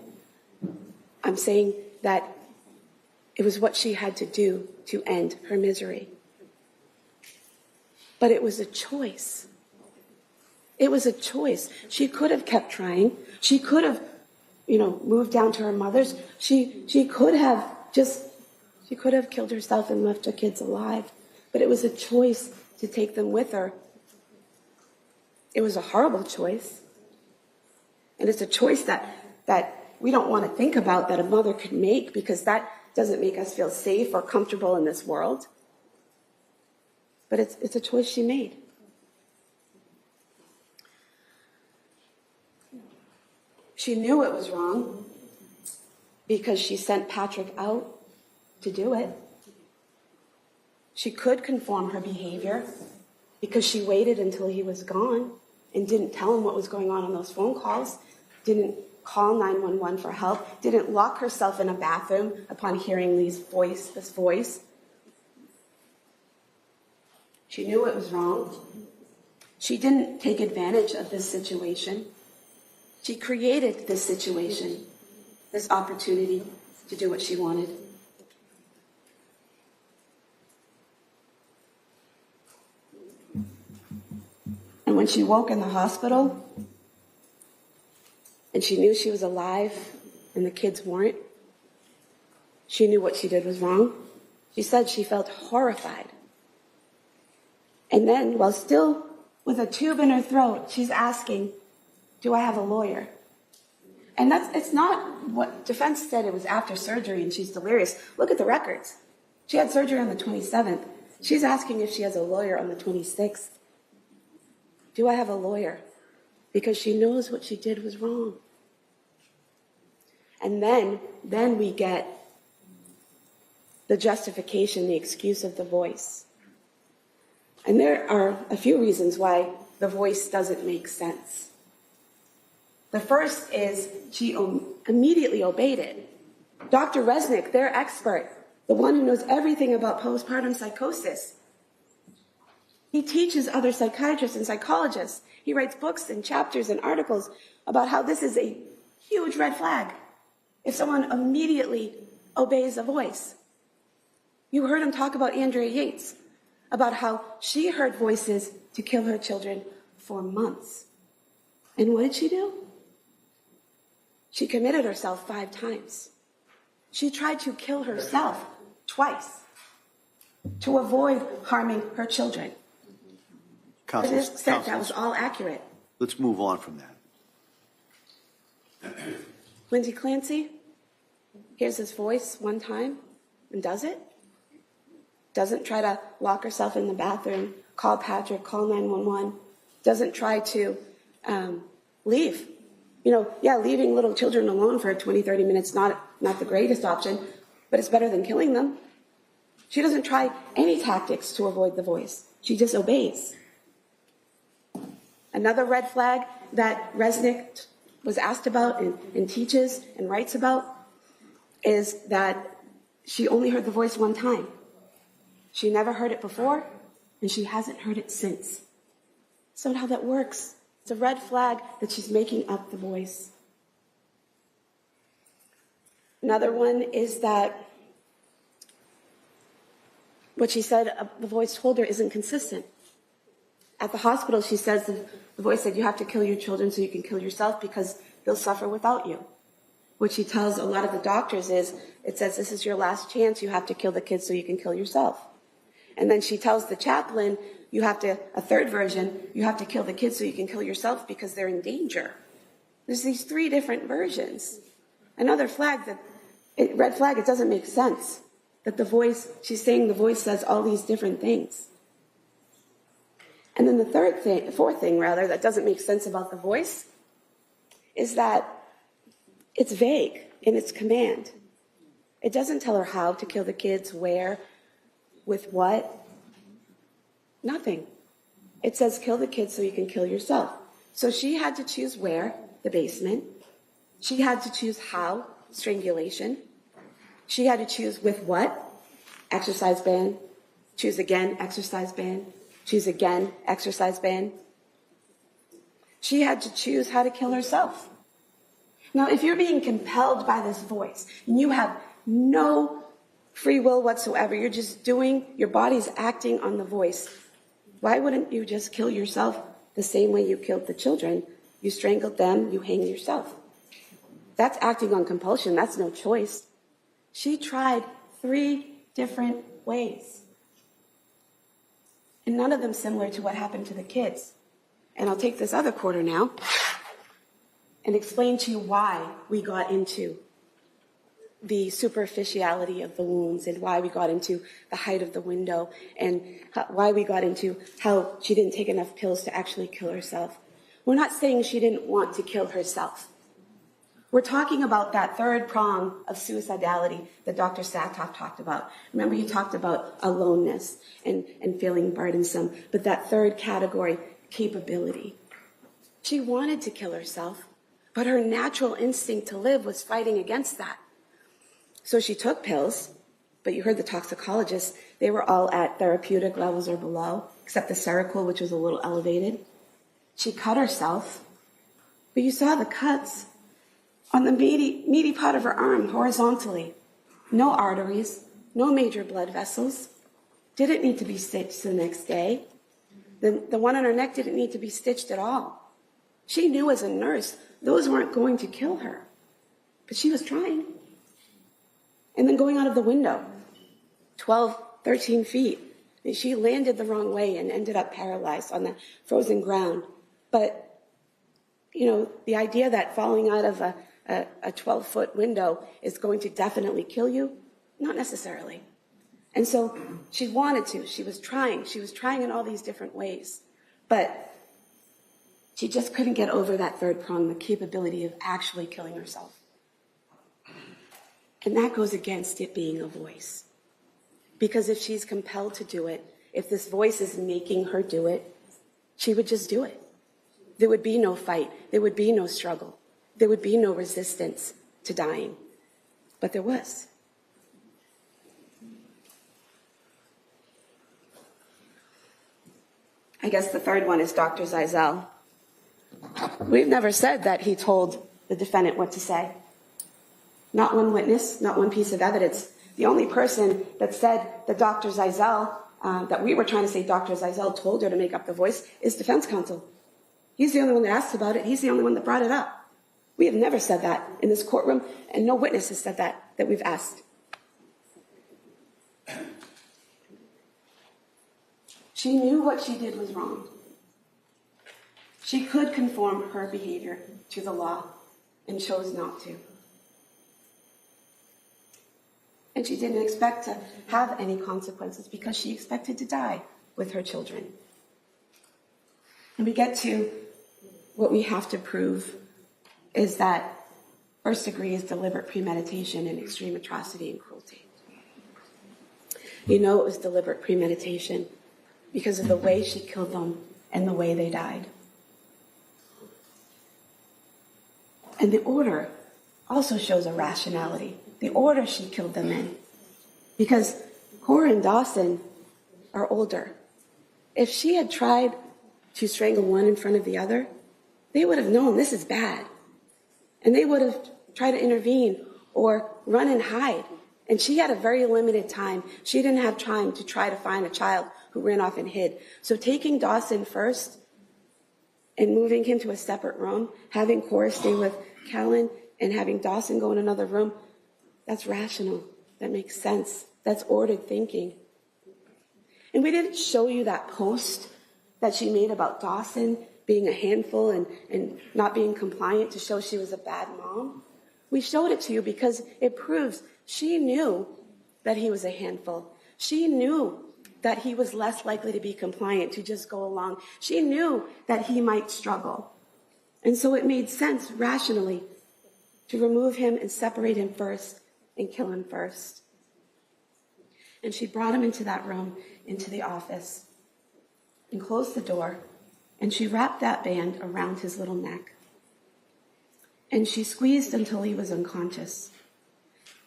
I'm saying that it was what she had to do to end her misery. But it was a choice. It was a choice. She could have kept trying. She could have, moved down to her mother's. She could have killed herself and left her kids alive. But it was a choice to take them with her. It was a horrible choice. And it's a choice that we don't want to think about, that a mother could make, because that doesn't make us feel safe or comfortable in this world. But it's a choice she made. She knew it was wrong because she sent Patrick out to do it. She could conform her behavior because she waited until he was gone and didn't tell him what was going on those phone calls, didn't call 911 for help, didn't lock herself in a bathroom upon hearing this voice. She knew it was wrong. She didn't take advantage of this situation. She created this situation, this opportunity to do what she wanted. And when she woke in the hospital, and she knew she was alive and the kids weren't, she knew what she did was wrong. She said she felt horrified. And then, while still with a tube in her throat, she's asking, do I have a lawyer? And it's not what defense said. It was after surgery and she's delirious. Look at the records. She had surgery on the 27th. She's asking if she has a lawyer on the 26th. Do I have a lawyer? Because she knows what she did was wrong. And then we get the justification, the excuse of the voice. And there are a few reasons why the voice doesn't make sense. The first is she immediately obeyed it. Dr. Resnick, their expert, the one who knows everything about postpartum psychosis, he teaches other psychiatrists and psychologists. He writes books and chapters and articles about how this is a huge red flag if someone immediately obeys a voice. You heard him talk about Andrea Yates, about how she heard voices to kill her children for months. And what did she do? She committed herself 5 times. She tried to kill herself twice to avoid harming her children. But it said that was all accurate. Let's move on from that. Lindsay Clancy hears his voice one time and does it. Doesn't try to lock herself in the bathroom, call Patrick, call 911. Doesn't try to leave. Leaving little children alone for 20, 30 minutes, not the greatest option, but it's better than killing them. She doesn't try any tactics to avoid the voice. She just obeys. Another red flag that Resnick was asked about and teaches and writes about is that she only heard the voice one time. She never heard it before, and she hasn't heard it since. So how that works. It's a red flag that she's making up the voice. Another one is that what she said the voice told her isn't consistent. At the hospital, she says the voice said, you have to kill your children so you can kill yourself because they'll suffer without you. What she tells a lot of the doctors is, it says, this is your last chance. You have to kill the kids so you can kill yourself. And then she tells the chaplain, a third version, you have to kill the kids so you can kill yourself because they're in danger. There's these 3 different versions. Another red flag, it doesn't make sense. That she's saying the voice says all these different things. And then the fourth thing that doesn't make sense about the voice is that it's vague in its command. It doesn't tell her how to kill the kids, where, with what. Nothing. It says kill the kids so you can kill yourself. So she had to choose where, the basement. She had to choose how, strangulation. She had to choose with what, exercise ban. Choose again, exercise ban. Choose again, exercise ban. She had to choose how to kill herself. Now, if you're being compelled by this voice, and you have no free will whatsoever, you're just your body's acting on the voice, why wouldn't you just kill yourself the same way you killed the children? You strangled them, you hang yourself. That's acting on compulsion, that's no choice. She tried 3 different ways. And none of them similar to what happened to the kids. And I'll take this other quarter now and explain to you why we got into the superficiality of the wounds and why we got into the height of the window and why we got into how she didn't take enough pills to actually kill herself. We're not saying she didn't want to kill herself. We're talking about that 3rd prong of suicidality that Dr. Satoff talked about. Remember, he talked about aloneness and feeling burdensome, but that 3rd category, capability. She wanted to kill herself, but her natural instinct to live was fighting against that. So she took pills, but you heard the toxicologists, they were all at therapeutic levels or below, except the Seroquel, which was a little elevated. She cut herself, but you saw the cuts on the meaty part of her arm horizontally. No arteries, no major blood vessels. Didn't need to be stitched the next day. The one on her neck didn't need to be stitched at all. She knew as a nurse those weren't going to kill her, but she was trying. And then going out of the window, 12, 13 feet. And she landed the wrong way and ended up paralyzed on the frozen ground. But, the idea that falling out of a 12-foot window is going to definitely kill you, not necessarily. And so she wanted to. She was trying in all these different ways. But she just couldn't get over that 3rd prong, the capability of actually killing herself. And that goes against it being a voice. Because if she's compelled to do it, if this voice is making her do it, she would just do it. There would be no fight. There would be no struggle. There would be no resistance to dying. but there was. I guess the third one is Dr. Zeisel. We've never said that he told the defendant what to say. Not one witness, not one piece of evidence. The only person that said that Dr. Zeisel, that we were trying to say Dr. Zeisel told her to make up the voice, is defense counsel. He's the only one that asked about it. He's the only one that brought it up. We have never said that in this courtroom, and no witness has said that we've asked. She knew what she did was wrong. She could conform her behavior to the law and chose not to. And she didn't expect to have any consequences because she expected to die with her children. And we get to what we have to prove is that first degree is deliberate premeditation and extreme atrocity and cruelty. You know it was deliberate premeditation because of the way she killed them and the way they died. And the order also shows a rationality. The order she killed them in. Because Cora and Dawson are older. If she had tried to strangle one in front of the other, they would have known this is bad. And they would have tried to intervene or run and hide. And she had a very limited time. She didn't have time to try to find a child who ran off and hid. So taking Dawson first and moving him to a separate room, having Cora stay with Callan and having Dawson go in another room, that's rational. That makes sense. That's ordered thinking. And we didn't show you that post that she made about Dawson being a handful and not being compliant to show she was a bad mom. We showed it to you because it proves she knew that he was a handful. She knew that he was less likely to be compliant, to just go along. She knew that he might struggle. And so it made sense rationally to remove him and separate him first and kill him first. And she brought him into that room, into the office, and closed the door, and she wrapped that band around his little neck. And she squeezed until he was unconscious.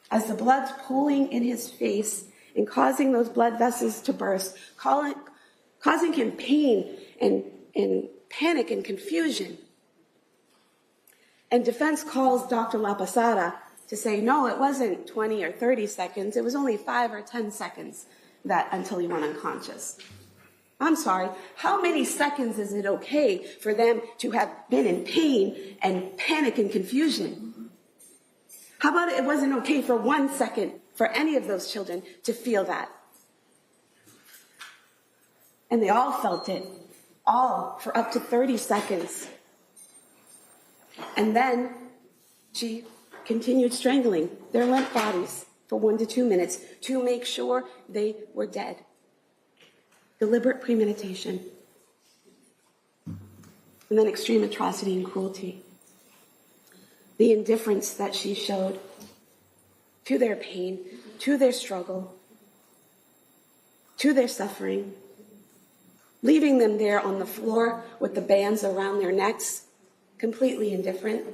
As the blood's pooling in his face and causing those blood vessels to burst, causing him pain and panic and confusion. And defense calls Dr. La Posada to say, no, it wasn't 20 or 30 seconds. It was only 5 or 10 seconds until he went unconscious. I'm sorry, how many seconds is it okay for them to have been in pain and panic and confusion? How about it wasn't okay for 1 second for any of those children to feel that? And they all felt it, all for up to 30 seconds. And then she continued strangling their limp bodies for 1 to 2 minutes to make sure they were dead. Deliberate premeditation. And then extreme atrocity and cruelty. The indifference that she showed to their pain, to their struggle, to their suffering, leaving them there on the floor with the bands around their necks, completely indifferent,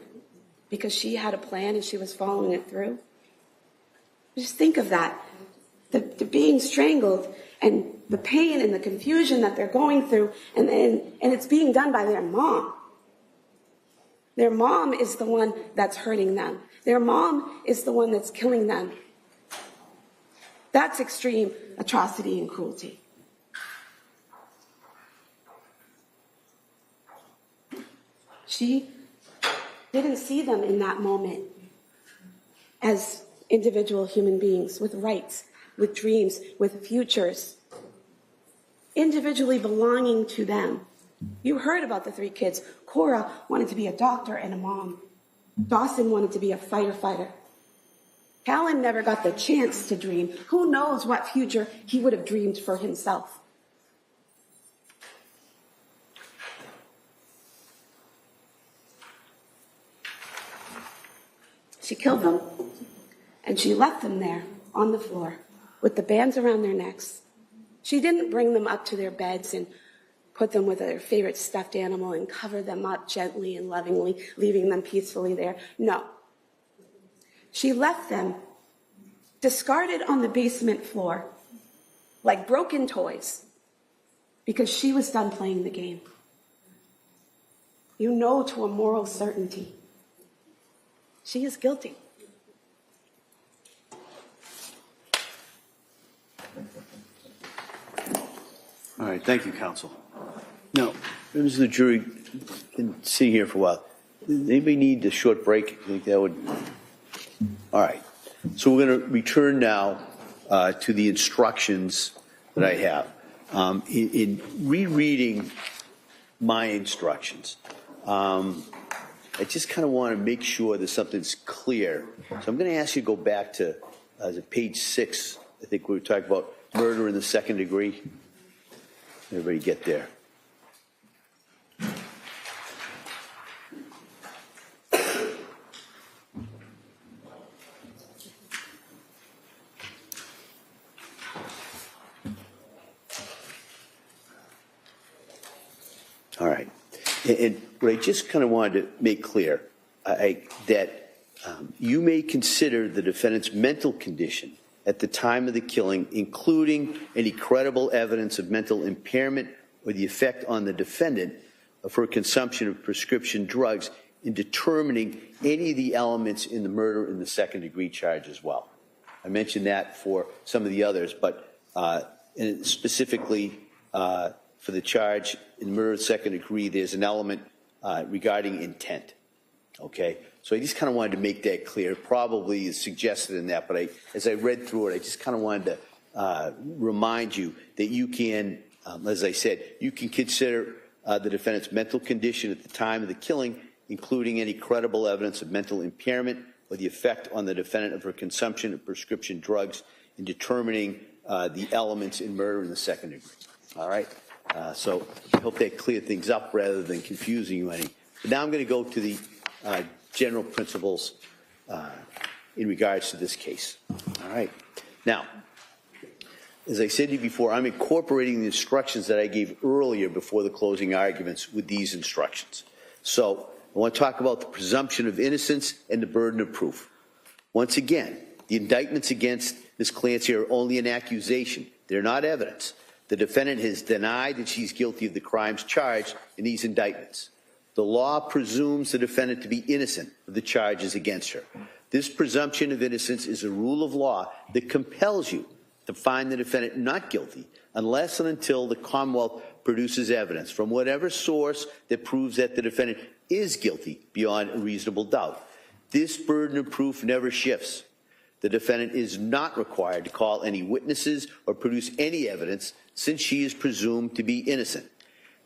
because she had a plan and she was following it through. Just think of that. The being strangled and the pain and the confusion that they're going through, and it's being done by their mom. Their mom is the one that's hurting them. Their mom is the one that's killing them. That's extreme atrocity and cruelty. She didn't see them in that moment as individual human beings with rights, with dreams, with futures, individually belonging to them. You heard about the 3 kids. Cora wanted to be a doctor and a mom. Dawson wanted to be a firefighter. Callan never got the chance to dream. Who knows what future he would have dreamed for himself. She killed them, and she left them there on the floor with the bands around their necks. She didn't bring them up to their beds and put them with their favorite stuffed animal and cover them up gently and lovingly, leaving them peacefully there. No. She left them discarded on the basement floor like broken toys because she was done playing the game. You know to a moral certainty she is guilty. All right, thank you, counsel. Now, members of the jury, been sitting here for a while. Does anybody need a short break? I think that would. All right. So we're going to return now to the instructions that I have. In rereading my instructions, I just kind of want to make sure that something's clear. So I'm going to ask you to go back to page 6. I think we were talking about murder in the second degree. Everybody get there. All right. And what I just kind of wanted to make clear, that you may consider the defendant's mental condition at the time of the killing, including any credible evidence of mental impairment or the effect on the defendant of her consumption of prescription drugs, in determining any of the elements in the murder in the second degree charge as well. I mentioned that for some of the others, but and specifically for the charge in murder of the second degree, there's an element regarding intent. Okay, so I just kind of wanted to make that clear. Probably is suggested in that, but as I read through it, I just kind of wanted to remind you that you can, as I said, you can consider the defendant's mental condition at the time of the killing, including any credible evidence of mental impairment or the effect on the defendant of her consumption of prescription drugs, in determining the elements in murder in the second degree. All right, so I hope that cleared things up rather than confusing you any. But now I'm going to go to the general principles in regards to this case. All right. Now, as I said to you before, I'm incorporating the instructions that I gave earlier before the closing arguments with these instructions. So I want to talk about the presumption of innocence and the burden of proof. Once again, the indictments against Ms. Clancy are only an accusation. They're not evidence. The defendant has denied that she's guilty of the crimes charged in these indictments. The law presumes the defendant to be innocent of the charges against her. This presumption of innocence is a rule of law that compels you to find the defendant not guilty unless and until the Commonwealth produces evidence from whatever source that proves that the defendant is guilty beyond a reasonable doubt. This burden of proof never shifts. The defendant is not required to call any witnesses or produce any evidence, since she is presumed to be innocent.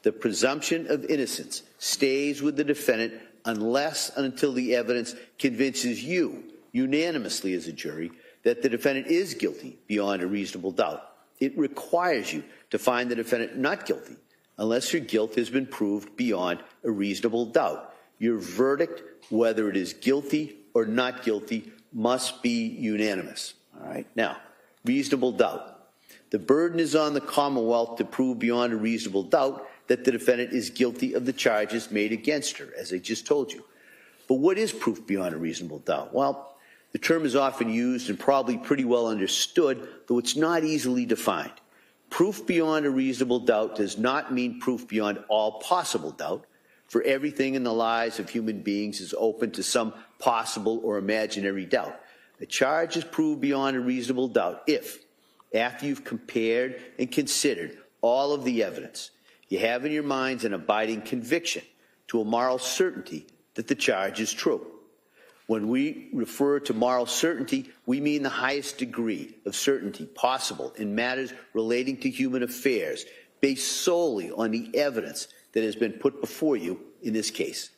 The presumption of innocence stays with the defendant unless and until the evidence convinces you, unanimously as a jury, that the defendant is guilty beyond a reasonable doubt. It requires you to find the defendant not guilty unless your guilt has been proved beyond a reasonable doubt. Your verdict, whether it is guilty or not guilty, must be unanimous. All right. Now, reasonable doubt. The burden is on the Commonwealth to prove beyond a reasonable doubt that the defendant is guilty of the charges made against her, as I just told you. But what is proof beyond a reasonable doubt? Well, the term is often used and probably pretty well understood, though it's not easily defined. Proof beyond a reasonable doubt does not mean proof beyond all possible doubt, for everything in the lives of human beings is open to some possible or imaginary doubt. A charge is proved beyond a reasonable doubt if, after you've compared and considered all of the evidence, you have in your minds an abiding conviction to a moral certainty that the charge is true. When we refer to moral certainty, we mean the highest degree of certainty possible in matters relating to human affairs, based solely on the evidence that has been put before you in this case.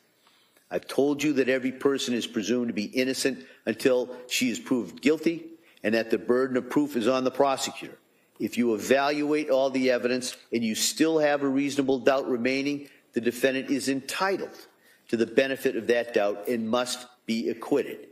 I've told you that every person is presumed to be innocent until she is proved guilty, and that the burden of proof is on the prosecutor. If you evaluate all the evidence and you still have a reasonable doubt remaining, the defendant is entitled to the benefit of that doubt and must be acquitted.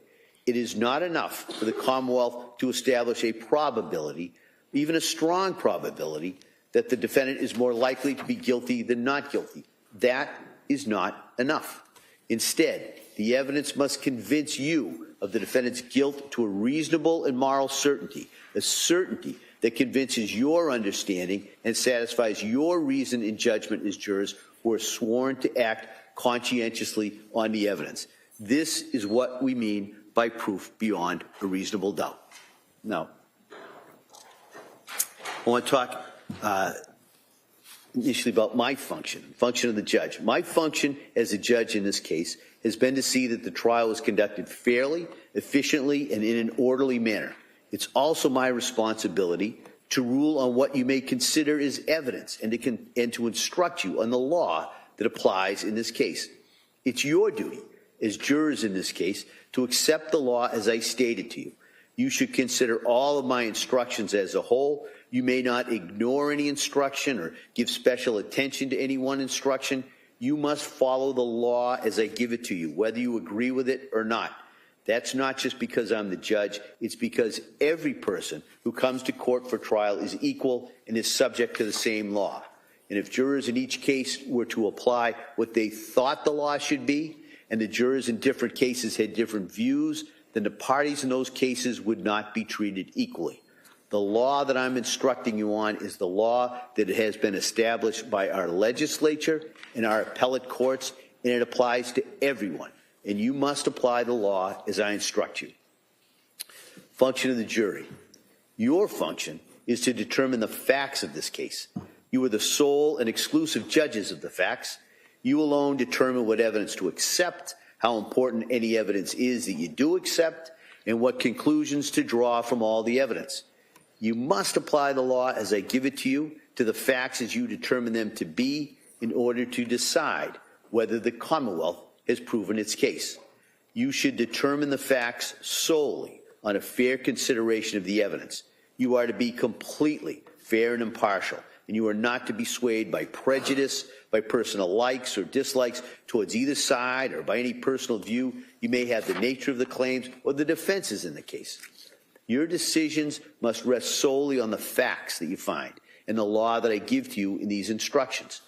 It is not enough for the Commonwealth to establish a probability, even a strong probability, that the defendant is more likely to be guilty than not guilty. That is not enough. Instead, the evidence must convince you of the defendant's guilt to a reasonable and moral certainty, a certainty that convinces your understanding and satisfies your reason in judgment as jurors who are sworn to act conscientiously on the evidence. This is what we mean by proof beyond a reasonable doubt. Now, I want to talk initially about my function of the judge. My function as a judge in this case has been to see that the trial is conducted fairly, efficiently, and in an orderly manner. It's also my responsibility to rule on what you may consider as evidence and to instruct you on the law that applies in this case. It's your duty as jurors in this case to accept the law as I stated to you. You should consider all of my instructions as a whole. You may not ignore any instruction or give special attention to any one instruction. You must follow the law as I give it to you, whether you agree with it or not. That's not just because I'm the judge. It's because every person who comes to court for trial is equal and is subject to the same law. And if jurors in each case were to apply what they thought the law should be, and the jurors in different cases had different views, then the parties in those cases would not be treated equally. The law that I'm instructing you on is the law that has been established by our legislature and our appellate courts, and it applies to everyone. And you must apply the law as I instruct you. Function of the jury. Your function is to determine the facts of this case. You are the sole and exclusive judges of the facts. You alone determine what evidence to accept, how important any evidence is that you do accept, and what conclusions to draw from all the evidence. You must apply the law as I give it to you, to the facts as you determine them to be, in order to decide whether the Commonwealth has proven its case. You should determine the facts solely on a fair consideration of the evidence. You are to be completely fair and impartial, and you are not to be swayed by prejudice, by personal likes or dislikes towards either side, or by any personal view you may have the nature of the claims or the defenses in the case. Your decisions must rest solely on the facts that you find and the law that I give to you in these instructions.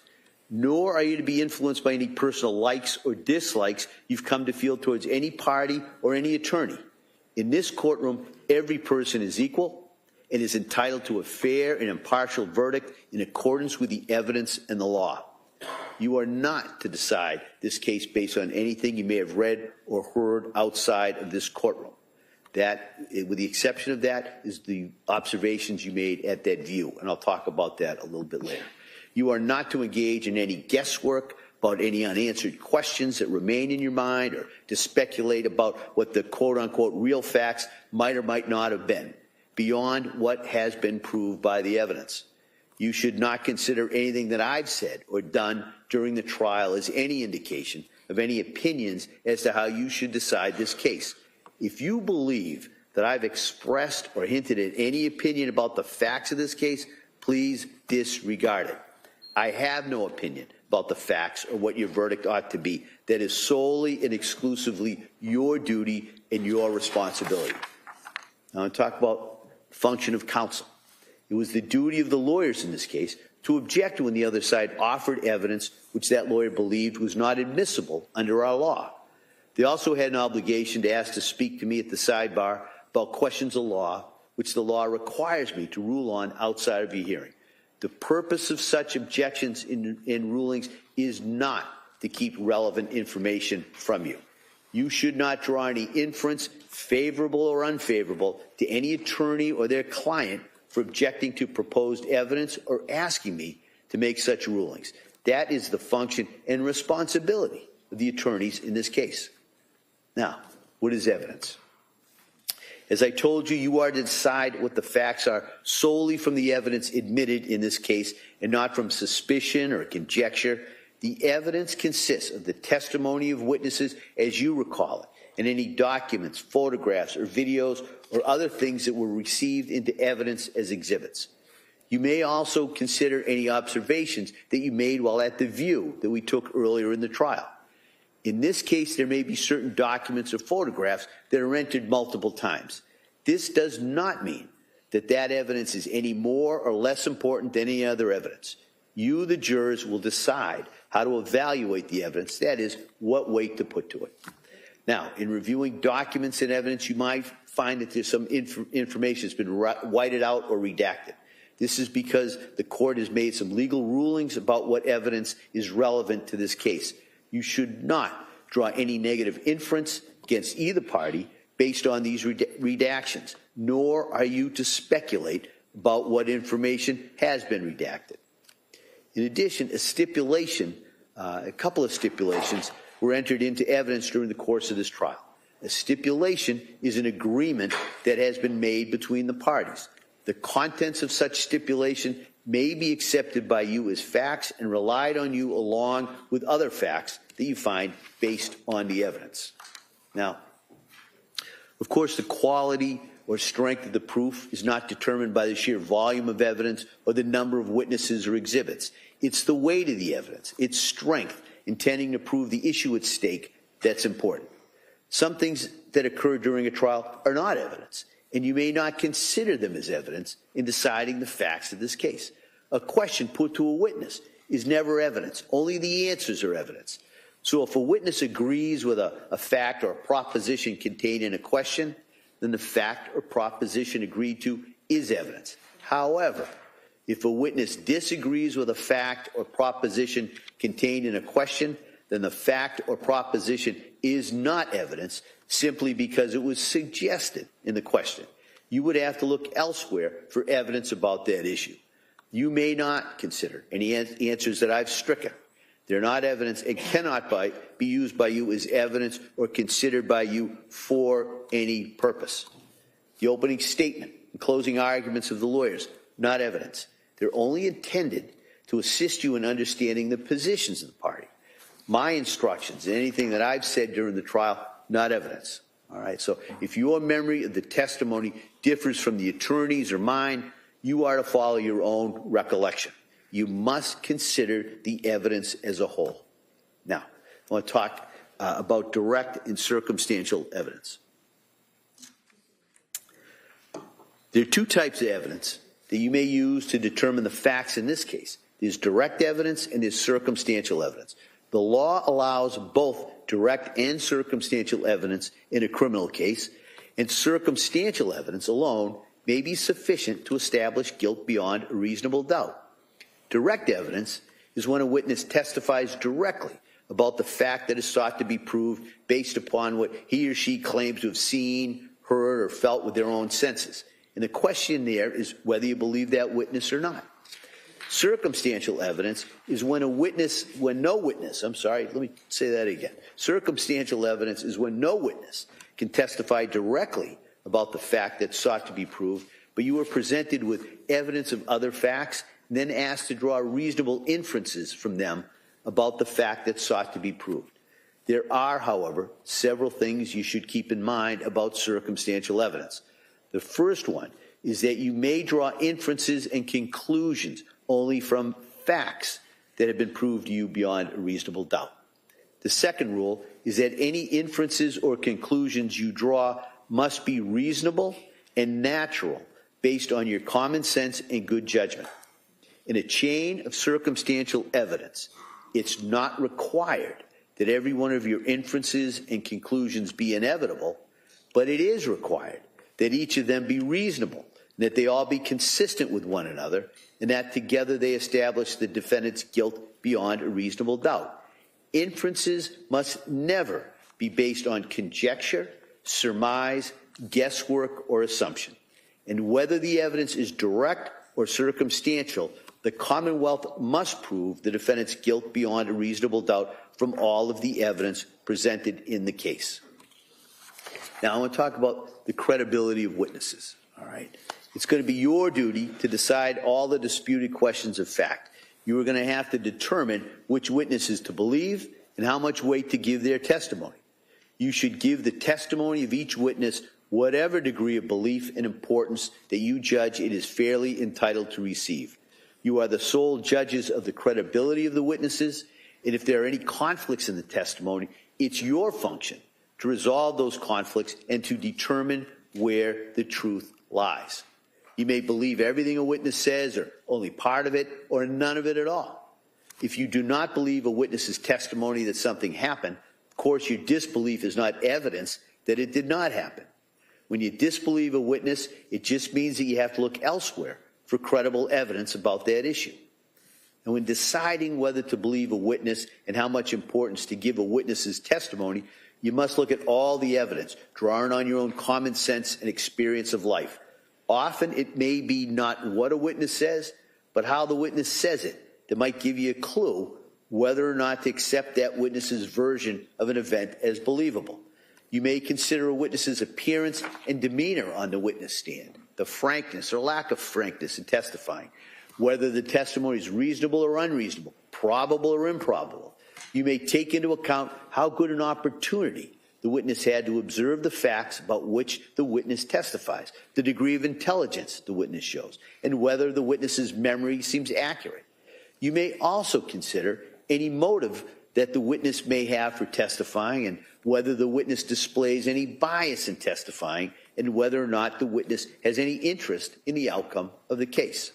Nor are you to be influenced by any personal likes or dislikes you've come to feel towards any party or any attorney. In this courtroom, every person is equal and is entitled to a fair and impartial verdict in accordance with the evidence and the law. You are not to decide this case based on anything you may have read or heard outside of this courtroom. That, with the exception of that, is the observations you made at that view, and I'll talk about that a little bit later. You are not to engage in any guesswork about any unanswered questions that remain in your mind, or to speculate about what the quote-unquote real facts might or might not have been, beyond what has been proved by the evidence. You should not consider anything that I've said or done during the trial as any indication of any opinions as to how you should decide this case. If you believe that I've expressed or hinted at any opinion about the facts of this case, please disregard it. I have no opinion about the facts or what your verdict ought to be. That is solely and exclusively your duty and your responsibility. Now, I'll talk about the function of counsel. It was the duty of the lawyers in this case to object when the other side offered evidence which that lawyer believed was not admissible under our law. They also had an obligation to ask to speak to me at the sidebar about questions of law which the law requires me to rule on outside of your hearing. The purpose of such objections in rulings is not to keep relevant information from you. You should not draw any inference, favorable or unfavorable, to any attorney or their client for objecting to proposed evidence or asking me to make such rulings. That is the function and responsibility of the attorneys in this case. Now, what is evidence? As I told you, you are to decide what the facts are solely from the evidence admitted in this case and not from suspicion or conjecture. The evidence consists of the testimony of witnesses as you recall it, and any documents, photographs, or videos or other things that were received into evidence as exhibits. You may also consider any observations that you made while at the view that we took earlier in the trial. In this case, there may be certain documents or photographs that are entered multiple times. This does not mean that that evidence is any more or less important than any other evidence. You, the jurors, will decide how to evaluate the evidence, that is, what weight to put to it. Now, in reviewing documents and evidence, you might find that there's some information that's been whited out or redacted. This is because the court has made some legal rulings about what evidence is relevant to this case. You should not draw any negative inference against either party based on these redactions, nor are you to speculate about what information has been redacted. In addition, a couple of stipulations were entered into evidence during the course of this trial. A stipulation is an agreement that has been made between the parties. The contents of such stipulation may be accepted by you as facts and relied on you along with other facts that you find based on the evidence. Now, of course, the quality or strength of the proof is not determined by the sheer volume of evidence or the number of witnesses or exhibits. It's the weight of the evidence, its strength, intending to prove the issue at stake that's important. Some things that occur during a trial are not evidence, and you may not consider them as evidence in deciding the facts of this case. A question put to a witness is never evidence. Only the answers are evidence. So if a witness agrees with a fact or a proposition contained in a question, then the fact or proposition agreed to is evidence. However, if a witness disagrees with a fact or proposition contained in a question, then the fact or proposition is not evidence simply because it was suggested in the question. You would have to look elsewhere for evidence about that issue. You may not consider any answers that I've stricken. They're not evidence and cannot be used by you as evidence or considered by you for any purpose. The opening statement and closing arguments of the lawyers, not evidence. They're only intended to assist you in understanding the positions of the party. My instructions and anything that I've said during the trial, not evidence. All right, so if your memory of the testimony differs from the attorney's or mine, you are to follow your own recollection. You must consider the evidence as a whole. Now, I want to talk about direct and circumstantial evidence. There are two types of evidence that you may use to determine the facts in this case. There's direct evidence and there's circumstantial evidence. The law allows both direct and circumstantial evidence in a criminal case, and circumstantial evidence alone may be sufficient to establish guilt beyond a reasonable doubt. Direct evidence is when a witness testifies directly about the fact that is sought to be proved based upon what he or she claims to have seen, heard, or felt with their own senses. And the question there is whether you believe that witness or not. Circumstantial evidence is when Circumstantial evidence is when no witness can testify directly about the fact that's sought to be proved, but you are presented with evidence of other facts and then asked to draw reasonable inferences from them about the fact that's sought to be proved. There are, however, several things you should keep in mind about circumstantial evidence. The first one is that you may draw inferences and conclusions only from facts that have been proved to you beyond a reasonable doubt. The second rule is that any inferences or conclusions you draw must be reasonable and natural based on your common sense and good judgment. In a chain of circumstantial evidence, it's not required that every one of your inferences and conclusions be inevitable, but it is required that each of them be reasonable, and that they all be consistent with one another, and that together they establish the defendant's guilt beyond a reasonable doubt. Inferences must never be based on conjecture, surmise, guesswork, or assumption. And whether the evidence is direct or circumstantial, the Commonwealth must prove the defendant's guilt beyond a reasonable doubt from all of the evidence presented in the case. Now, I want to talk about the credibility of witnesses. All right. It's going to be your duty to decide all the disputed questions of fact. You are going to have to determine which witnesses to believe and how much weight to give their testimony. You should give the testimony of each witness whatever degree of belief and importance that you judge it is fairly entitled to receive. You are the sole judges of the credibility of the witnesses, and if there are any conflicts in the testimony, it's your function to resolve those conflicts and to determine where the truth lies. You may believe everything a witness says, or only part of it, or none of it at all. If you do not believe a witness's testimony that something happened, the course, your disbelief is not evidence that it did not happen. When you disbelieve a witness, it just means that you have to look elsewhere for credible evidence about that issue. And when deciding whether to believe a witness and how much importance to give a witness's testimony, you must look at all the evidence, drawing on your own common sense and experience of life. Often it may be not what a witness says, but how the witness says it that might give you a clue whether or not to accept that witness's version of an event as believable. You may consider a witness's appearance and demeanor on the witness stand, the frankness or lack of frankness in testifying, whether the testimony is reasonable or unreasonable, probable or improbable. You may take into account how good an opportunity the witness had to observe the facts about which the witness testifies, the degree of intelligence the witness shows, and whether the witness's memory seems accurate. You may also consider any motive that the witness may have for testifying and whether the witness displays any bias in testifying and whether or not the witness has any interest in the outcome of the case.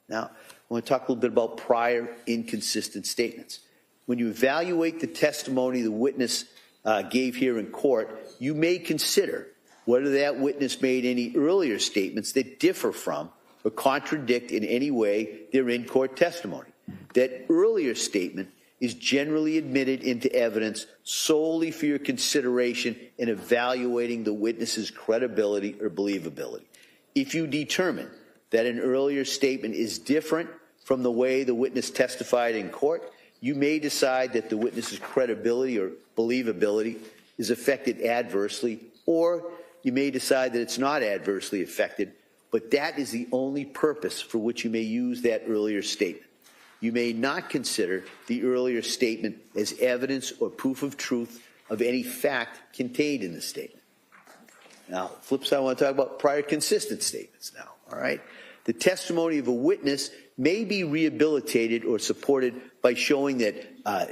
Now, I want to talk a little bit about prior inconsistent statements. When you evaluate the testimony the witness gave here in court, you may consider whether that witness made any earlier statements that differ from or contradict in any way their in-court testimony. That earlier statement is generally admitted into evidence solely for your consideration in evaluating the witness's credibility or believability. If you determine that an earlier statement is different from the way the witness testified in court, you may decide that the witness's credibility or believability is affected adversely, or you may decide that it's not adversely affected, but that is the only purpose for which you may use that earlier statement. You may not consider the earlier statement as evidence or proof of truth of any fact contained in the statement. Now, flip side, I want to talk about prior consistent statements now, all right? The testimony of a witness may be rehabilitated or supported by showing that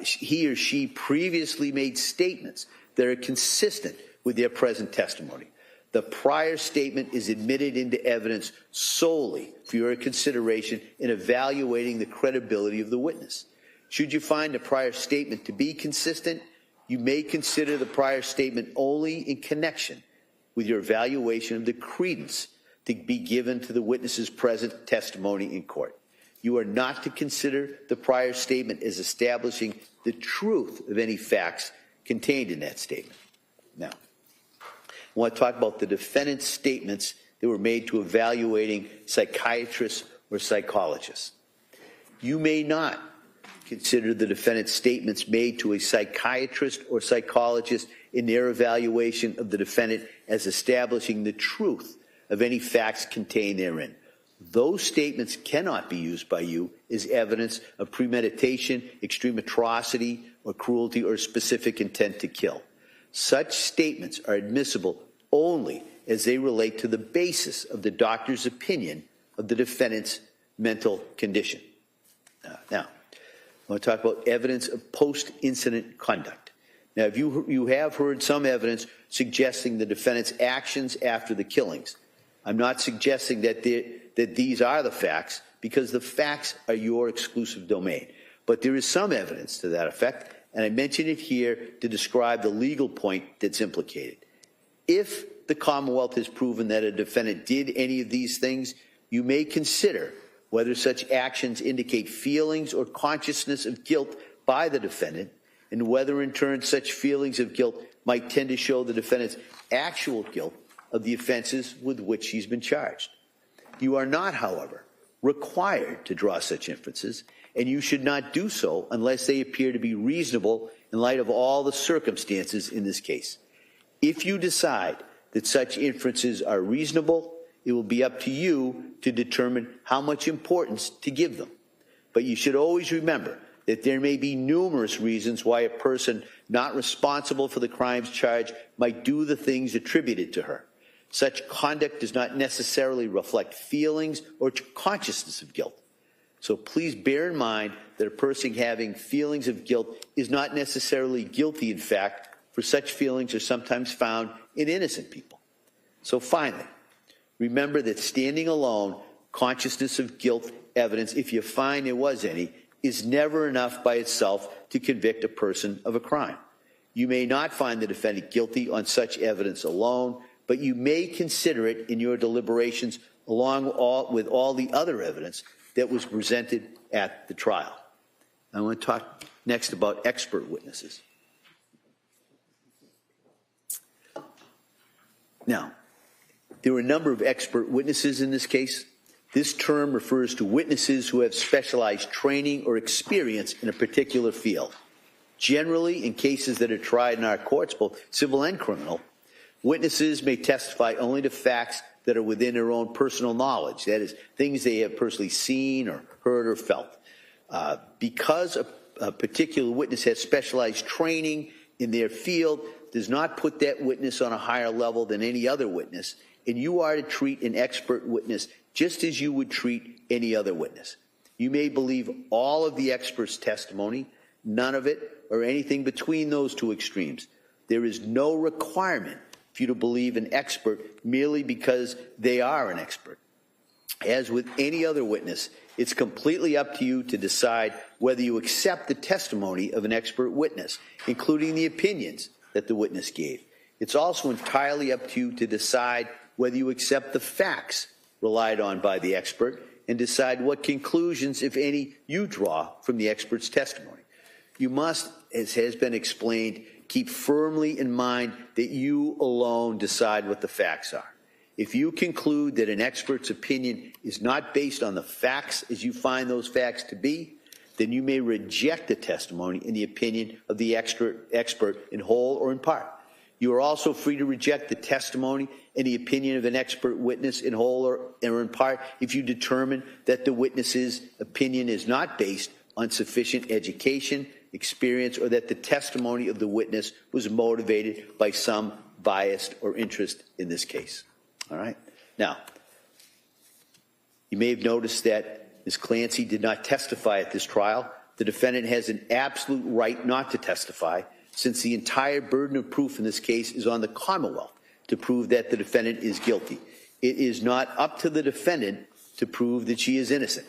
he or she previously made statements that are consistent with their present testimony. The prior statement is admitted into evidence solely for your consideration in evaluating the credibility of the witness. Should you find the prior statement to be consistent, you may consider the prior statement only in connection with your evaluation of the credence to be given to the witness's present testimony in court. You are not to consider the prior statement as establishing the truth of any facts contained in that statement. Now, I want to talk about the defendant's statements that were made to evaluating psychiatrists or psychologists. You may not consider the defendant's statements made to a psychiatrist or psychologist in their evaluation of the defendant as establishing the truth of any facts contained therein. Those statements cannot be used by you as evidence of premeditation, extreme atrocity, or cruelty, or specific intent to kill. Such statements are admissible only as they relate to the basis of the doctor's opinion of the defendant's mental condition. Now, I want to talk about evidence of post-incident conduct. Now, if you have heard some evidence suggesting the defendant's actions after the killings, I'm not suggesting that these are the facts, because the facts are your exclusive domain. But there is some evidence to that effect, and I mention it here to describe the legal point that's implicated. If the Commonwealth has proven that a defendant did any of these things, you may consider whether such actions indicate feelings or consciousness of guilt by the defendant, and whether in turn such feelings of guilt might tend to show the defendant's actual guilt of the offenses with which he's been charged. You are not, however, required to draw such inferences, and you should not do so unless they appear to be reasonable in light of all the circumstances in this case. If you decide that such inferences are reasonable, it will be up to you to determine how much importance to give them. But you should always remember that there may be numerous reasons why a person not responsible for the crimes charged might do the things attributed to her. Such conduct does not necessarily reflect feelings or consciousness of guilt. So please bear in mind that a person having feelings of guilt is not necessarily guilty. In fact, for such feelings are sometimes found in innocent people. So finally, remember that standing alone, consciousness of guilt evidence, if you find there was any, is never enough by itself to convict a person of a crime. You may not find the defendant guilty on such evidence alone, but you may consider it in your deliberations with all the other evidence that was presented at the trial. I want to talk next about expert witnesses. Now, there were a number of expert witnesses in this case. This term refers to witnesses who have specialized training or experience in a particular field. Generally, in cases that are tried in our courts, both civil and criminal, witnesses may testify only to facts that are within their own personal knowledge, that is, things they have personally seen or heard or felt. Because a particular witness has specialized training in their field does not put that witness on a higher level than any other witness, and you are to treat an expert witness just as you would treat any other witness. You may believe all of the expert's testimony, none of it, or anything between those two extremes. There is no requirement for you to believe an expert merely because they are an expert. As with any other witness, it's completely up to you to decide whether you accept the testimony of an expert witness, including the opinions that the witness gave. It's also entirely up to you to decide whether you accept the facts relied on by the expert and decide what conclusions, if any, you draw from the expert's testimony. You must, as has been explained, keep firmly in mind that you alone decide what the facts are. If you conclude that an expert's opinion is not based on the facts as you find those facts to be, then you may reject the testimony and the opinion of the expert in whole or in part. You are also free to reject the testimony and the opinion of an expert witness in whole or in part if you determine that the witness's opinion is not based on sufficient education, experience, or that the testimony of the witness was motivated by some bias or interest in this case. All right? Now, you may have noticed that Ms. Clancy did not testify at this trial. The defendant has an absolute right not to testify, since the entire burden of proof in this case is on the Commonwealth to prove that the defendant is guilty. It is not up to the defendant to prove that she is innocent.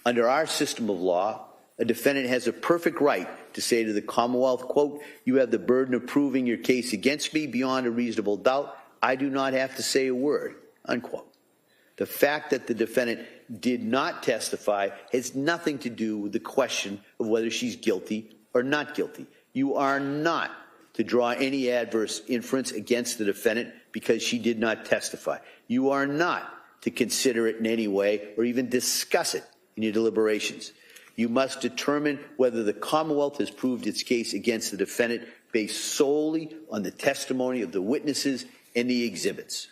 Under our system of law, a defendant has a perfect right to say to the Commonwealth, quote, "You have the burden of proving your case against me beyond a reasonable doubt. I do not have to say a word," unquote. The fact that the defendant did not testify has nothing to do with the question of whether she's guilty or not guilty. You are not to draw any adverse inference against the defendant because she did not testify. You are not to consider it in any way or even discuss it in your deliberations. You must determine whether the Commonwealth has proved its case against the defendant based solely on the testimony of the witnesses and the exhibits.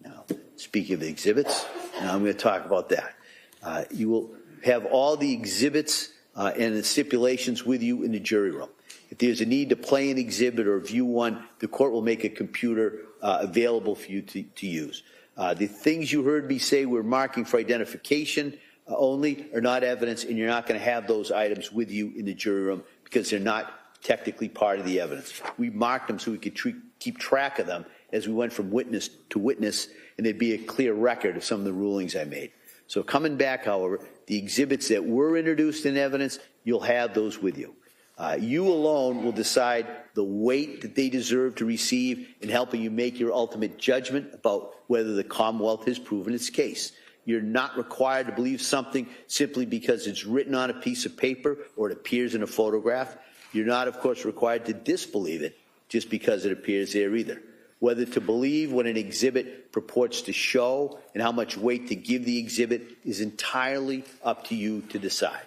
Now, speaking of the exhibits, now I'm going to talk about that. You will have all the exhibits and the stipulations with you in the jury room. If there's a need to play an exhibit or view one, the court will make a computer available for you to use. The things you heard me say we're marking for identification only are not evidence, and you're not going to have those items with you in the jury room because they're not technically part of the evidence. We marked them so we could keep track of them as we went from witness to witness, and there'd be a clear record of some of the rulings I made. So coming back, however, the exhibits that were introduced in evidence, you'll have those with you. You alone will decide the weight that they deserve to receive in helping you make your ultimate judgment about whether the Commonwealth has proven its case. You're not required to believe something simply because it's written on a piece of paper or it appears in a photograph. You're not, of course, required to disbelieve it just because it appears there either. Whether to believe what an exhibit purports to show and how much weight to give the exhibit is entirely up to you to decide.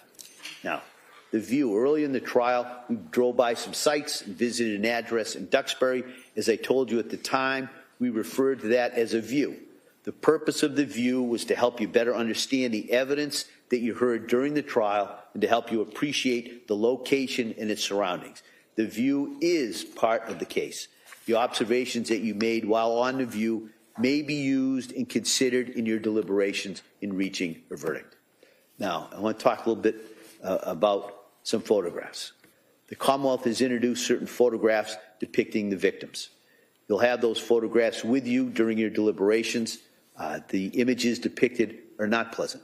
Now, the view. Early in the trial, we drove by some sites and visited an address in Duxbury. As I told you at the time, we referred to that as a view. The purpose of the view was to help you better understand the evidence that you heard during the trial and to help you appreciate the location and its surroundings. The view is part of the case. The observations that you made while on the view may be used and considered in your deliberations in reaching a verdict. Now, I want to talk a little bit about some photographs. The Commonwealth has introduced certain photographs depicting the victims. You'll have those photographs with you during your deliberations. The images depicted are not pleasant.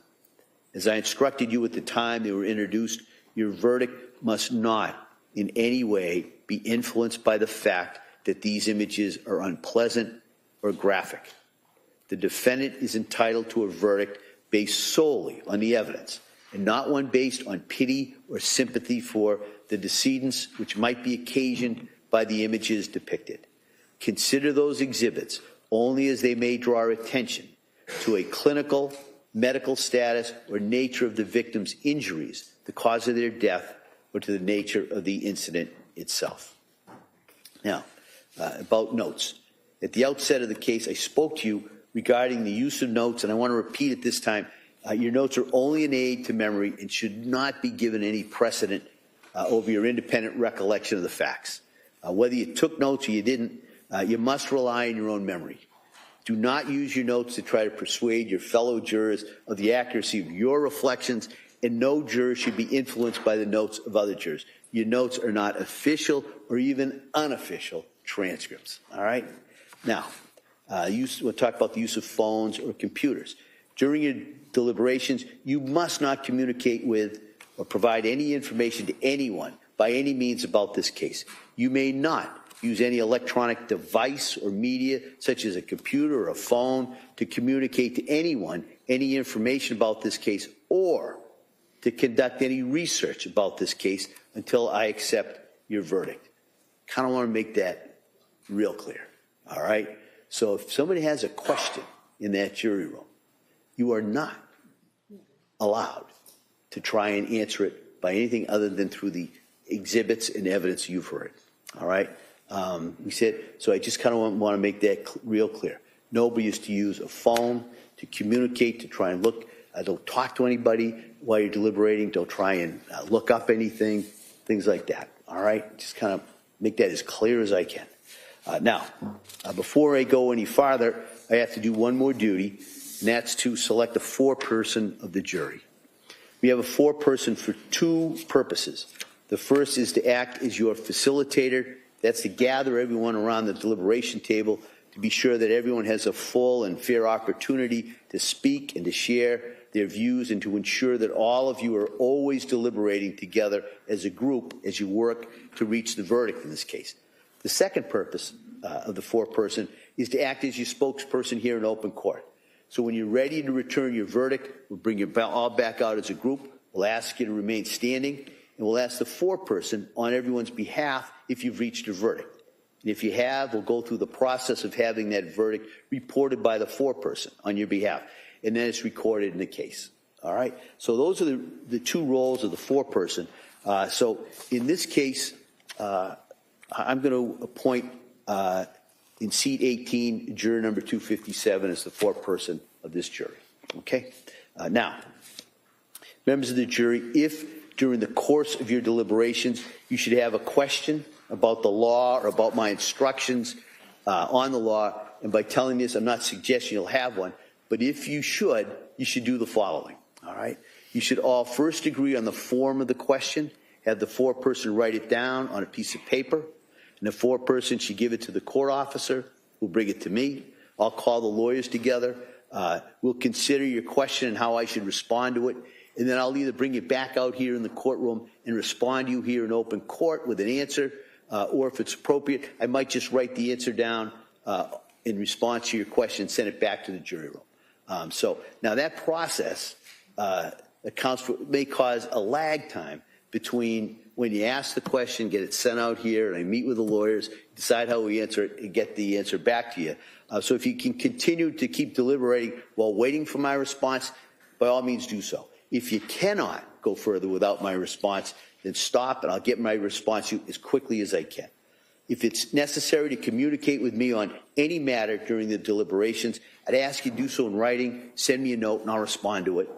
As I instructed you at the time they were introduced, your verdict must not in any way be influenced by the fact that these images are unpleasant or graphic. The defendant is entitled to a verdict based solely on the evidence and not one based on pity or sympathy for the decedents, which might be occasioned by the images depicted. Consider those exhibits only as they may draw attention to a clinical, medical status, or nature of the victim's injuries, the cause of their death, or to the nature of the incident itself. Now, about notes. At the outset of the case, I spoke to you regarding the use of notes, and I want to repeat it this time. Your notes are only an aid to memory and should not be given any precedent over your independent recollection of the facts. Whether you took notes or you didn't, you must rely on your own memory. Do not use your notes to try to persuade your fellow jurors of the accuracy of your reflections, and no juror should be influenced by the notes of other jurors. Your notes are not official or even unofficial transcripts, all right? Now, we'll talk about the use of phones or computers. During your deliberations, you must not communicate with or provide any information to anyone by any means about this case. You may not use any electronic device or media, such as a computer or a phone, to communicate to anyone any information about this case or to conduct any research about this case until I accept your verdict. Kind of want to make that real clear, all right? So if somebody has a question in that jury room, you are not allowed to try and answer it by anything other than through the exhibits and evidence you've heard, all right? We said, so I just kind of want to make that real clear. Nobody is to use a phone to communicate, to try and look. Don't talk to anybody while you're deliberating. Don't try and look up anything, things like that, all right? Just kind of make that as clear as I can. Now, before I go any farther, I have to do one more duty, and that's to select a foreperson of the jury. We have a foreperson for two purposes. The first is to act as your facilitator. That's to gather everyone around the deliberation table to be sure that everyone has a full and fair opportunity to speak and to share their views and to ensure that all of you are always deliberating together as a group as you work to reach the verdict in this case. The second purpose of the foreperson is to act as your spokesperson here in open court. So when you're ready to return your verdict, we'll bring you all back out as a group. We'll ask you to remain standing, and we'll ask the foreperson on everyone's behalf if you've reached a verdict. And if you have, we'll go through the process of having that verdict reported by the foreperson on your behalf, and then it's recorded in the case. All right? So those are the two roles of the foreperson. So in this case, I'm going to appoint in seat 18, juror number 257 as the foreperson of this jury. Okay? Now, members of the jury, if during the course of your deliberations you should have a question about the law or about my instructions on the law, and by telling this, I'm not suggesting you'll have one, but if you should do the following, all right? You should all first agree on the form of the question, have the foreperson write it down on a piece of paper, and the foreperson should give it to the court officer, who'll bring it to me. I'll call the lawyers together. We'll consider your question and how I should respond to it, and then I'll either bring it back out here in the courtroom and respond to you here in open court with an answer, or if it's appropriate, I might just write the answer down in response to your question and send it back to the jury room. So now that process may cause a lag time between when you ask the question, get it sent out here, and I meet with the lawyers, decide how we answer it, and get the answer back to you. So if you can continue to keep deliberating while waiting for my response, by all means do so. If you cannot go further without my response, then stop, and I'll get my response to you as quickly as I can. If it's necessary to communicate with me on any matter during the deliberations, I'd ask you to do so in writing. Send me a note, and I'll respond to it.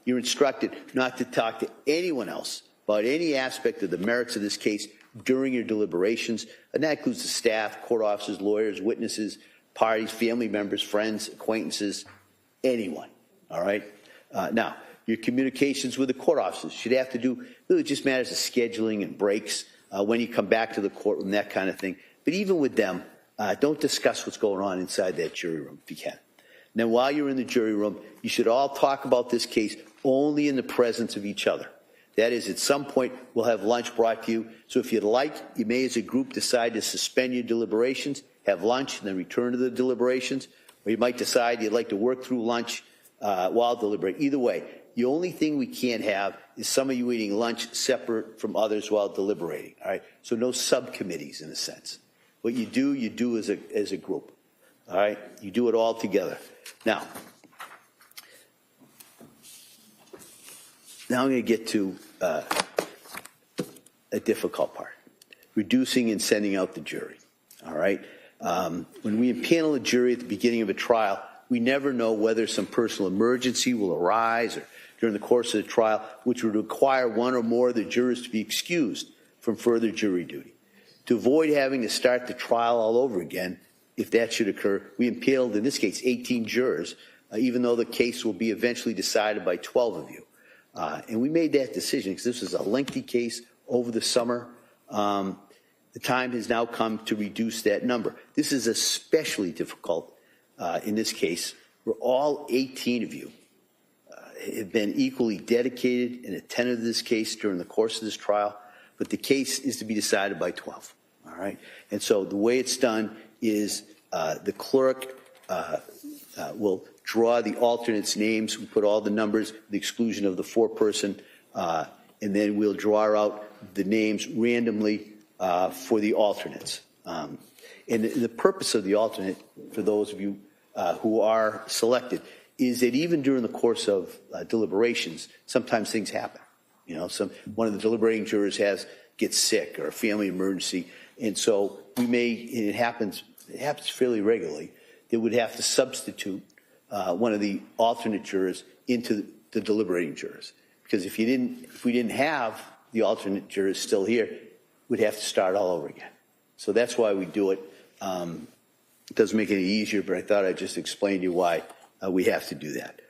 You're instructed not to talk to anyone else about any aspect of the merits of this case during your deliberations, and that includes the staff, court officers, lawyers, witnesses, parties, family members, friends, acquaintances, anyone, all right? Now, your communications with the court officers should have to do, really just matters of scheduling and breaks, when you come back to the courtroom, that kind of thing. But even with them, don't discuss what's going on inside that jury room if you can. And then while you're in the jury room, you should all talk about this case only in the presence of each other. That is, at some point, we'll have lunch brought to you. So if you'd like, you may as a group decide to suspend your deliberations, have lunch, and then return to the deliberations. Or you might decide you'd like to work through lunch while deliberating. Either way, the only thing we can't have is some of you eating lunch separate from others while deliberating. All right? So no subcommittees in a sense. What you do as a group. All right? You do it all together. Now I'm going to get to a difficult part, reducing and sending out the jury. All right? When we impanel a jury at the beginning of a trial, we never know whether some personal emergency will arise or during the course of the trial, which would require one or more of the jurors to be excused from further jury duty. To avoid having to start the trial all over again, if that should occur, we impaneled, in this case, 18 jurors, even though the case will be eventually decided by 12 of you. And we made that decision because this was a lengthy case over the summer. The time has now come to reduce that number. This is especially difficult in this case, where all 18 of you have been equally dedicated and attentive to this case during the course of this trial, but the case is to be decided by 12. All right? And so the way it's done is the clerk will draw the alternates' names. We put all the numbers, the exclusion of the foreperson, and then we'll draw out the names randomly for the alternates. And the purpose of the alternate, for those of you who are selected, is that even during the course of deliberations, sometimes things happen. You know, one of the deliberating jurors gets sick or a family emergency, and so and it happens fairly regularly, they would have to substitute one of the alternate jurors into the deliberating jurors. Because if we didn't have the alternate jurors still here, we'd have to start all over again. So that's why we do it. It doesn't make it any easier, but I thought I'd just explain to you why we have to do that.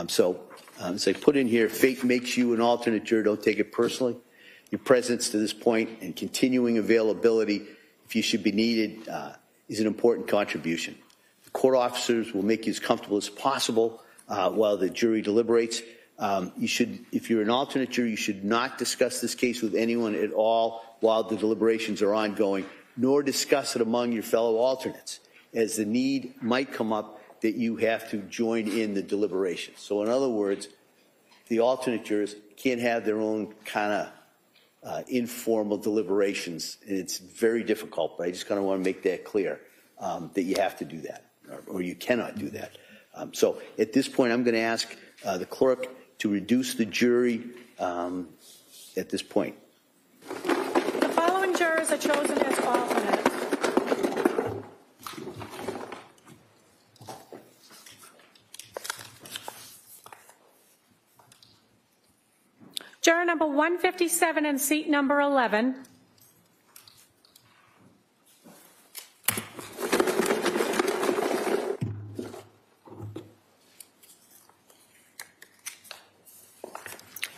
So I put in here, fate makes you an alternate juror. Don't take it personally. Your presence to this point and continuing availability, if you should be needed, is an important contribution. The court officers will make you as comfortable as possible while the jury deliberates. If you're an alternate juror, you should not discuss this case with anyone at all while the deliberations are ongoing, nor discuss it among your fellow alternates, as the need might come up that you have to join in the deliberations. So in other words, the alternate jurors can't have their own kind of informal deliberations. And it's very difficult, but I just kind of want to make that clear, that you have to do that, or you cannot do that. So at this point, I'm going to ask the clerk to reduce the jury at this point. The following jurors are chosen as alternates. Juror number 157 in seat number 11.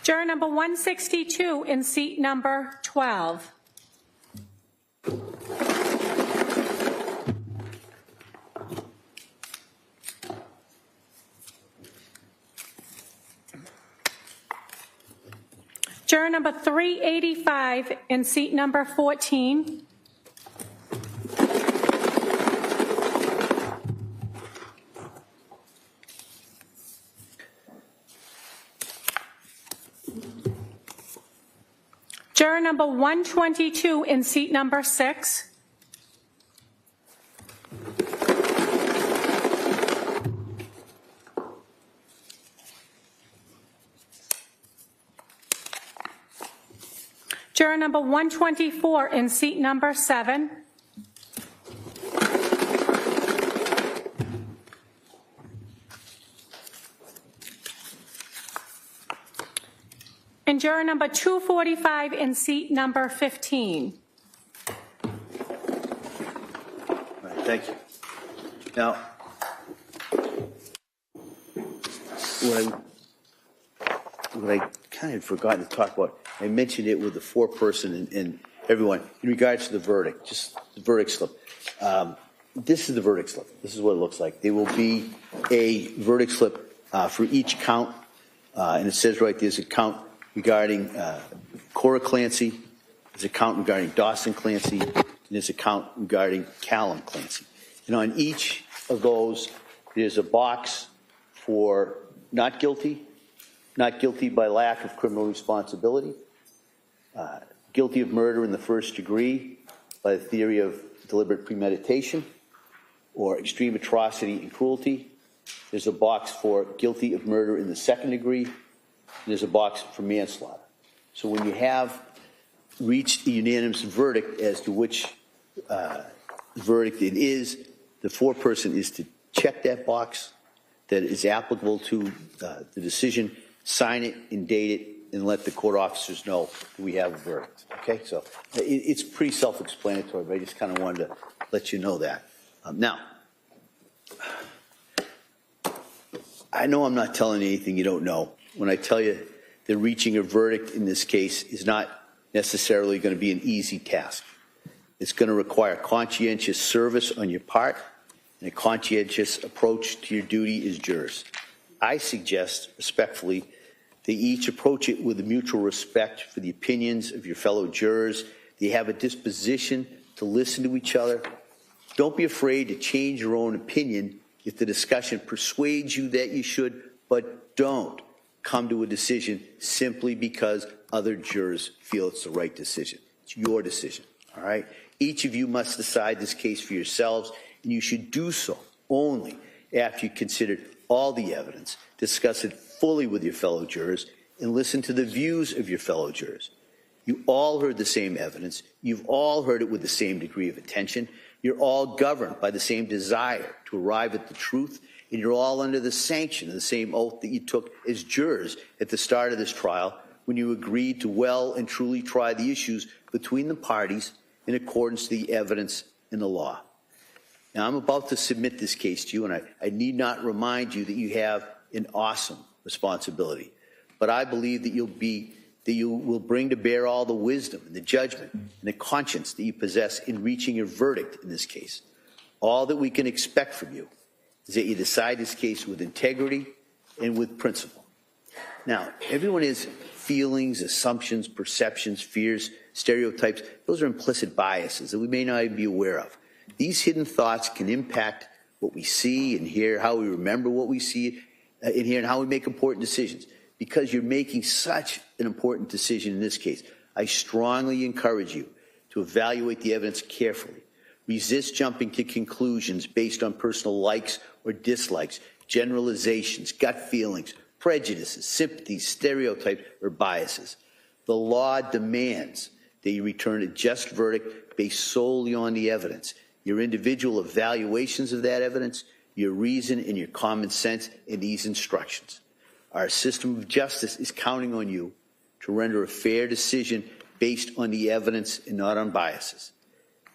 Juror number 162 in seat number 12. Juror number 385 in seat number 14. Juror number 122 in seat number 6. Juror number 124 in seat number 7. And juror number 245 in seat number 15. All right, thank you. Now, what I kind of had forgotten to talk about, I mentioned it with the foreperson and everyone in regards to the verdict, just the verdict slip. This is the verdict slip. This is what it looks like. There will be a verdict slip for each count, and it says right there's a count regarding Cora Clancy, there's a count regarding Dawson Clancy, and there's a count regarding Callum Clancy. And on each of those, there's a box for not guilty by lack of criminal responsibility, guilty of murder in the first degree by the theory of deliberate premeditation or extreme atrocity and cruelty. There's a box for guilty of murder in the second degree, and there's a box for manslaughter. So when you have reached a unanimous verdict as to which verdict it is, the foreperson is to check that box that is applicable to the decision, sign it and date it, and let the court officers know that we have a verdict. Okay, so it's pretty self-explanatory, but I just kind of wanted to let you know that. Now, I know I'm not telling you anything you don't know when I tell you that reaching a verdict in this case is not necessarily going to be an easy task. It's going to require conscientious service on your part and a conscientious approach to your duty as jurors. I suggest, respectfully, that you each approach it with a mutual respect for the opinions of your fellow jurors. That you have a disposition to listen to each other. Don't be afraid to change your own opinion if the discussion persuades you that you should, but don't come to a decision simply because other jurors feel it's the right decision. It's your decision, all right? Each of you must decide this case for yourselves, and you should do so only after you considered all the evidence, discuss it fully with your fellow jurors, and listen to the views of your fellow jurors. You all heard the same evidence. You've all heard it with the same degree of attention. You're all governed by the same desire to arrive at the truth, and you're all under the sanction of the same oath that you took as jurors at the start of this trial when you agreed to well and truly try the issues between the parties in accordance to the evidence and the law. Now, I'm about to submit this case to you, and I need not remind you that you have an awesome responsibility. But I believe that you will bring to bear all the wisdom and the judgment and the conscience that you possess in reaching a verdict in this case. All that we can expect from you is that you decide this case with integrity and with principle. Now, everyone has feelings, assumptions, perceptions, fears, stereotypes. Those are implicit biases that we may not even be aware of. These hidden thoughts can impact what we see and hear, how we remember what we see and hear, and how we make important decisions. Because you're making such an important decision in this case, I strongly encourage you to evaluate the evidence carefully. Resist jumping to conclusions based on personal likes or dislikes, generalizations, gut feelings, prejudices, sympathies, stereotypes, or biases. The law demands that you return a just verdict based solely on the evidence, your individual evaluations of that evidence, your reason and your common sense in these instructions. Our system of justice is counting on you to render a fair decision based on the evidence and not on biases.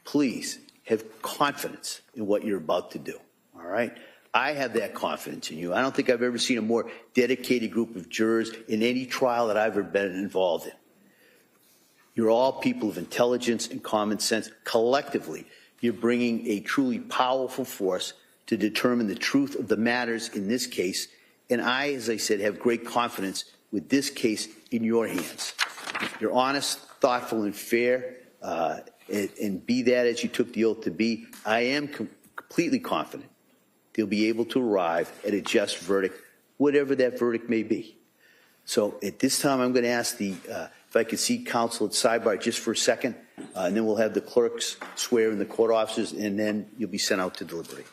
Please have confidence in what you're about to do, all right? I have that confidence in you. I don't think I've ever seen a more dedicated group of jurors in any trial that I've ever been involved in. You're all people of intelligence and common sense. Collectively, you're bringing a truly powerful force to determine the truth of the matters in this case. And I, as I said, have great confidence with this case in your hands. You're honest, thoughtful, and fair, and be that as you took the oath to be. I am completely confident they'll be able to arrive at a just verdict, whatever that verdict may be. So at this time, I'm going to ask if I could see counsel at sidebar just for a second, and then we'll have the clerks swear in the court officers, and then you'll be sent out to deliberate.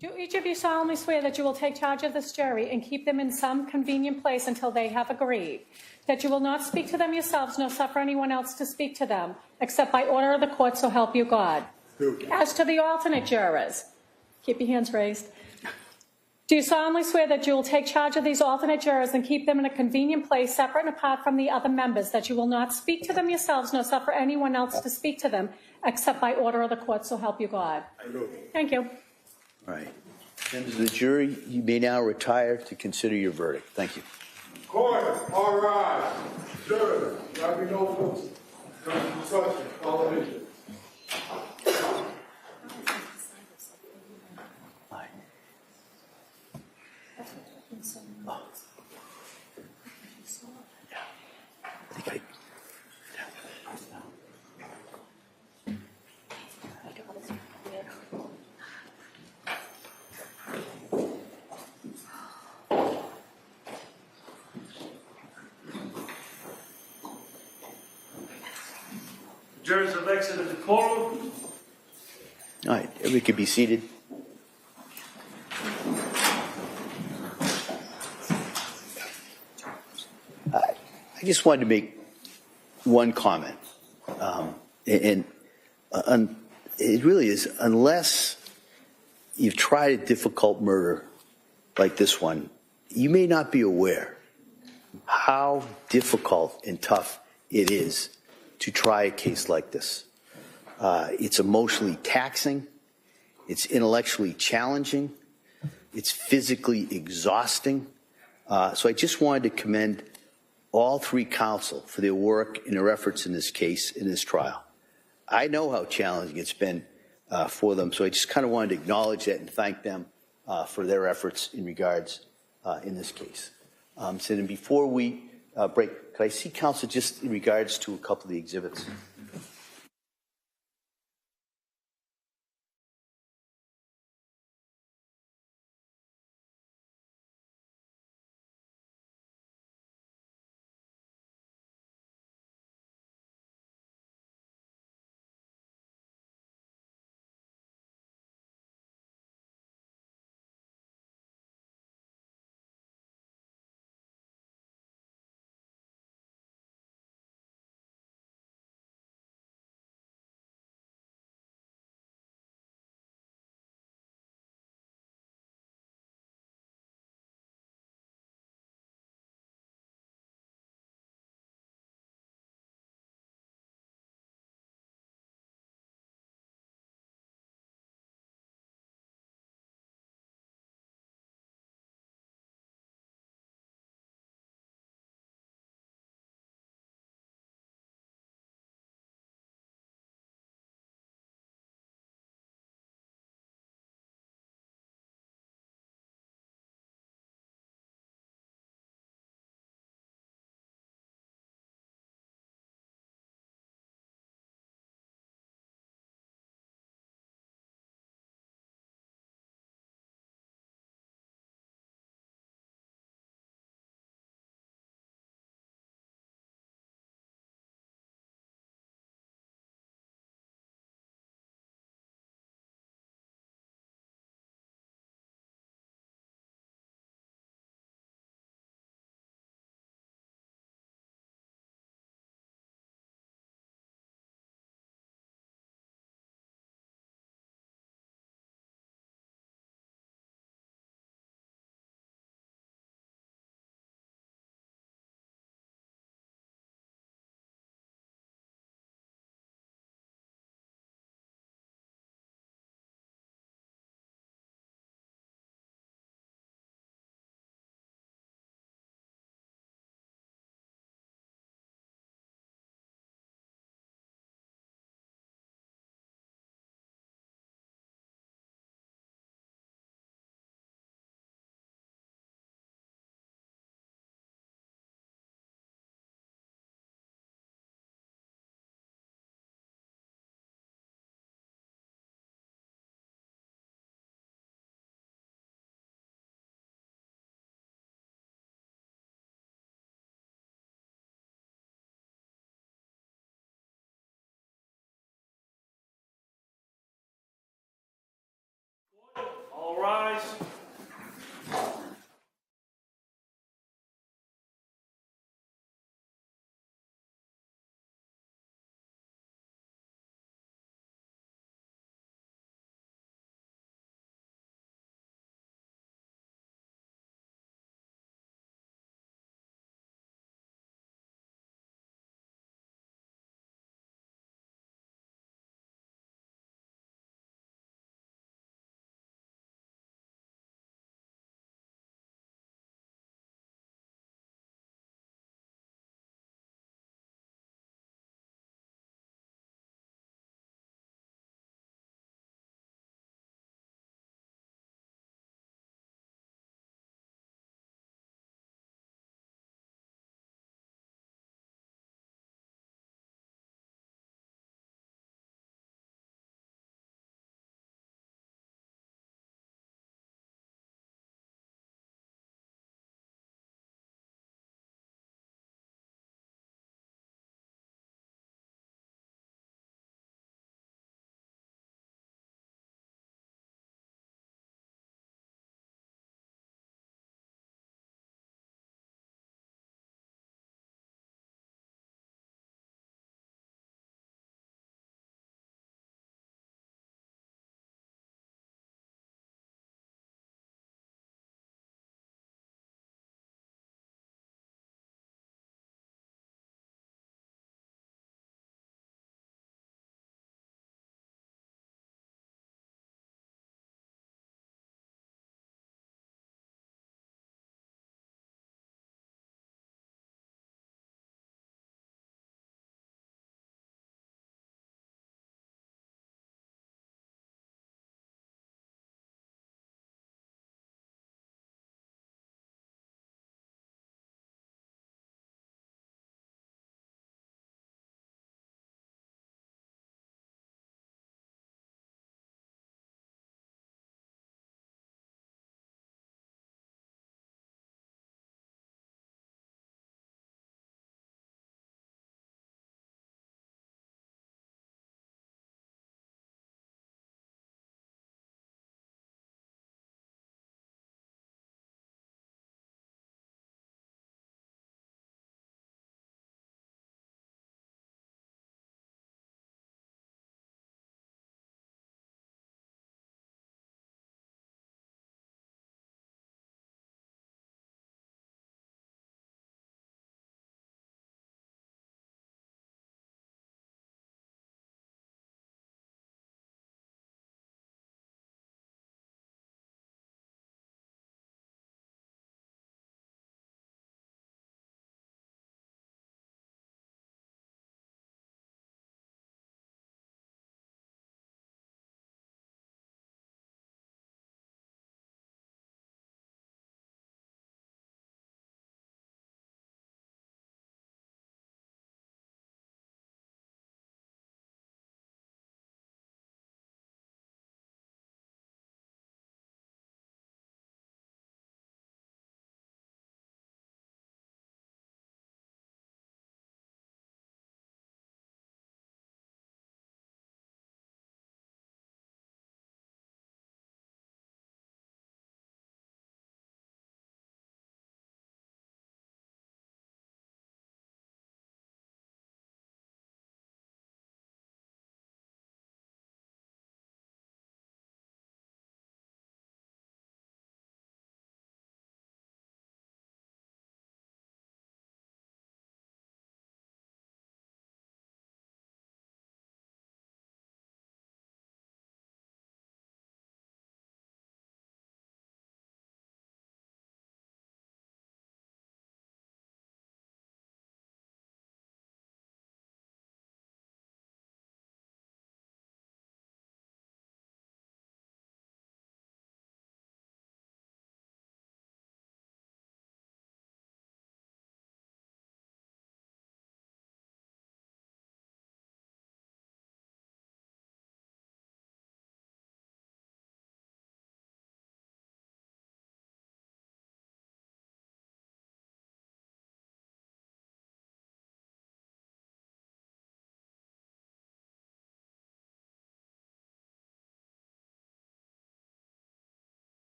Do each of you solemnly swear that you will take charge of this jury and keep them in some convenient place until they have agreed? That you will not speak to them yourselves nor suffer anyone else to speak to them, except by order of the court, so help you God? As to the alternate jurors, keep your hands raised. Do you solemnly swear that you will take charge of these alternate jurors and keep them in a convenient place, separate and apart from the other members, that you will not speak to them yourselves nor suffer anyone else to speak to them, except by order of the court, so help you God? I do. Thank you. All right. Members of the jury, you may now retire to consider your verdict. Thank you. Court, all rise. Jury, there be no votes. Construction, television. Aye. I think Jurors have exited the courtroom. All right, everybody could be seated. I just wanted to make one comment, and it really is, unless you've tried a difficult murder like this one, you may not be aware how difficult and tough it is to try a case like this. It's emotionally taxing, it's intellectually challenging, it's physically exhausting. So I just wanted to commend all three counsel for their work and their efforts in this case, in this trial. I know how challenging it's been for them, so I just kind of wanted to acknowledge that and thank them for their efforts in regards in this case. So then before we break, could I see counsel just in regards to a couple of the exhibits? All rise.